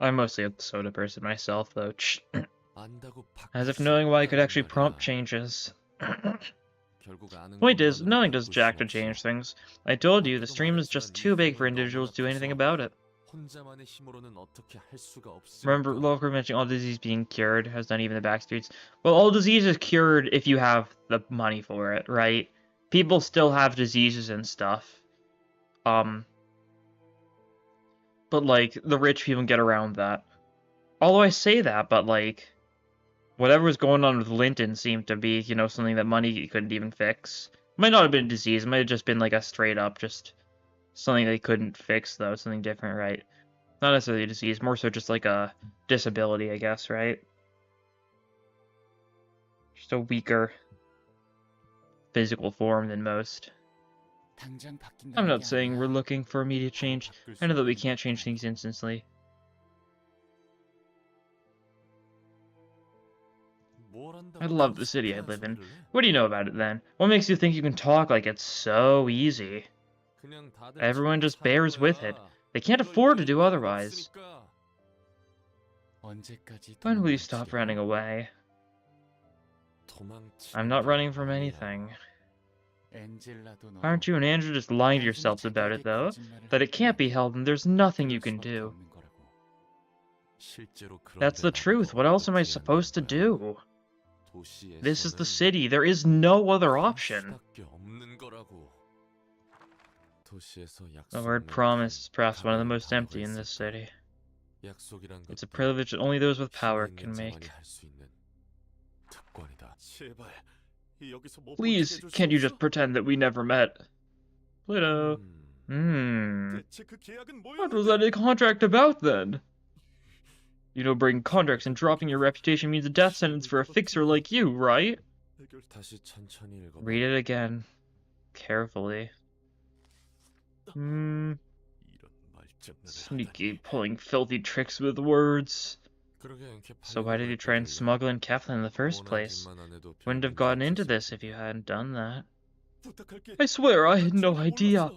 I'm mostly a soda person myself, though. As if knowing why could actually prompt changes. Point is, knowing does jack to change things. I told you, the stream is just too big for individuals to do anything about it. Remember, Lob Corp mentioning all disease being cured has done even the backstreets. Well, all disease is cured if you have the money for it, right? People still have diseases and stuff. But, like, the rich people get around that. Although I say that, but, like, whatever was going on with Linton seemed to be, something that money couldn't even fix. It might not have been a disease. It might have just been, like, a straight-up just something they couldn't fix, though. Something different, right? Not necessarily a disease. More so just, like, a disability, I guess, right? Just a weaker physical form than most. I'm not saying we're looking for immediate change. I know that we can't change things instantly. I love the city I live in. What do you know about it then? What makes you think you can talk like it's so easy? Everyone just bears with it. They can't afford to do otherwise. When will you stop running away? I'm not running from anything. Aren't you and Andrew just lying to yourselves about it, though? That it can't be helped and there's nothing you can do. That's the truth. What else am I supposed to do? This is the city. There is no other option. The word promise is perhaps one of the most empty in this city. It's a privilege that only those with power can make. Please, can't you just pretend that we never met? Pluto. What was that contract about, then? You know, breaking contracts and dropping your reputation means a death sentence for a fixer like you, right? Read it again. Carefully. Sneaky, pulling filthy tricks with words. So why did you try and smuggle in Keflin in the first place? Wouldn't have gotten into this if you hadn't done that. I swear I had no idea.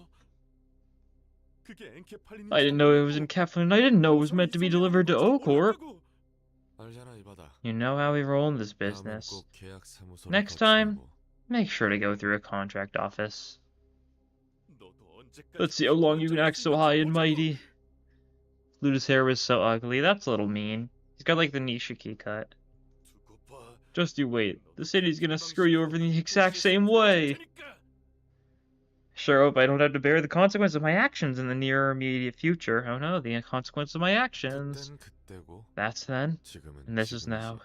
I didn't know it was in Keflin, I didn't know it was meant to be delivered to Lob Corp. You know how we roll in this business. Next time, make sure to go through a contract office. Let's see how long you can act so high and mighty. Luda's hair was so ugly, that's a little mean. He's got like the Nishiki cut. Just you wait, the city's gonna screw you over in the exact same way. Sure hope I don't have to bear the consequence of my actions in the near or immediate future. Oh no, the consequence of my actions. That's then, and this is now.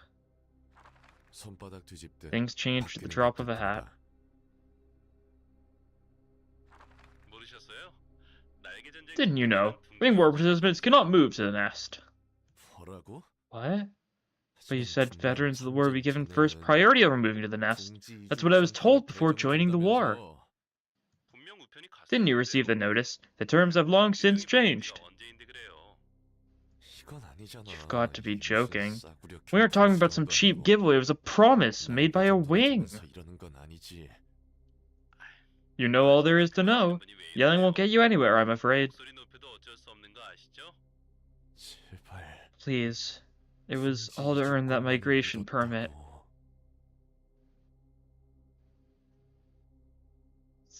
Things change at the drop of a hat. Didn't you know? Ring war participants cannot move to the nest. What? But you said veterans of the war would be given first priority over moving to the nest. That's what I was told before joining the war. Didn't you receive the notice? The terms have long since changed. You've got to be joking. We aren't talking about some cheap giveaway. It was a promise made by a wing. You know all there is to know. Yelling won't get you anywhere, I'm afraid. Please. It was all to earn that migration permit.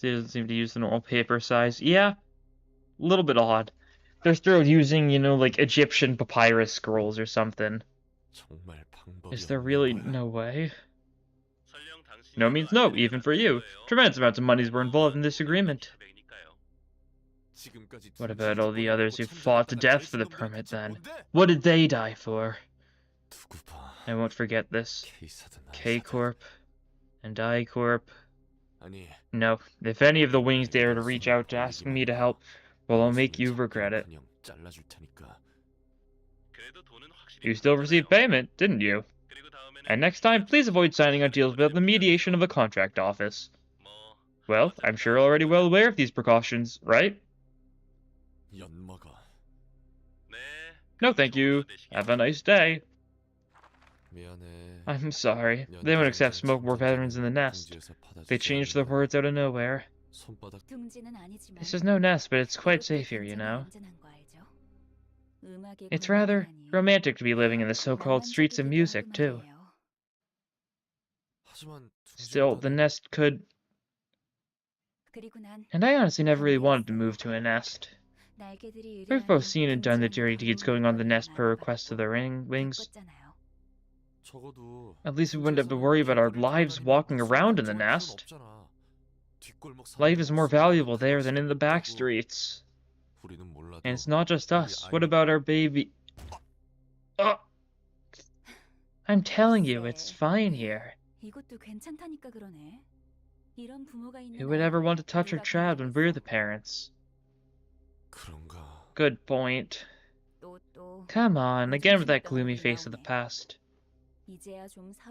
It doesn't seem to use the normal paper size. Yeah, a little bit odd. They're still using, you know, like Egyptian papyrus scrolls or something. Is there really no way? No means no, even for you. Tremendous amounts of monies were involved in this agreement. What about all the others who fought to death for the permit then? What did they die for? I won't forget this. K Corp and I Corp. No, if any of the wings dare to reach out to ask me to help, well, I'll make you regret it. You still received payment, didn't you? And next time, please avoid signing on deals without the mediation of a contract office. Well, I'm sure you're already well aware of these precautions, right? No, thank you. Have a nice day. I'm sorry. They won't accept smoke war veterans in the nest. They changed their words out of nowhere. This is no nest, but it's quite safe here, you know. It's rather romantic to be living in the so-called streets of music, too. Still, the nest could... And I honestly never really wanted to move to a nest. We've both seen and done the dirty deeds going on the nest per request of the wings. At least we wouldn't have to worry about our lives walking around in the nest. Life is more valuable there than in the back streets. And it's not just us. What about our baby? I'm telling you, it's fine here. Who would ever want to touch our child when we're the parents? Good point. Come on, again with that gloomy face of the past.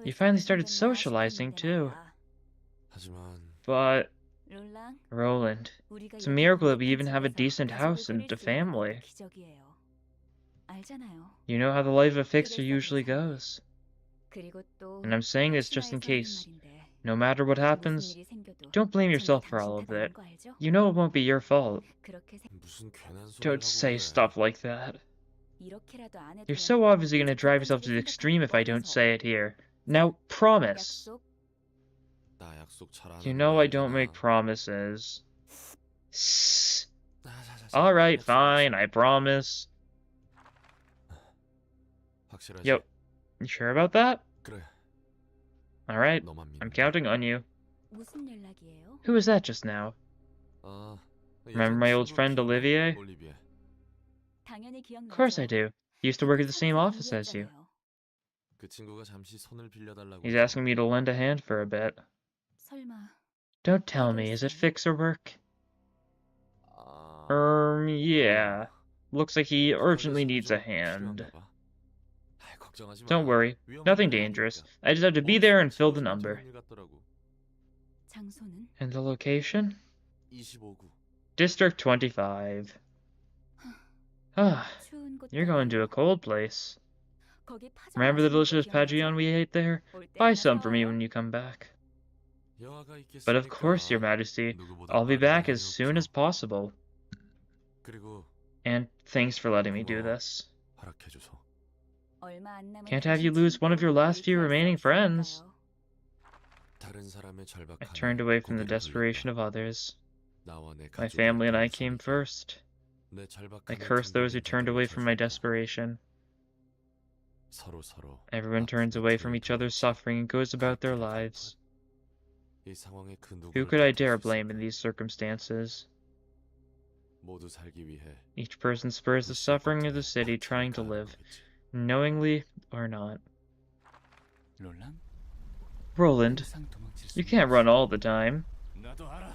You finally started socializing, too. But... Roland, it's a miracle that we even have a decent house and a family. You know how the life of a fixer usually goes. And I'm saying this just in case. No matter what happens, don't blame yourself for all of that. You know it won't be your fault. Don't say stuff like that. You're so obviously gonna drive yourself to the extreme if I don't say it here. Now, promise. You know I don't make promises. Alright, fine, I promise. Yo, you sure about that? Alright, I'm counting on you. Who was that just now? Remember my old friend Olivier? Of course I do. He used to work at the same office as you. He's asking me to lend a hand for a bit. Don't tell me, is it fixer work? Yeah. Looks like he urgently needs a hand. Don't worry, nothing dangerous. I just have to be there and fill the number. And the location? District 25. Ah, you're going to a cold place. Remember the delicious pagillon we ate there? Buy some for me when you come back. But of course, Your Majesty. I'll be back as soon as possible. And thanks for letting me do this. Can't have you lose one of your last few remaining friends. I turned away from the desperation of others. My family and I came first. I curse those who turned away from my desperation. Everyone turns away from each other's suffering and goes about their lives. Who could I dare blame in these circumstances? Each person spurs the suffering of the city trying to live, knowingly or not. Roland, you can't run all the time.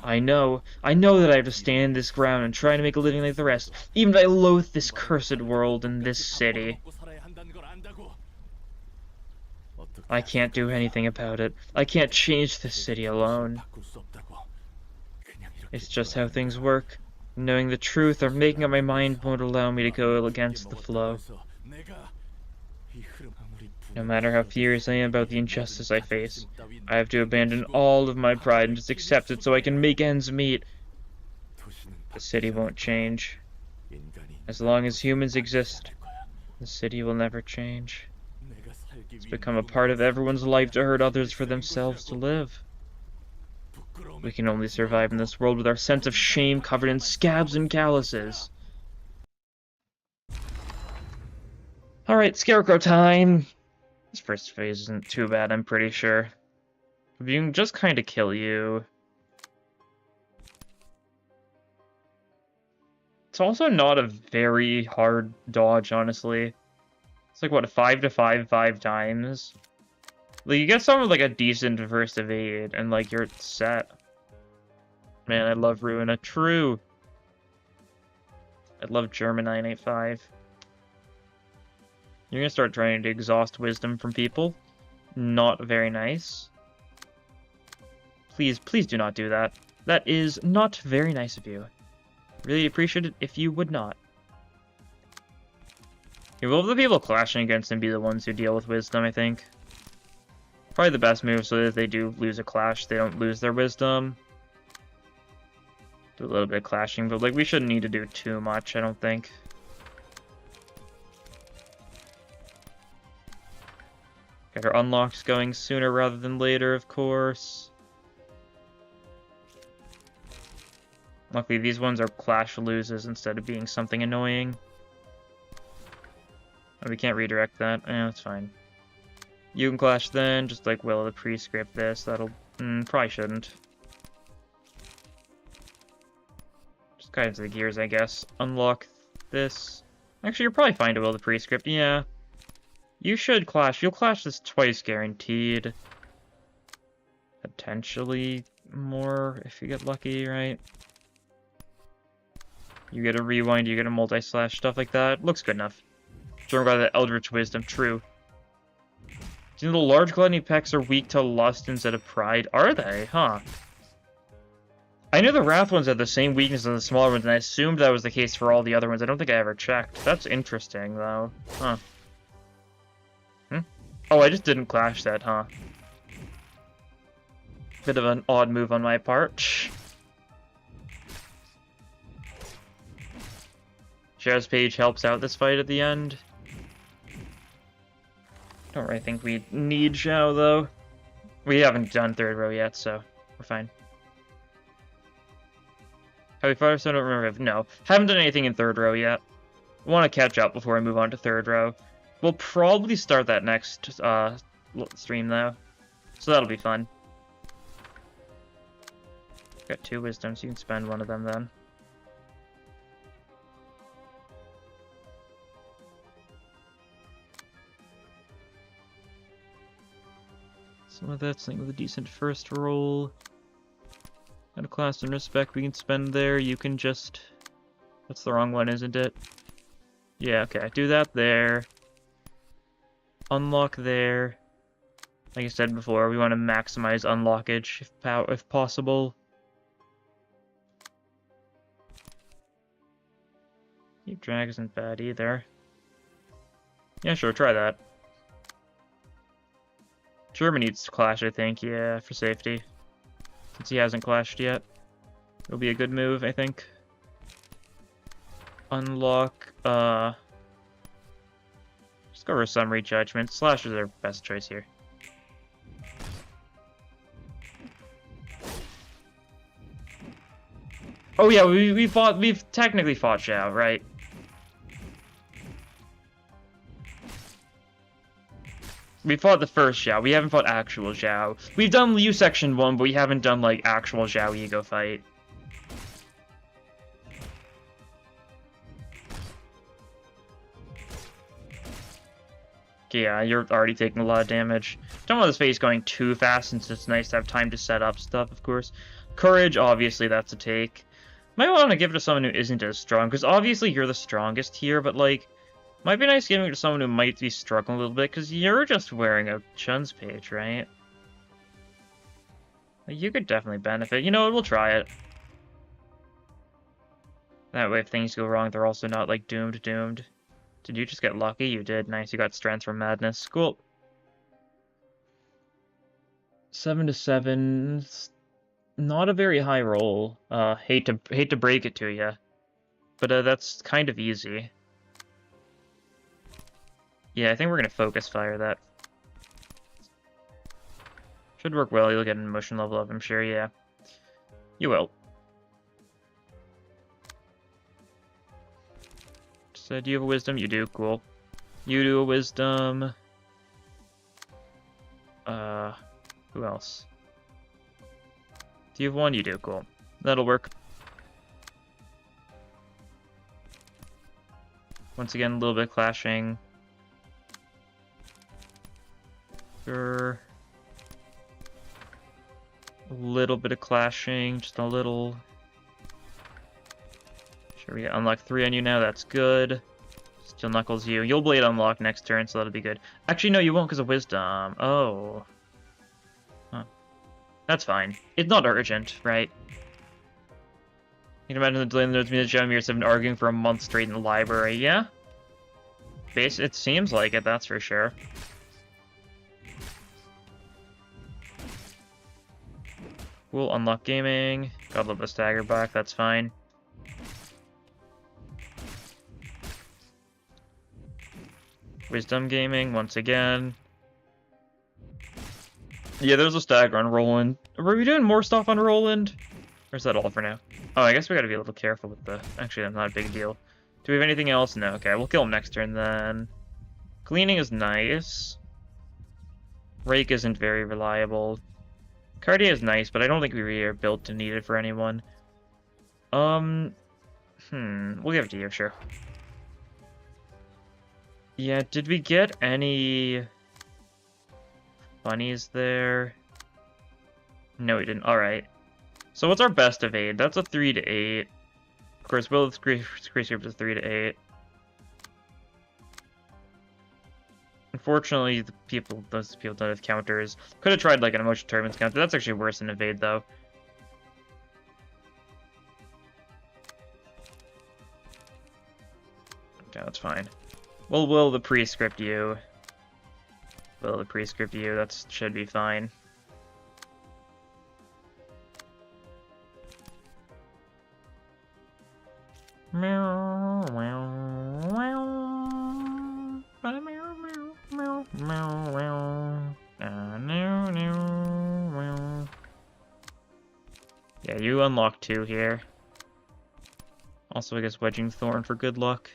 I know that I have to stand this ground and try to make a living like the rest, even if I loathe this cursed world and this city. I can't do anything about it. I can't change this city alone. It's just how things work. Knowing the truth or making up my mind won't allow me to go against the flow. No matter how furious I am about the injustice I face, I have to abandon all of my pride and just accept it so I can make ends meet. The city won't change. As long as humans exist, the city will never change. It's become a part of everyone's life to hurt others for themselves to live. We can only survive in this world with our sense of shame covered in scabs and calluses. Alright, Scarecrow time! This first phase isn't too bad, I'm pretty sure. If you can just kind of kill you. It's also not a very hard dodge, honestly. It's like, what, 5 to 5 times? Like, you get someone with, like, a decent first evade, and, like, you're set. Man, I love Ruina. True! I love German 985. You're gonna start trying to exhaust wisdom from people. Not very nice. Please, please do not do that. That is not very nice of you. Really appreciate it if you would not. Will the people clashing against him be the ones who deal with wisdom, I think? Probably the best move so that if they do lose a clash, they don't lose their wisdom. Do a little bit of clashing, but like we shouldn't need to do too much, I don't think. Get our unlocks going sooner rather than later, of course. Luckily, these ones are clash loses instead of being something annoying. Oh, we can't redirect that. That's fine. You can clash then, just like will the pre-script this. That'll... probably shouldn't. Just guide into the gears, I guess. Unlock this. Actually, you're probably fine to will the pre-script, yeah. You should clash. You'll clash this twice guaranteed. Potentially more if you get lucky, right? You get a rewind, you get a multi-slash, stuff like that. Looks good enough. Don't got the Eldritch Wisdom, true. Do you know the large gluttony pecks are weak to lust instead of pride? Are they? Huh. I knew the Wrath ones had the same weakness as the smaller ones, and I assumed that was the case for all the other ones. I don't think I ever checked. That's interesting, though. Huh. Oh, I just didn't clash that, huh? Bit of an odd move on my part. Sheriff's Page helps out this fight at the end. Don't really think we need Zhao, though. We haven't done third row yet, so we're fine. Have we fought? I don't remember. No, haven't done anything in third row yet. Want to catch up before I move on to third row. We'll probably start that next stream, though, so that'll be fun. Got 2 wisdoms, you can spend one of them then. Some of that's something with a decent first roll. Got a class and respect we can spend there. You can just... That's the wrong one, isn't it? Yeah, okay. Do that there. Unlock there. Like I said before, we want to maximize unlockage if possible. Keep drag isn't bad either. Yeah, sure, try that. German needs to clash, I think, yeah, for safety. Since he hasn't clashed yet. It'll be a good move, I think. Unlock, just go for some rejudgment. Slash is our best choice here. Oh yeah, we've technically fought Zhao, right? We fought the first Zhao. We haven't fought actual Zhao. We've done Liu Section 1, but we haven't done, like, actual Zhao ego fight. Okay, yeah, you're already taking a lot of damage. Don't want this phase going too fast, since it's nice to have time to set up stuff, of course. Courage, obviously, that's a take. Might want to give it to someone who isn't as strong, because obviously you're the strongest here, but, like... Might be nice giving it to someone who might be struggling a little bit, because you're just wearing a Chun's page, right? You could definitely benefit. You know what, we'll try it. That way if things go wrong, they're also not, like, doomed. Did you just get lucky? You did. Nice, you got strength from madness. Cool. 7 to 7. Not a very high roll. Hate to break it to you. But that's kind of easy. Yeah, I think we're gonna focus fire that. Should work well, you'll get an emotion level up, I'm sure, yeah. You will. So, do you have a wisdom? You do, cool. You do a wisdom. Who else? Do you have one? You do, cool. That'll work. Once again, a little bit clashing. Sure. A little bit of clashing, just a little. Sure, we unlock 3 on you now, that's good. Still knuckles you. You'll blade unlock next turn, so that'll be good. Actually, no, you won't because of wisdom. Oh. Huh. That's fine. It's not urgent, right? You can imagine the delay in the notes means that Jamirs have been arguing for a month straight in the library, yeah? It seems like it, that's for sure. We'll unlock gaming. Got a little bit of stagger back, that's fine. Wisdom gaming, once again. Yeah, there's a stagger on Roland. Were we doing more stuff on Roland? Or is that all for now? Oh, I guess we gotta be a little careful with the... Actually, that's not a big deal. Do we have anything else? No, okay, we'll kill him next turn then. Cleaning is nice. Rake isn't very reliable. Cardia is nice, but I don't think we really are built to need it for anyone. We'll give it to you, sure. Yeah, did we get any bunnies there? No, we didn't. Alright. So what's our best evade? That's a 3 to 8. Of course, Will Screescript is 3 to 8. Unfortunately, those people don't have counters. Could have tried like an emotion turbulence counter. That's actually worse than evade, though. Okay, that's fine. We'll will the prescript you. Will the prescript you? That should be fine. Meow, meow, meow. Meow, meow, meow, meow, meow. Meow, meow, meow. Yeah, you unlock 2 here. Also, I guess Wedging Thorn for good luck.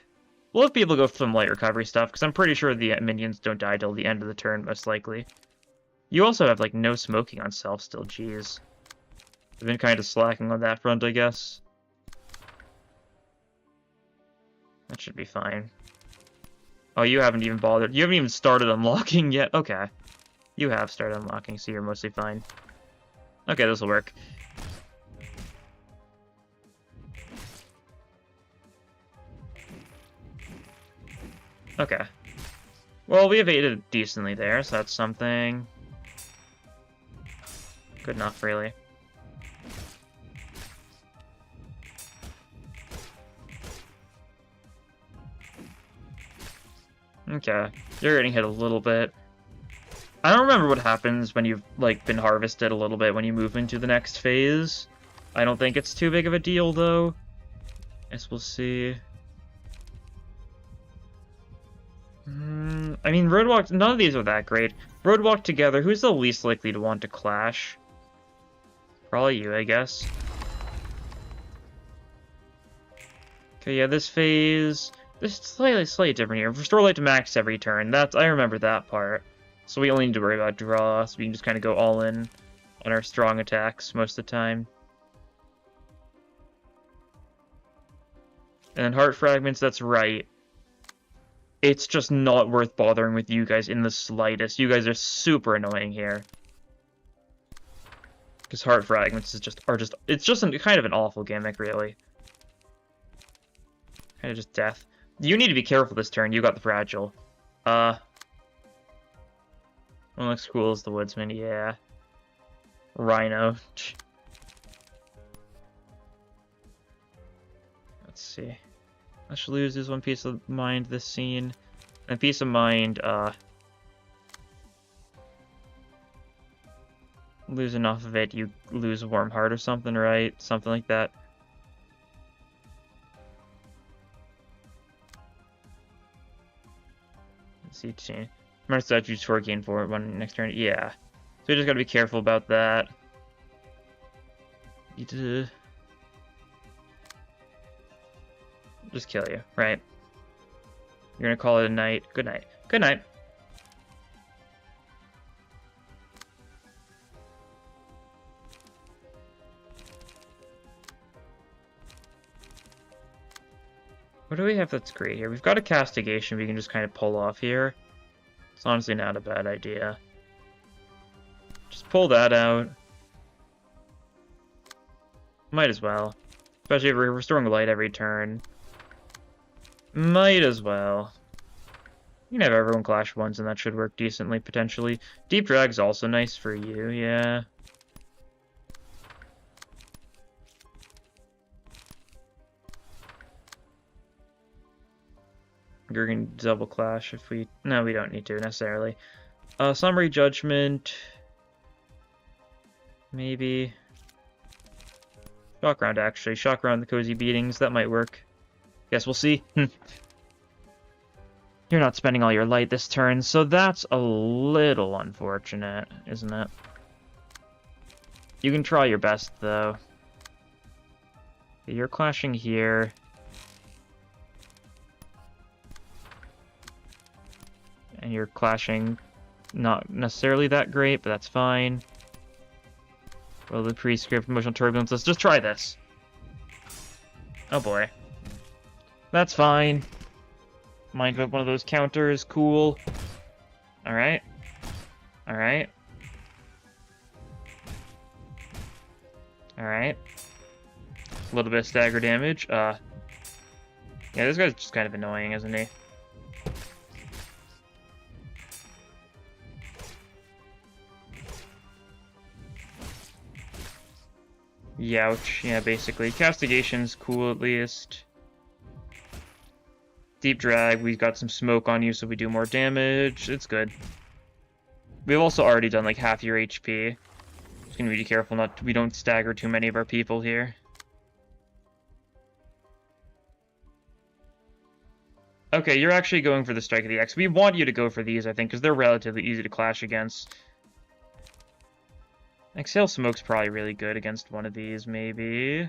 We'll have people go for some light recovery stuff, because I'm pretty sure the minions don't die till the end of the turn, most likely. You also have, like, no smoking on self still, jeez. I've been kind of slacking on that front, I guess. That should be fine. Oh, you haven't even bothered. You haven't even started unlocking yet. Okay. You have started unlocking, so you're mostly fine. Okay, this will work. Okay. Well, we evaded decently there, so that's something. Good enough, really. Okay. You're getting hit a little bit. I don't remember what happens when you've, like, been harvested a little bit when you move into the next phase. I don't think it's too big of a deal, though. Guess we'll see. I mean, Roadwalk, none of these are that great. Roadwalk together, who's the least likely to want to clash? Probably you, I guess. Okay, yeah, this phase... This is slightly different here. Restore light to max every turn. I remember that part. So we only need to worry about draw, so we can just kind of go all in on our strong attacks most of the time. And then Heart Fragments, that's right. It's just not worth bothering with you guys in the slightest. You guys are super annoying here. Because Heart Fragments it's just kind of an awful gimmick, really. Kind of just death. You need to be careful this turn. You got the Fragile. One looks cool as the Woodsman, yeah. Rhino. Let's see. Let's lose this one piece of mind this scene. And peace of mind, lose enough of it, you lose a warm heart or something, right? Something like that. Let's see, change. Remember statues for gain for one next turn. Yeah. So you just gotta be careful about that. Just kill you, right? You're gonna call it a night. Good night. Good night. What do we have that's great here? We've got a castigation we can just kind of pull off here. It's honestly not a bad idea. Just pull that out. Might as well. Especially if we're restoring light every turn. Might as well. You can have everyone clash once and that should work decently, potentially. Deep Drag's also nice for you, yeah. You're gonna double clash if we... No, we don't need to, necessarily. Summary Judgment... Maybe... Shock Round, actually. Shock Round the Cozy Beatings, that might work. Guess we'll see. You're not spending all your light this turn, so that's a little unfortunate, isn't it? You can try your best, though. You're clashing here. And you're clashing not necessarily that great, but that's fine. Well, the prescript, emotional turbulence, let's just try this. Oh boy. That's fine. Mind up one of those counters, cool. Alright. Alright. Alright. A little bit of stagger damage. Yeah, this guy's just kind of annoying, isn't he? Youch. Yeah, basically. Castigation's cool, at least. Deep Drag, we've got some smoke on you, so we do more damage. It's good. We've also already done like half your HP. Just gonna be careful we don't stagger too many of our people here. Okay, you're actually going for the Strike of the X. We want you to go for these, I think, because they're relatively easy to clash against. Exhale Smoke's probably really good against one of these, maybe.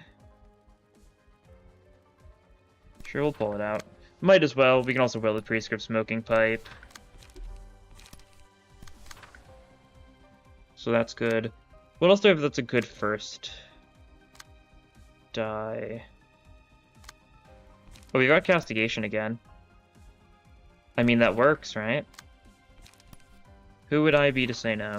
Sure, we'll pull it out. Might as well. We can also will the Prescript Smoking Pipe. So that's good. What else do I have that's a good first die? Oh, we got Castigation again. I mean, that works, right? Who would I be to say no?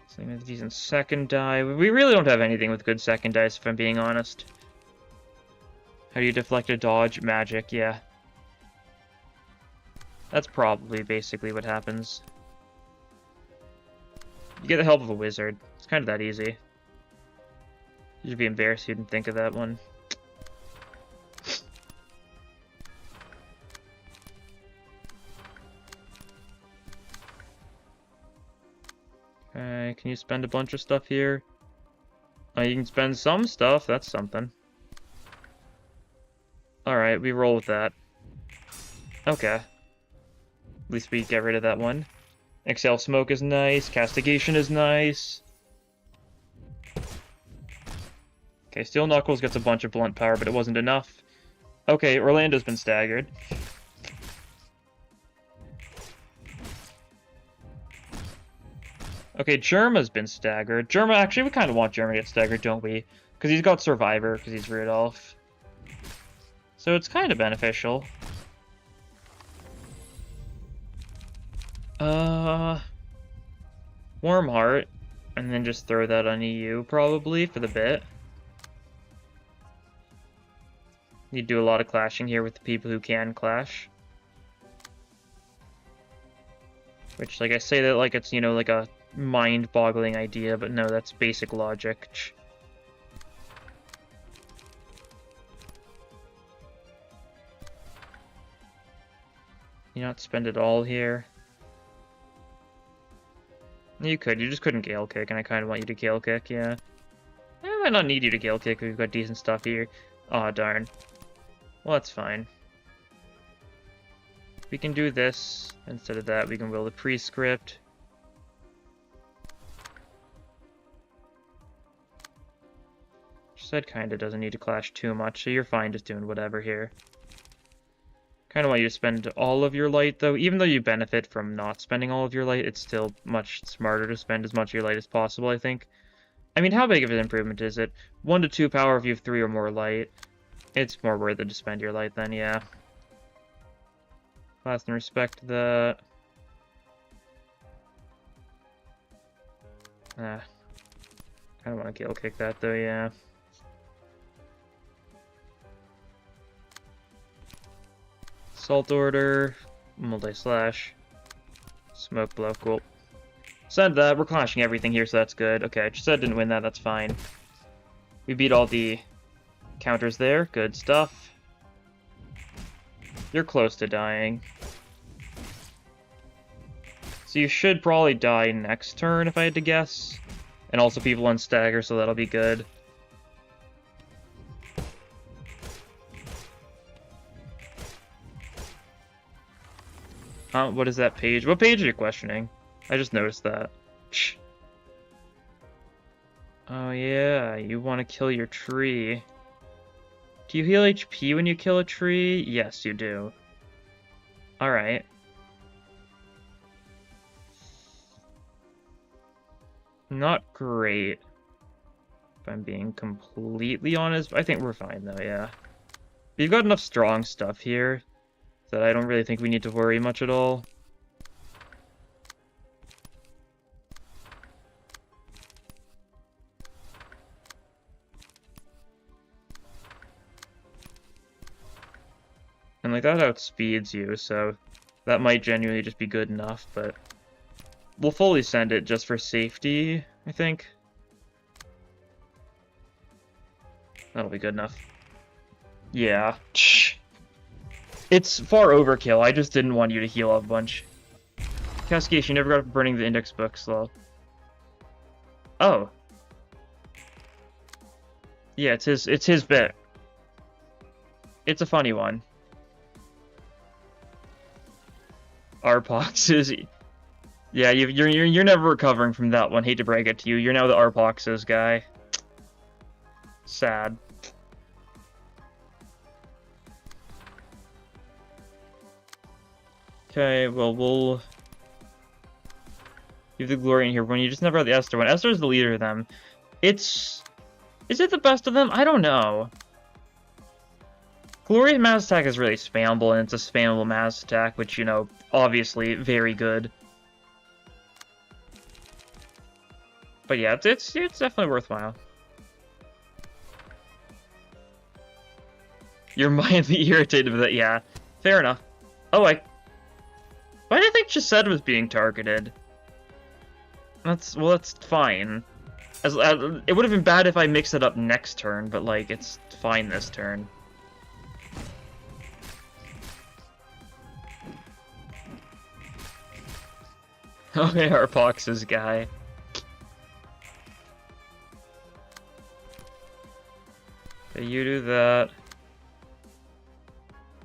Same as decent second die. We really don't have anything with good second dice, if I'm being honest. How do you deflect a dodge? Magic, yeah. That's probably basically what happens. You get the help of a wizard. It's kind of that easy. You should be embarrassed you didn't think of that one. Okay, can you spend a bunch of stuff here? You can spend some stuff, that's something. Alright, we roll with that. Okay. At least we get rid of that one. Exhale Smoke is nice, Castigation is nice. Okay, Steel Knuckles gets a bunch of blunt power, but it wasn't enough. Okay, Orlando's been staggered. Okay, Germa's been staggered. Germa, actually, we kind of want Germa to get staggered, don't we? Because he's got Survivor, because he's Rudolph. So it's kind of beneficial. Warm Heart, and then just throw that on EU, probably, for the bit. You do a lot of clashing here with the people who can clash. Which, like, I say that like it's, you know, like a mind-boggling idea, but no, that's basic logic. You not spend it all here. You could, you just couldn't Gale Kick, and I kind of want you to Gale Kick, yeah. I might not need you to Gale Kick if we've got decent stuff here. Aw, darn. Well, that's fine. We can do this. Instead of that, we can will the Prescript. Said kinda doesn't need to clash too much, so you're fine just doing whatever here. Kinda want you to spend all of your light, though. Even though you benefit from not spending all of your light, it's still much smarter to spend as much of your light as possible, I think. I mean, how big of an improvement is it? 1 to 2 power if you have 3 or more light. It's more worth it to spend your light then, yeah. Last and respect that. Kinda want to Gale Kick that though, yeah. Assault Order, multi-slash, Smoke Blow, cool. Send that, we're clashing everything here, so that's good. Okay, just said didn't win that, that's fine. We beat all the counters there, good stuff. You're close to dying. So you should probably die next turn, if I had to guess. And also people on stagger, so that'll be good. What is that page? What page are you questioning? I just noticed that. Shh. Oh yeah, you want to kill your tree. Do you heal HP when you kill a tree? Yes, you do. Alright. Not great, if I'm being completely honest. I think we're fine though, yeah. We've got enough strong stuff here that I don't really think we need to worry much at all. And like that outspeeds you, so that might genuinely just be good enough, but we'll fully send it just for safety, I think. That'll be good enough. Yeah. It's far overkill. I just didn't want you to heal up a bunch. Cascade, you never got up burning the index books, though. Oh. Yeah, it's his bit. It's a funny one. Arpoxes. Yeah, you're never recovering from that one. Hate to break it to you. You're now the Arpoxes guy. Sad. Okay, well, we'll give the glory in here when you just never had the Esther one. Esther's the leader of them. Is it the best of them? I don't know. Glorious Mass Attack is really spammable, and it's a spammable Mass Attack, which, you know, obviously very good. But yeah, it's definitely worthwhile. You're mildly irritated with it, yeah. Fair enough. Oh, why did I think Chesed was being targeted? That's fine. It would have been bad if I mixed it up next turn, but, like, it's fine this turn. Okay, Arpox's guy. Okay, you do that.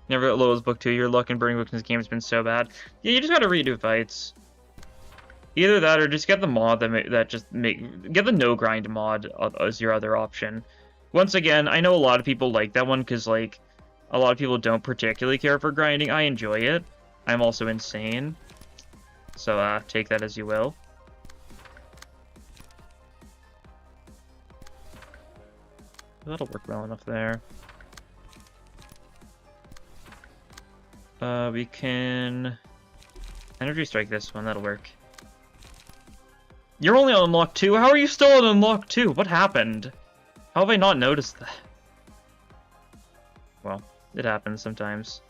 Never got Lowell's book 2. Your luck in burning books in this game has been so bad. Yeah, you just gotta redo fights. Either that or just get the mod get the no grind mod as your other option. Once again, I know a lot of people like that one because, like, a lot of people don't particularly care for grinding. I enjoy it. I'm also insane. So, take that as you will. That'll work well enough there. We can energy strike this one. That'll work. You're only on unlock 2? How are you still on unlock 2? What happened? How have I not noticed that? Well, it happens sometimes.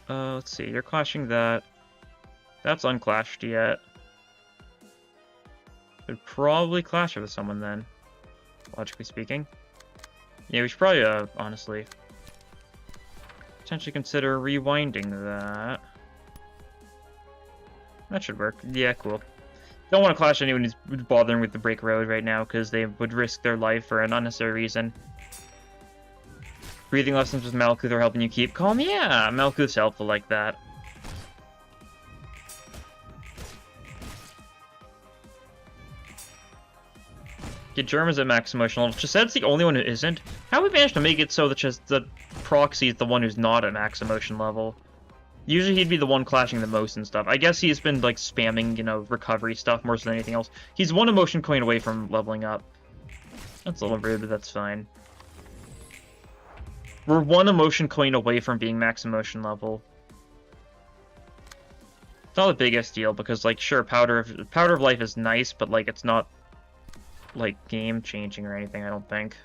Let's see. You're clashing that. That's unclashed yet. Should probably clash with someone then, logically speaking. Yeah, we should probably, honestly, potentially consider rewinding that. That should work. Yeah, cool. Don't want to clash anyone who's bothering with the break road right now, because they would risk their life for an unnecessary reason. Breathing lessons with Malkuth are helping you keep calm? Yeah, Malkuth's helpful like that. Get Germans at max emotional level. Chesed's the only one who isn't. How have we managed to make it so that the proxy is the one who's not at max emotion level? Usually he'd be the one clashing the most and stuff. I guess he's been, like, spamming, you know, recovery stuff more than anything else. He's one emotion coin away from leveling up. That's a little rude, but that's fine. We're one emotion coin away from being max emotion level. It's not the biggest deal, because, like, sure, Powder of Life is nice, but, like, it's not, like, game-changing or anything, I don't think.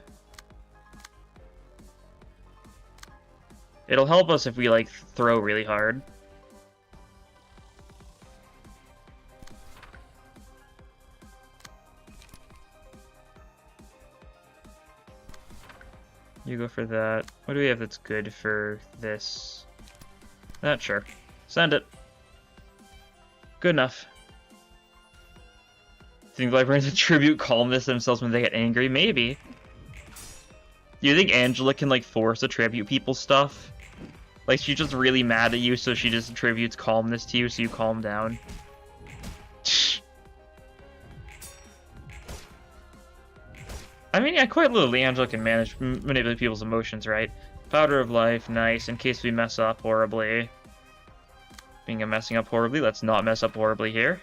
It'll help us if we, like, throw really hard. You go for that. What do we have that's good for this? That, sure. Send it. Good enough. Think librarians attribute calmness to themselves when they get angry? Maybe. Do you think Angela can, like, force attribute people stuff? Like, she's just really mad at you, so she just attributes calmness to you, so you calm down. I mean, yeah, quite literally, Angela can manipulate people's emotions, right? Powder of Life, nice, in case we mess up horribly. Being a messing up horribly, let's not mess up horribly here.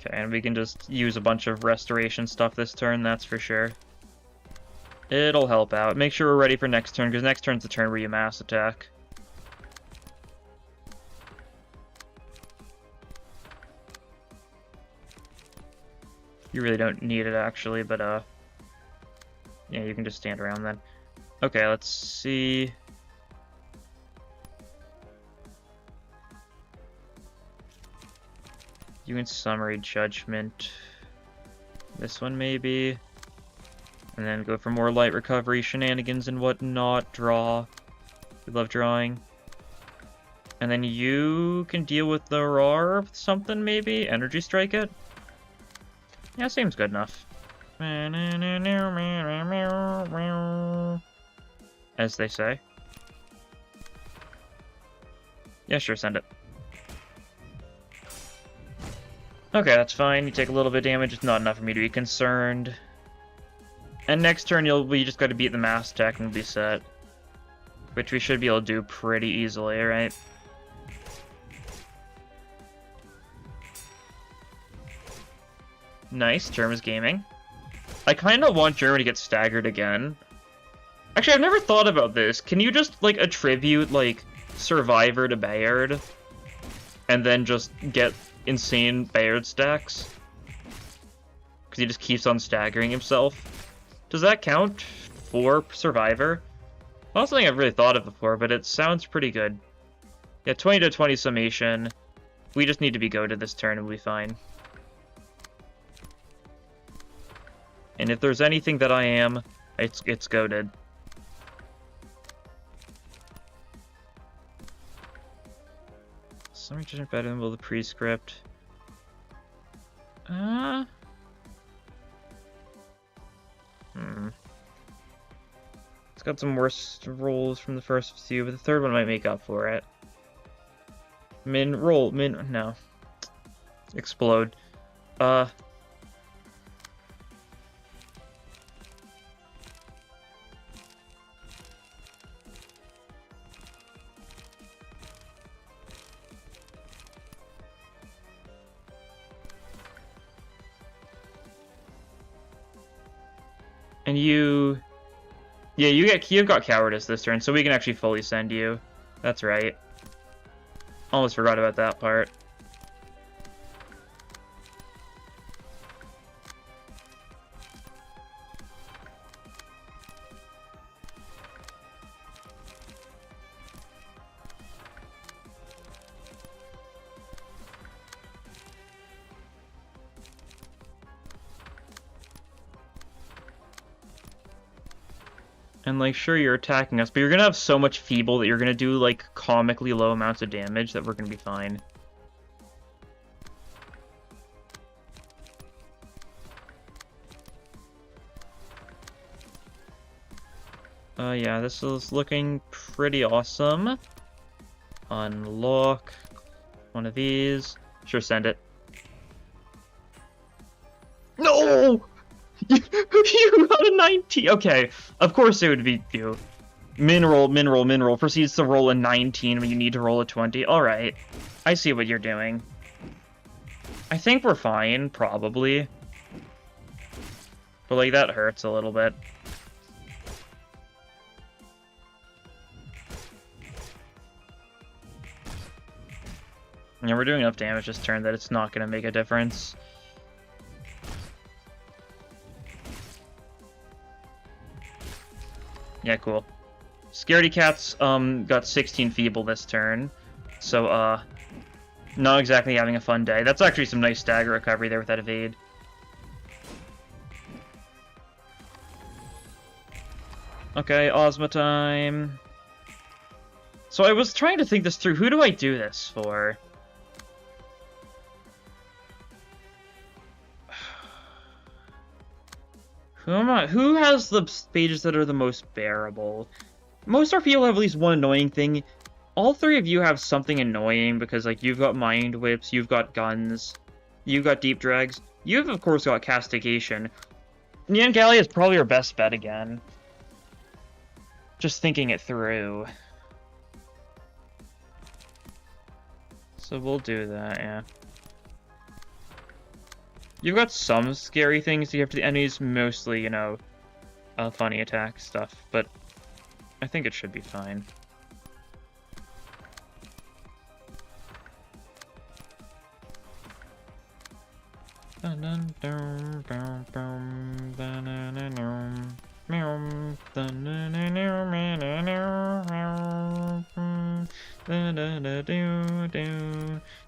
Okay, and we can just use a bunch of restoration stuff this turn, that's for sure. It'll help out. Make sure we're ready for next turn, because next turn's the turn where you mass attack. You really don't need it, actually, but, yeah, you can just stand around then. Okay, let's see. Doing summary judgment. This one maybe. And then go for more light recovery, shenanigans and whatnot. Draw. We love drawing. And then you can deal with the RAR something maybe? Energy strike it? Yeah, seems good enough. As they say. Yeah, sure, send it. Okay, that's fine. You take a little bit of damage. It's not enough for me to be concerned. And next turn, we just got to beat the mass tech and be set. Which we should be able to do pretty easily, right? Nice, Germa's gaming. I kind of want Germa to get staggered again. Actually, I've never thought about this. Can you just, like, attribute, like, Survivor to Bayard? And then just get insane Bayard stacks? Because he just keeps on staggering himself. Does that count for Survivor? Not something I've really thought of before, but it sounds pretty good. Yeah, 20 to 20 summation. We just need to be goated this turn and we'll be fine. And if there's anything that I am, it's goated. Summary judgment better than will the prescript. It's got some worse rolls from the first few, but the third one might make up for it. No. Explode. And you've got cowardice this turn, so we can actually fully send you. That's right. Almost forgot about that part. And, like, sure, you're attacking us, but you're gonna have so much feeble that you're gonna do, like, comically low amounts of damage that we're gonna be fine. Yeah, this is looking pretty awesome. Unlock one of these. Sure, send it. No! You got a 19. Okay, of course it would be you. Mineral. Proceeds to roll a 19 when you need to roll a 20. Alright. I see what you're doing. I think we're fine, probably. But, like, that hurts a little bit. Yeah, we're doing enough damage this turn that it's not going to make a difference. Yeah, cool. Scaredy Cat's got 16 feeble this turn. So, not exactly having a fun day. That's actually some nice stagger recovery there with that evade. Okay, Ozma time. So I was trying to think this through. Who do I do this for? Who has the pages that are the most bearable? Most of our people have at least one annoying thing. All three of you have something annoying because, like, you've got Mind Whips, you've got Guns, you've got Deep Drags, you've, of course, got Castigation. Nyan Galley is probably our best bet again. Just thinking it through. So we'll do that, yeah. You've got some scary things to give to the enemies, mostly, you know, funny attack stuff, but I think it should be fine.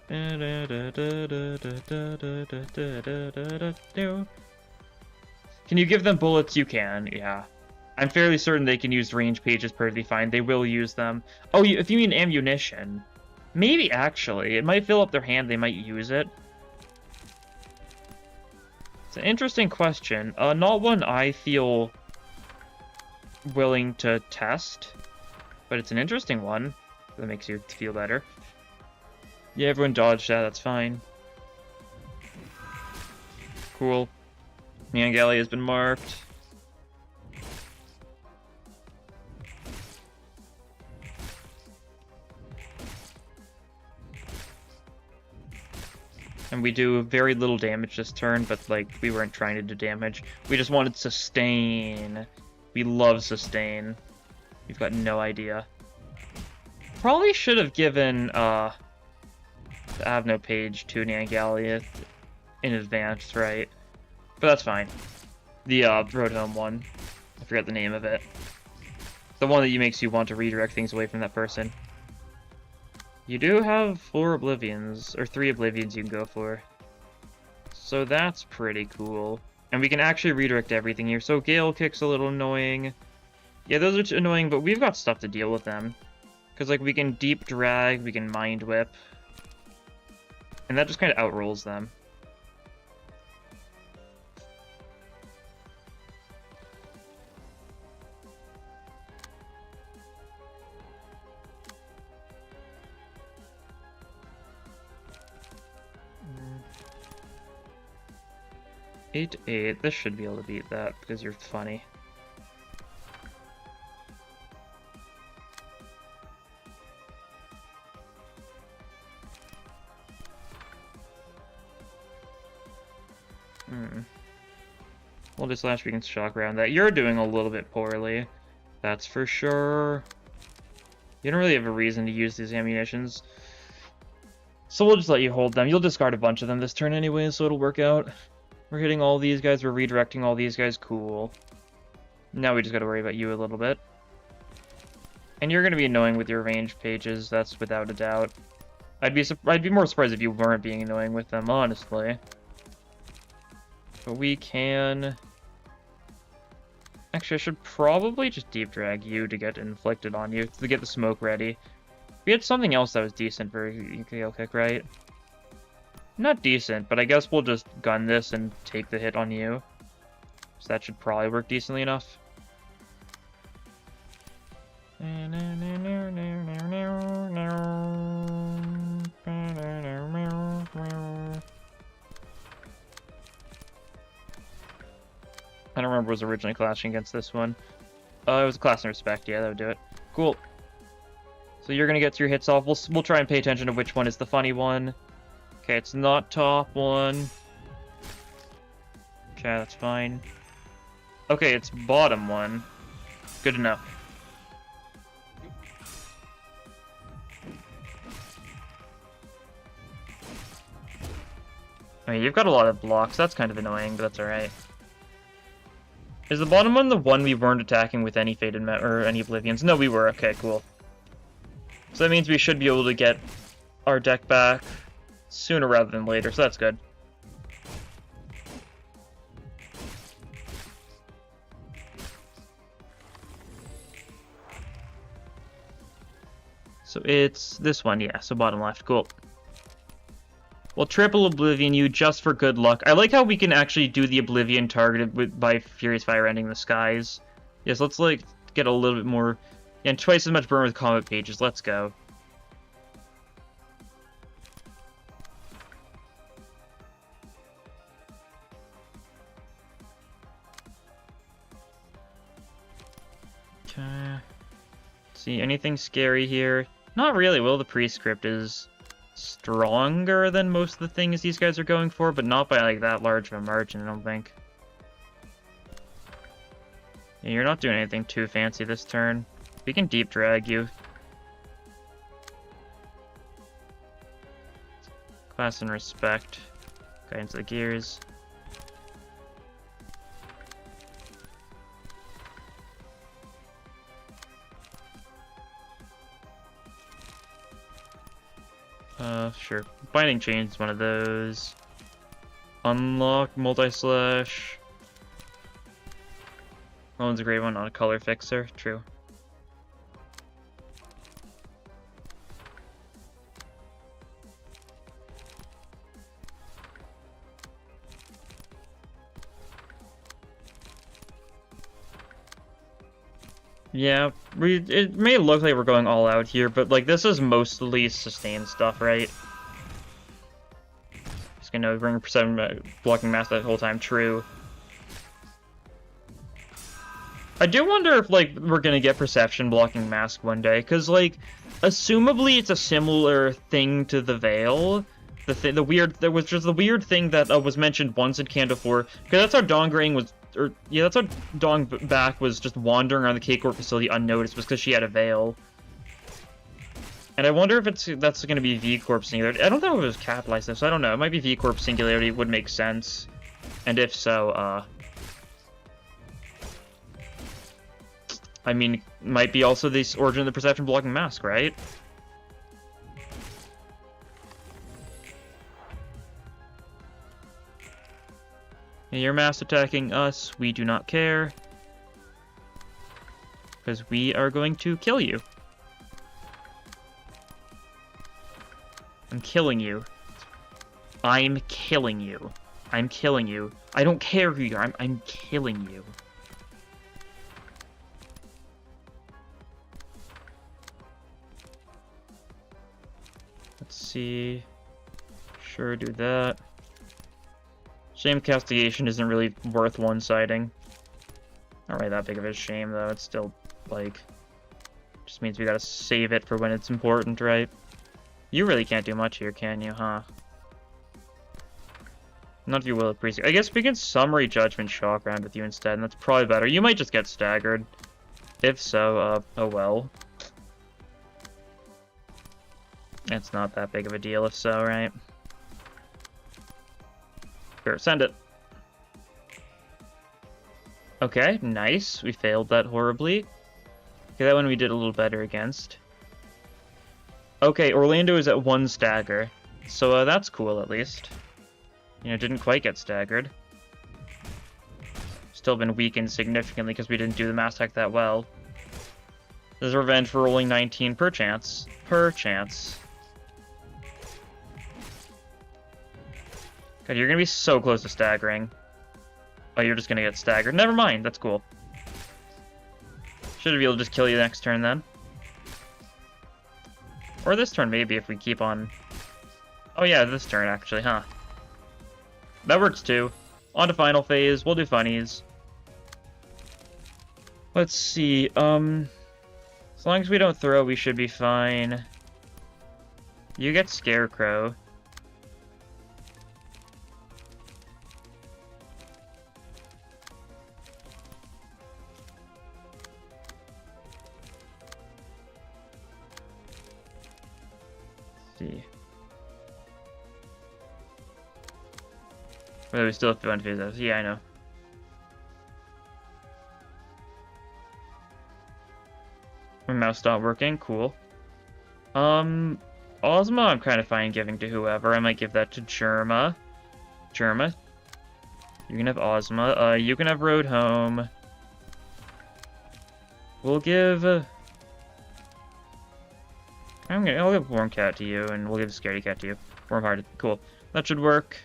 Can you give them bullets? You can, yeah. I'm fairly certain they can use range pages perfectly fine. They will use them. Oh, if you mean ammunition. Maybe, actually. It might fill up their hand. They might use it. It's an interesting question. Not one I feel willing to test. But it's an interesting one. That makes you feel better. Yeah, everyone dodged that. That's fine. Cool. Neon Galley has been marked. And we do very little damage this turn, but, like, we weren't trying to do damage. We just wanted sustain. We love sustain. You've got no idea. Probably should have given, the Avno page to Neon Galley in advance, right? But that's fine. The, Road Home one. I forgot the name of it. The one that makes you want to redirect things away from that person. You do have 4 Oblivions, or 3 Oblivions you can go for. So that's pretty cool. And we can actually redirect everything here. So Gale Kick's a little annoying. Yeah, those are annoying, but we've got stuff to deal with them. Because, like, we can Deep Drag, we can Mind Whip. And that just kind of outrolls them. Eight, 8. This should be able to beat that because you're funny. We'll just Lash Beacon's shock around that. You're doing a little bit poorly. That's for sure. You don't really have a reason to use these ammunitions. So we'll just let you hold them. You'll discard a bunch of them this turn anyway, so it'll work out. We're hitting all these guys, we're redirecting all these guys, cool. Now we just gotta worry about you a little bit. And you're gonna be annoying with your range pages, that's without a doubt. I'd be more surprised if you weren't being annoying with them, honestly. But we can... Actually, I should probably just Deep Drag you to get inflicted on you, to get the smoke ready. We had something else that was decent for Gale Kick, right? Not decent, but I guess we'll just gun this and take the hit on you. So that should probably work decently enough. I don't remember what was originally clashing against this one. It was a Class and Respect, yeah, that would do it. Cool. So you're gonna get your hits off. We'll try and pay attention to which one is the funny one. Okay, it's not top one. Okay, that's fine. Okay, it's bottom one. Good to know. I mean, you've got a lot of blocks. That's kind of annoying, but that's alright. Is the bottom one the one we weren't attacking with any Fated or any Oblivions? No, we were. Okay, cool. So that means we should be able to get our deck back sooner rather than later, so that's good. So it's this one, yeah, so bottom left, cool. We'll triple Oblivion you just for good luck. I like how we can actually do the Oblivion targeted by Furious Fire Ending the Skies. Yes, let's like get a little bit more, and twice as much burn with combat pages, let's go. Okay. See, anything scary here? Not really. Will the Prescript is stronger than most of the things these guys are going for, but not by like that large of a margin, I don't think. Yeah, you're not doing anything too fancy this turn. We can Deep Drag you. Class and Respect. Guidance of the Gears. Sure. Binding Chain's one of those. Unlock, multi-slash. That one's a great one on a color fixer, true. Yeah, it may look like we're going all out here, but like this is mostly sustained stuff, right? Just gonna bring perception blocking mask that whole time, true. I do wonder if like we're gonna get perception blocking mask one day, because like, assumably it's a similar thing to the Veil. There was just the weird thing that was mentioned once in Canto 4, because that's how Dongrang was. That's how Dongback was just wandering around the K-Corp facility unnoticed, was because she had a veil. And I wonder if that's going to be V-Corp Singularity. I don't know if it was capitalized though, so I don't know. It might be V-Corp Singularity, would make sense. And if so, I mean, might be also the origin of the perception blocking mask, right? You're mass attacking us, we do not care. Because we are going to kill you. I'm killing you. I'm killing you. I'm killing you. I don't care who you are, I'm killing you. Let's see. Sure, do that. Shame castigation isn't really worth one-siding. Not really that big of a shame, though. It's still, like... just means we gotta save it for when it's important, right? You really can't do much here, can you, huh? Not if you will appreciate. I guess we can summary judgment shock round with you instead, and that's probably better. You might just get staggered. If so, oh well. It's not that big of a deal if so, right? Sure, send it. Okay, nice. We failed that horribly. Okay, that one we did a little better against. Okay, Orlando is at 1 stagger. So that's cool, at least. You know, didn't quite get staggered. Still been weakened significantly because we didn't do the mass tech that well. This is revenge for rolling 19 per chance. Per chance. God, you're gonna be so close to staggering. Oh, you're just gonna get staggered. Never mind, that's cool. Should be able to just kill you next turn then. Or this turn maybe if we keep on... oh yeah, this turn actually, huh? That works too. On to final phase, we'll do funnies. Let's see, as long as we don't throw, we should be fine. You get Scarecrow. Well, we still have to unphase those. Yeah, I know. My mouse stopped working. Cool. Ozma I'm kind of fine giving to whoever. I might give that to Germa. Germa. You can have Ozma. You can have Road Home. We'll give... I'll give Warm Cat to you, and we'll give Scaredy Cat to you. Warm Hearted. Cool. That should work.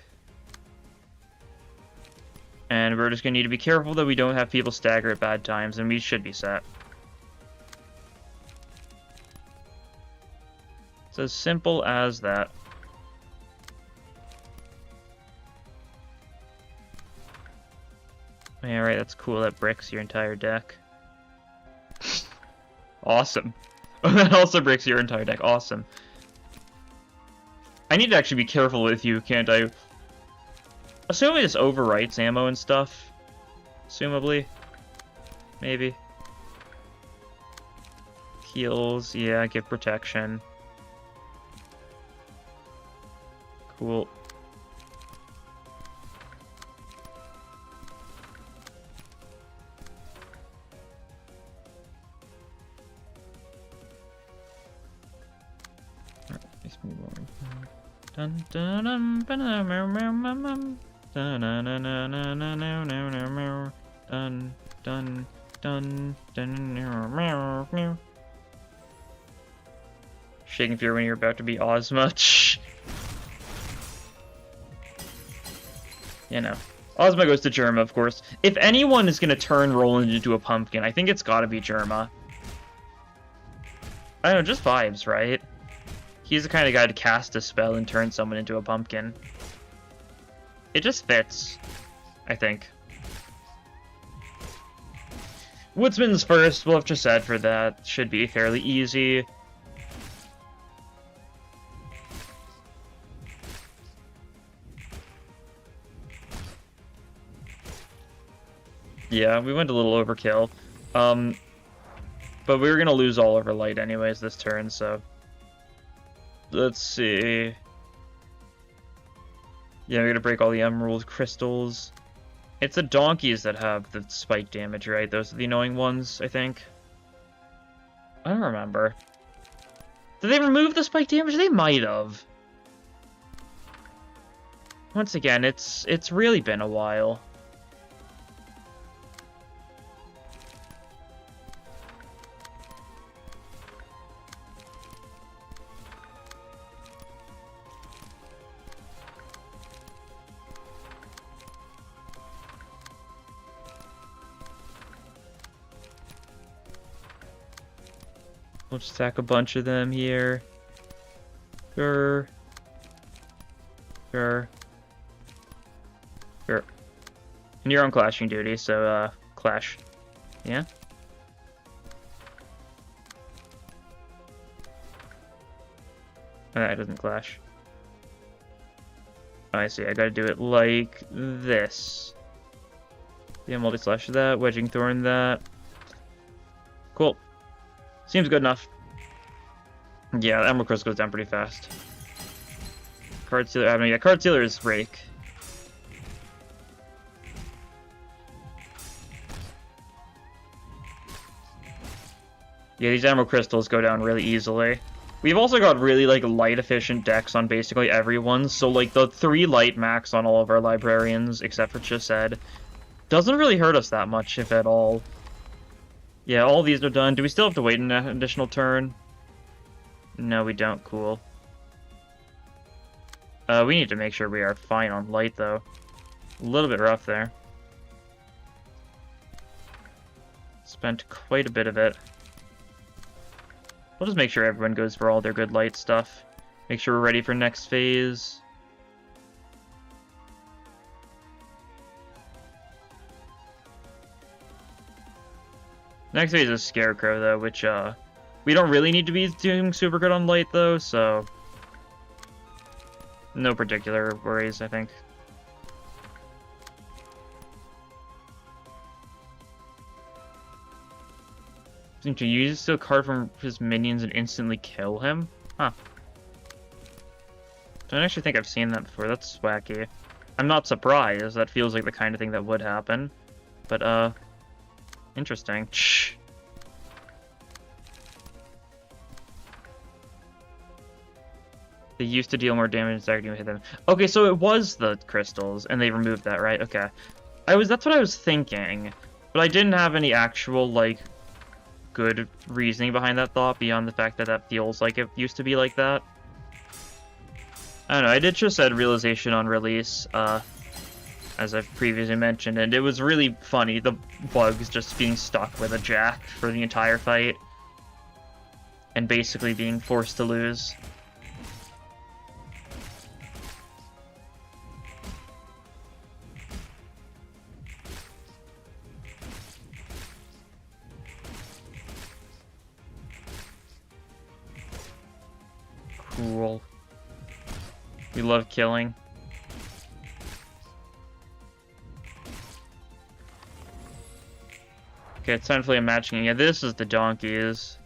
And we're just gonna need to be careful that we don't have people stagger at bad times, and we should be set. It's as simple as that. Yeah, right, that's cool. That bricks your entire deck. Awesome. That also breaks your entire deck. Awesome. I need to actually be careful with you, can't I? Assuming this overwrites ammo and stuff. Assumably. Maybe. Heals. Yeah, give protection. Cool. Dun dun dun dun dun dun dun dun. Shaking fear when you're about to be Ozma. You know. Ozma goes to Germa, of course. If anyone is gonna turn Roland into a pumpkin, I think it's gotta be Germa. I don't know, just vibes, right? He's the kind of guy to cast a spell and turn someone into a pumpkin. It just fits, I think. Woodsman's first, we'll have to set for that. Should be fairly easy. Yeah, we went a little overkill. But we were gonna lose all of our light anyways this turn, so... Let's see... Yeah, we're gonna break all the emerald crystals. It's the donkeys that have the spike damage, right? Those are the annoying ones, I think. I don't remember. Did they remove the spike damage? They might have. Once again, it's really been a while. We'll just stack a bunch of them here. Sure. Sure. Sure. And you're on clashing duty, so, clash. Yeah? That doesn't clash. Oh, I see, I gotta do it like this. Yeah, multi-slash that, wedging thorn that. Cool. Seems good enough. Yeah, the Emerald Crystal goes down pretty fast. Card Sealer, I mean, yeah, Card Sealer is Rake. Yeah, these Emerald Crystals go down really easily. We've also got really, like, light-efficient decks on basically everyone, so, like, the 3 light max on all of our Librarians, except for Chesed, doesn't really hurt us that much, if at all. Yeah, all these are done. Do we still have to wait an additional turn? No, we don't. Cool. We need to make sure we are fine on light, though. A little bit rough there. Spent quite a bit of it. We'll just make sure everyone goes for all their good light stuff. Make sure we're ready for next phase. Next phase is Scarecrow, though, which, we don't really need to be doing super good on light, though, so... No particular worries, I think. Seem to use the card from his minions and instantly kill him? Huh. Don't actually think I've seen that before. That's wacky. I'm not surprised. That feels like the kind of thing that would happen. But, interesting. Shh. They used to deal more damage than hit them. Okay, so it was the crystals, and they removed that, right? Okay. That's what I was thinking. But I didn't have any actual, like, good reasoning behind that thought, beyond the fact that that feels like it used to be like that. I don't know, I did just said realization on release, as I've previously mentioned, and it was really funny, the bugs just being stuck with a jack for the entire fight, and basically being forced to lose. Cool. We love killing. Okay, it's time to play a matching. Yeah, this is the donkeys.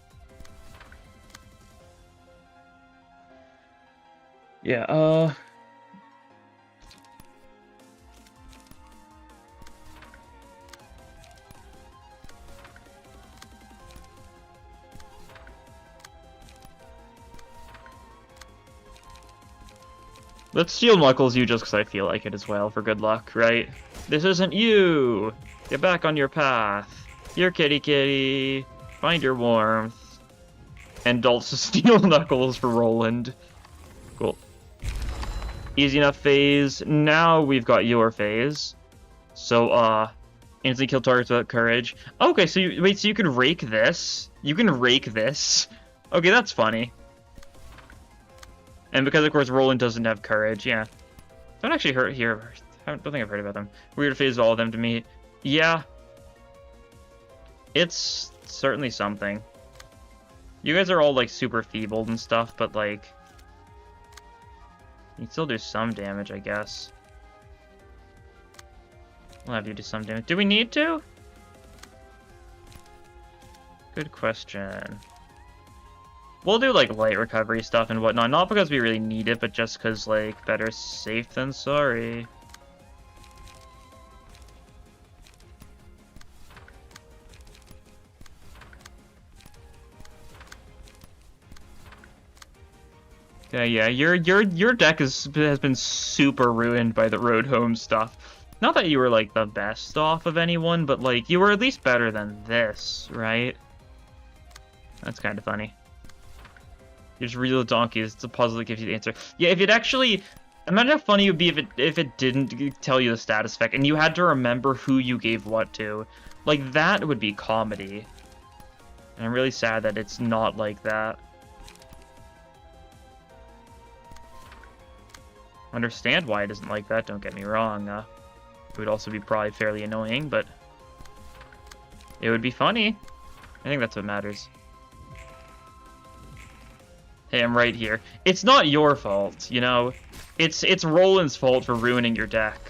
Yeah, Let's Steel Knuckles you just because I feel like it as well, for good luck, right? This isn't you! Get back on your path. Here, kitty kitty. Find your warmth. And also Steel Knuckles for Roland. Cool. Easy enough phase. Now we've got your phase. So, instantly kill targets without courage. Okay, so wait, so you can rake this? You can rake this? Okay, that's funny. And because, of course, Roland doesn't have courage, yeah. Don't actually don't think I've heard about them. Weird phase all of them to me. Yeah. It's certainly something. You guys are all, like, super feebled and stuff, but, like... You can still do some damage, I guess. We'll have you do some damage. Do we need to? Good question. We'll do, like, light recovery stuff and whatnot. Not because we really need it, but just because, like, better safe than sorry. Yeah, your deck has been super ruined by the road home stuff. Not that you were, like, the best off of anyone, but, like, you were at least better than this, right? That's kind of funny. You just read the donkeys. It's a puzzle that gives you the answer. Yeah, if it actually... Imagine how funny it would be if it didn't tell you the status effect, and you had to remember who you gave what to. Like, that would be comedy. And I'm really sad that it's not like that. Understand why it isn't like that, don't get me wrong. It would also be probably fairly annoying, but it would be funny. I think that's what matters. Hey, I'm right here. It's not your fault, you know? It's Roland's fault for ruining your deck.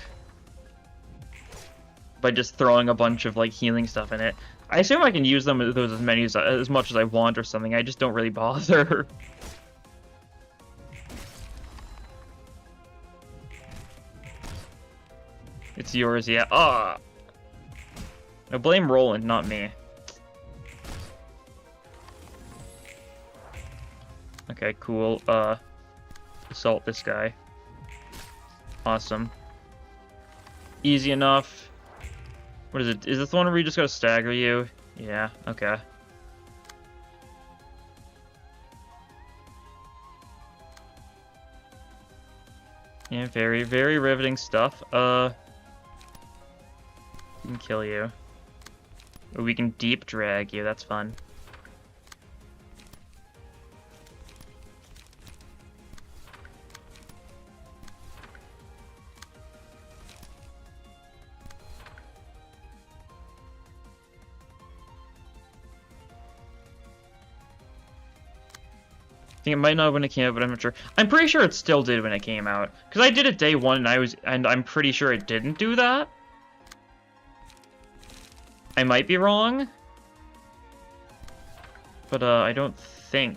By just throwing a bunch of, like, healing stuff in it. I assume I can use them as much as I want or something, I just don't really bother. It's yours, yeah. Ah! I blame Roland, not me. Okay, cool. Assault this guy. Awesome. Easy enough. What is it? Is this the one where you just gotta stagger you? Yeah, okay. Yeah, very, very riveting stuff. We can kill you. Or we can deep drag you, that's fun. I think it might not have when it came out, but I'm not sure. I'm pretty sure it still did when it came out. Because I did it day one and I'm pretty sure it didn't do that. I might be wrong. But I don't think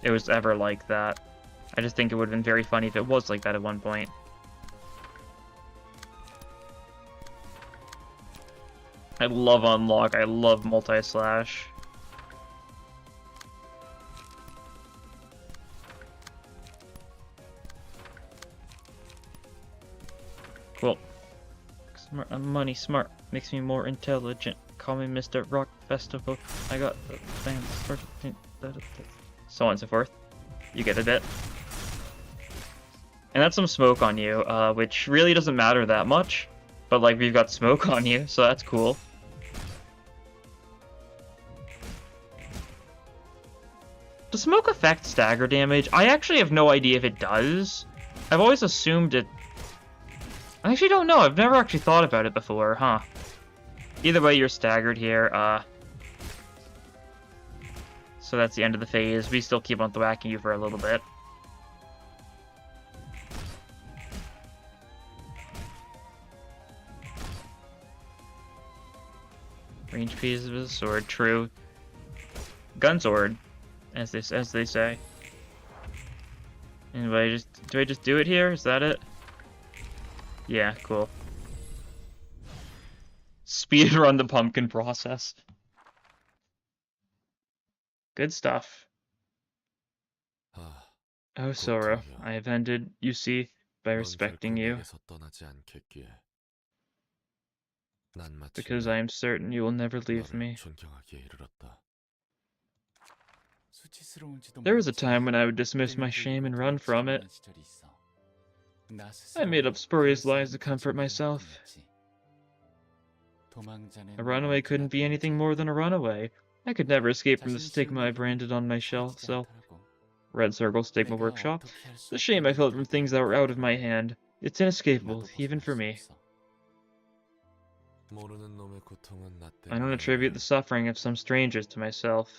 it was ever like that. I just think it would have been very funny if it was like that at one point. I love Unlock, I love Multi-Slash. Cool. Smart, money smart makes me more intelligent. Call me Mr. Rock Festival. I got the fans. So on and so forth. You get a bit. And that's some smoke on you, which really doesn't matter that much. But, like, we've got smoke on you, so that's cool. Does smoke affect stagger damage? I actually have no idea if it does. I've always assumed it... I actually don't know. I've never actually thought about it before, huh? Either way, you're staggered here. So that's the end of the phase. We still keep on thwacking you for a little bit. Range piece of a sword, true. Gun sword, as they say. Anyway, do I just do it here? Is that it? Yeah, cool. Speedrun the pumpkin process. Good stuff. Oh, Sora, I have ended, you see, by respecting you, because I am certain you will never leave me. There was a time when I would dismiss my shame and run from it. I made up spurious lies to comfort myself. A runaway couldn't be anything more than a runaway. I could never escape from the stigma I branded on my shelf, so... Red Circle Stigma Workshop. The shame I felt from things that were out of my hand. It's inescapable, even for me. I don't attribute the suffering of some strangers to myself.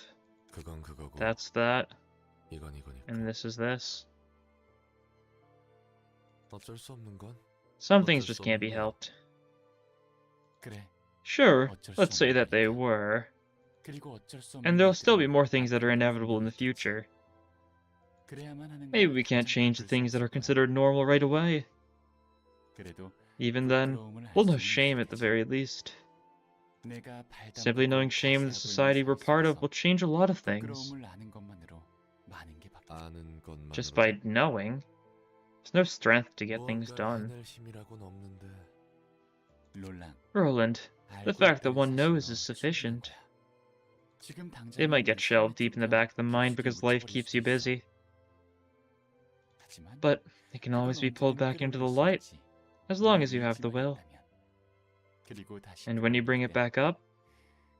That's that. And this is this. Some things just can't be helped. Sure, let's say that they were. And there'll still be more things that are inevitable in the future. Maybe we can't change the things that are considered normal right away. Even then, we'll know shame at the very least. Simply knowing shame in the society we're part of will change a lot of things. Just by knowing, there's no strength to get things done. Roland, the fact that one knows is sufficient. It might get shelved deep in the back of the mind because life keeps you busy. But it can always be pulled back into the light, as long as you have the will. And when you bring it back up,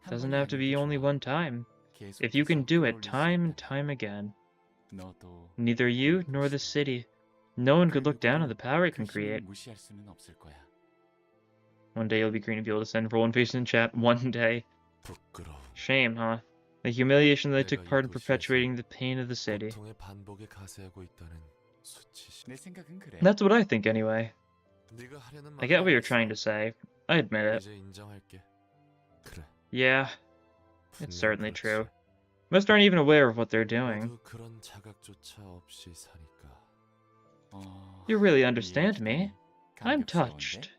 it doesn't have to be only one time. If you can do it time and time again, neither you nor the city, no one could look down on the power it can create. One day you'll be greeting people to send Roland face in chat. One day. Shame, huh? The humiliation that I took part in perpetuating the pain of the city. That's what I think anyway. I get what you're trying to say. I admit it. Yeah, it's certainly true. Most aren't even aware of what they're doing. You really understand me. I'm touched.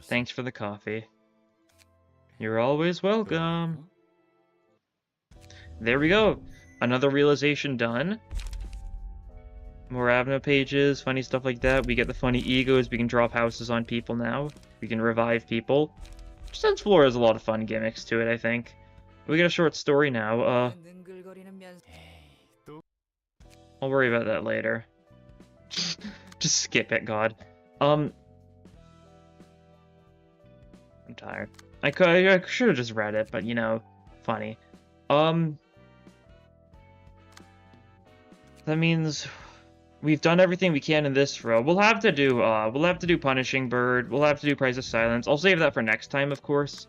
Thanks for the coffee. You're always welcome. There we go. Another realization done. More Avno pages, funny stuff like that. We get the funny egos. We can drop houses on people now. We can revive people. Sense Floor has a lot of fun gimmicks to it, I think. We get a short story now. I'll worry about that later. Just skip it, God. I'm tired. I should have just read it, but you know, funny. That means we've done everything we can in this row. We'll have to do Punishing Bird. We'll have to do Price of Silence. I'll save that for next time, of course.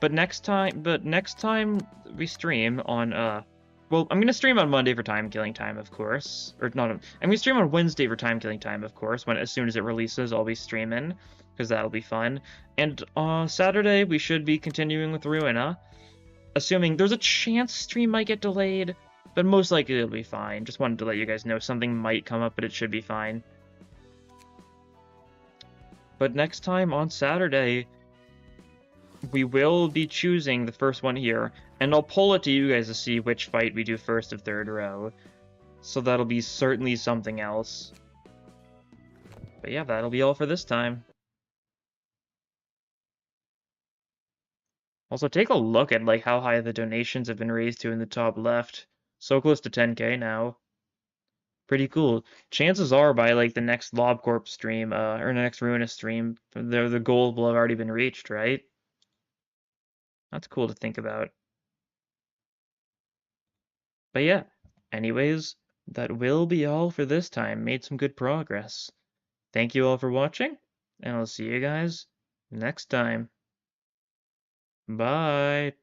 But next time we stream on well, I'm gonna stream on Monday for Time Killing Time, of course. Or not. I'm gonna stream on Wednesday for Time Killing Time, of course. As soon as it releases, I'll be streaming because that'll be fun. And Saturday we should be continuing with Ruina, assuming there's a chance stream might get delayed. But most likely it'll be fine. Just wanted to let you guys know something might come up, but it should be fine. But next time on Saturday, we will be choosing the first one here. And I'll pull it to you guys to see which fight we do first of third row. So that'll be certainly something else. But yeah, that'll be all for this time. Also, take a look at like how high the donations have been raised to in the top left. So close to 10k now. Pretty cool. Chances are by like the next Lob Corp stream, or next Ruina stream, the goal will have already been reached, right? That's cool to think about. But yeah, anyways, that will be all for this time. Made some good progress. Thank you all for watching, and I'll see you guys next time. Bye.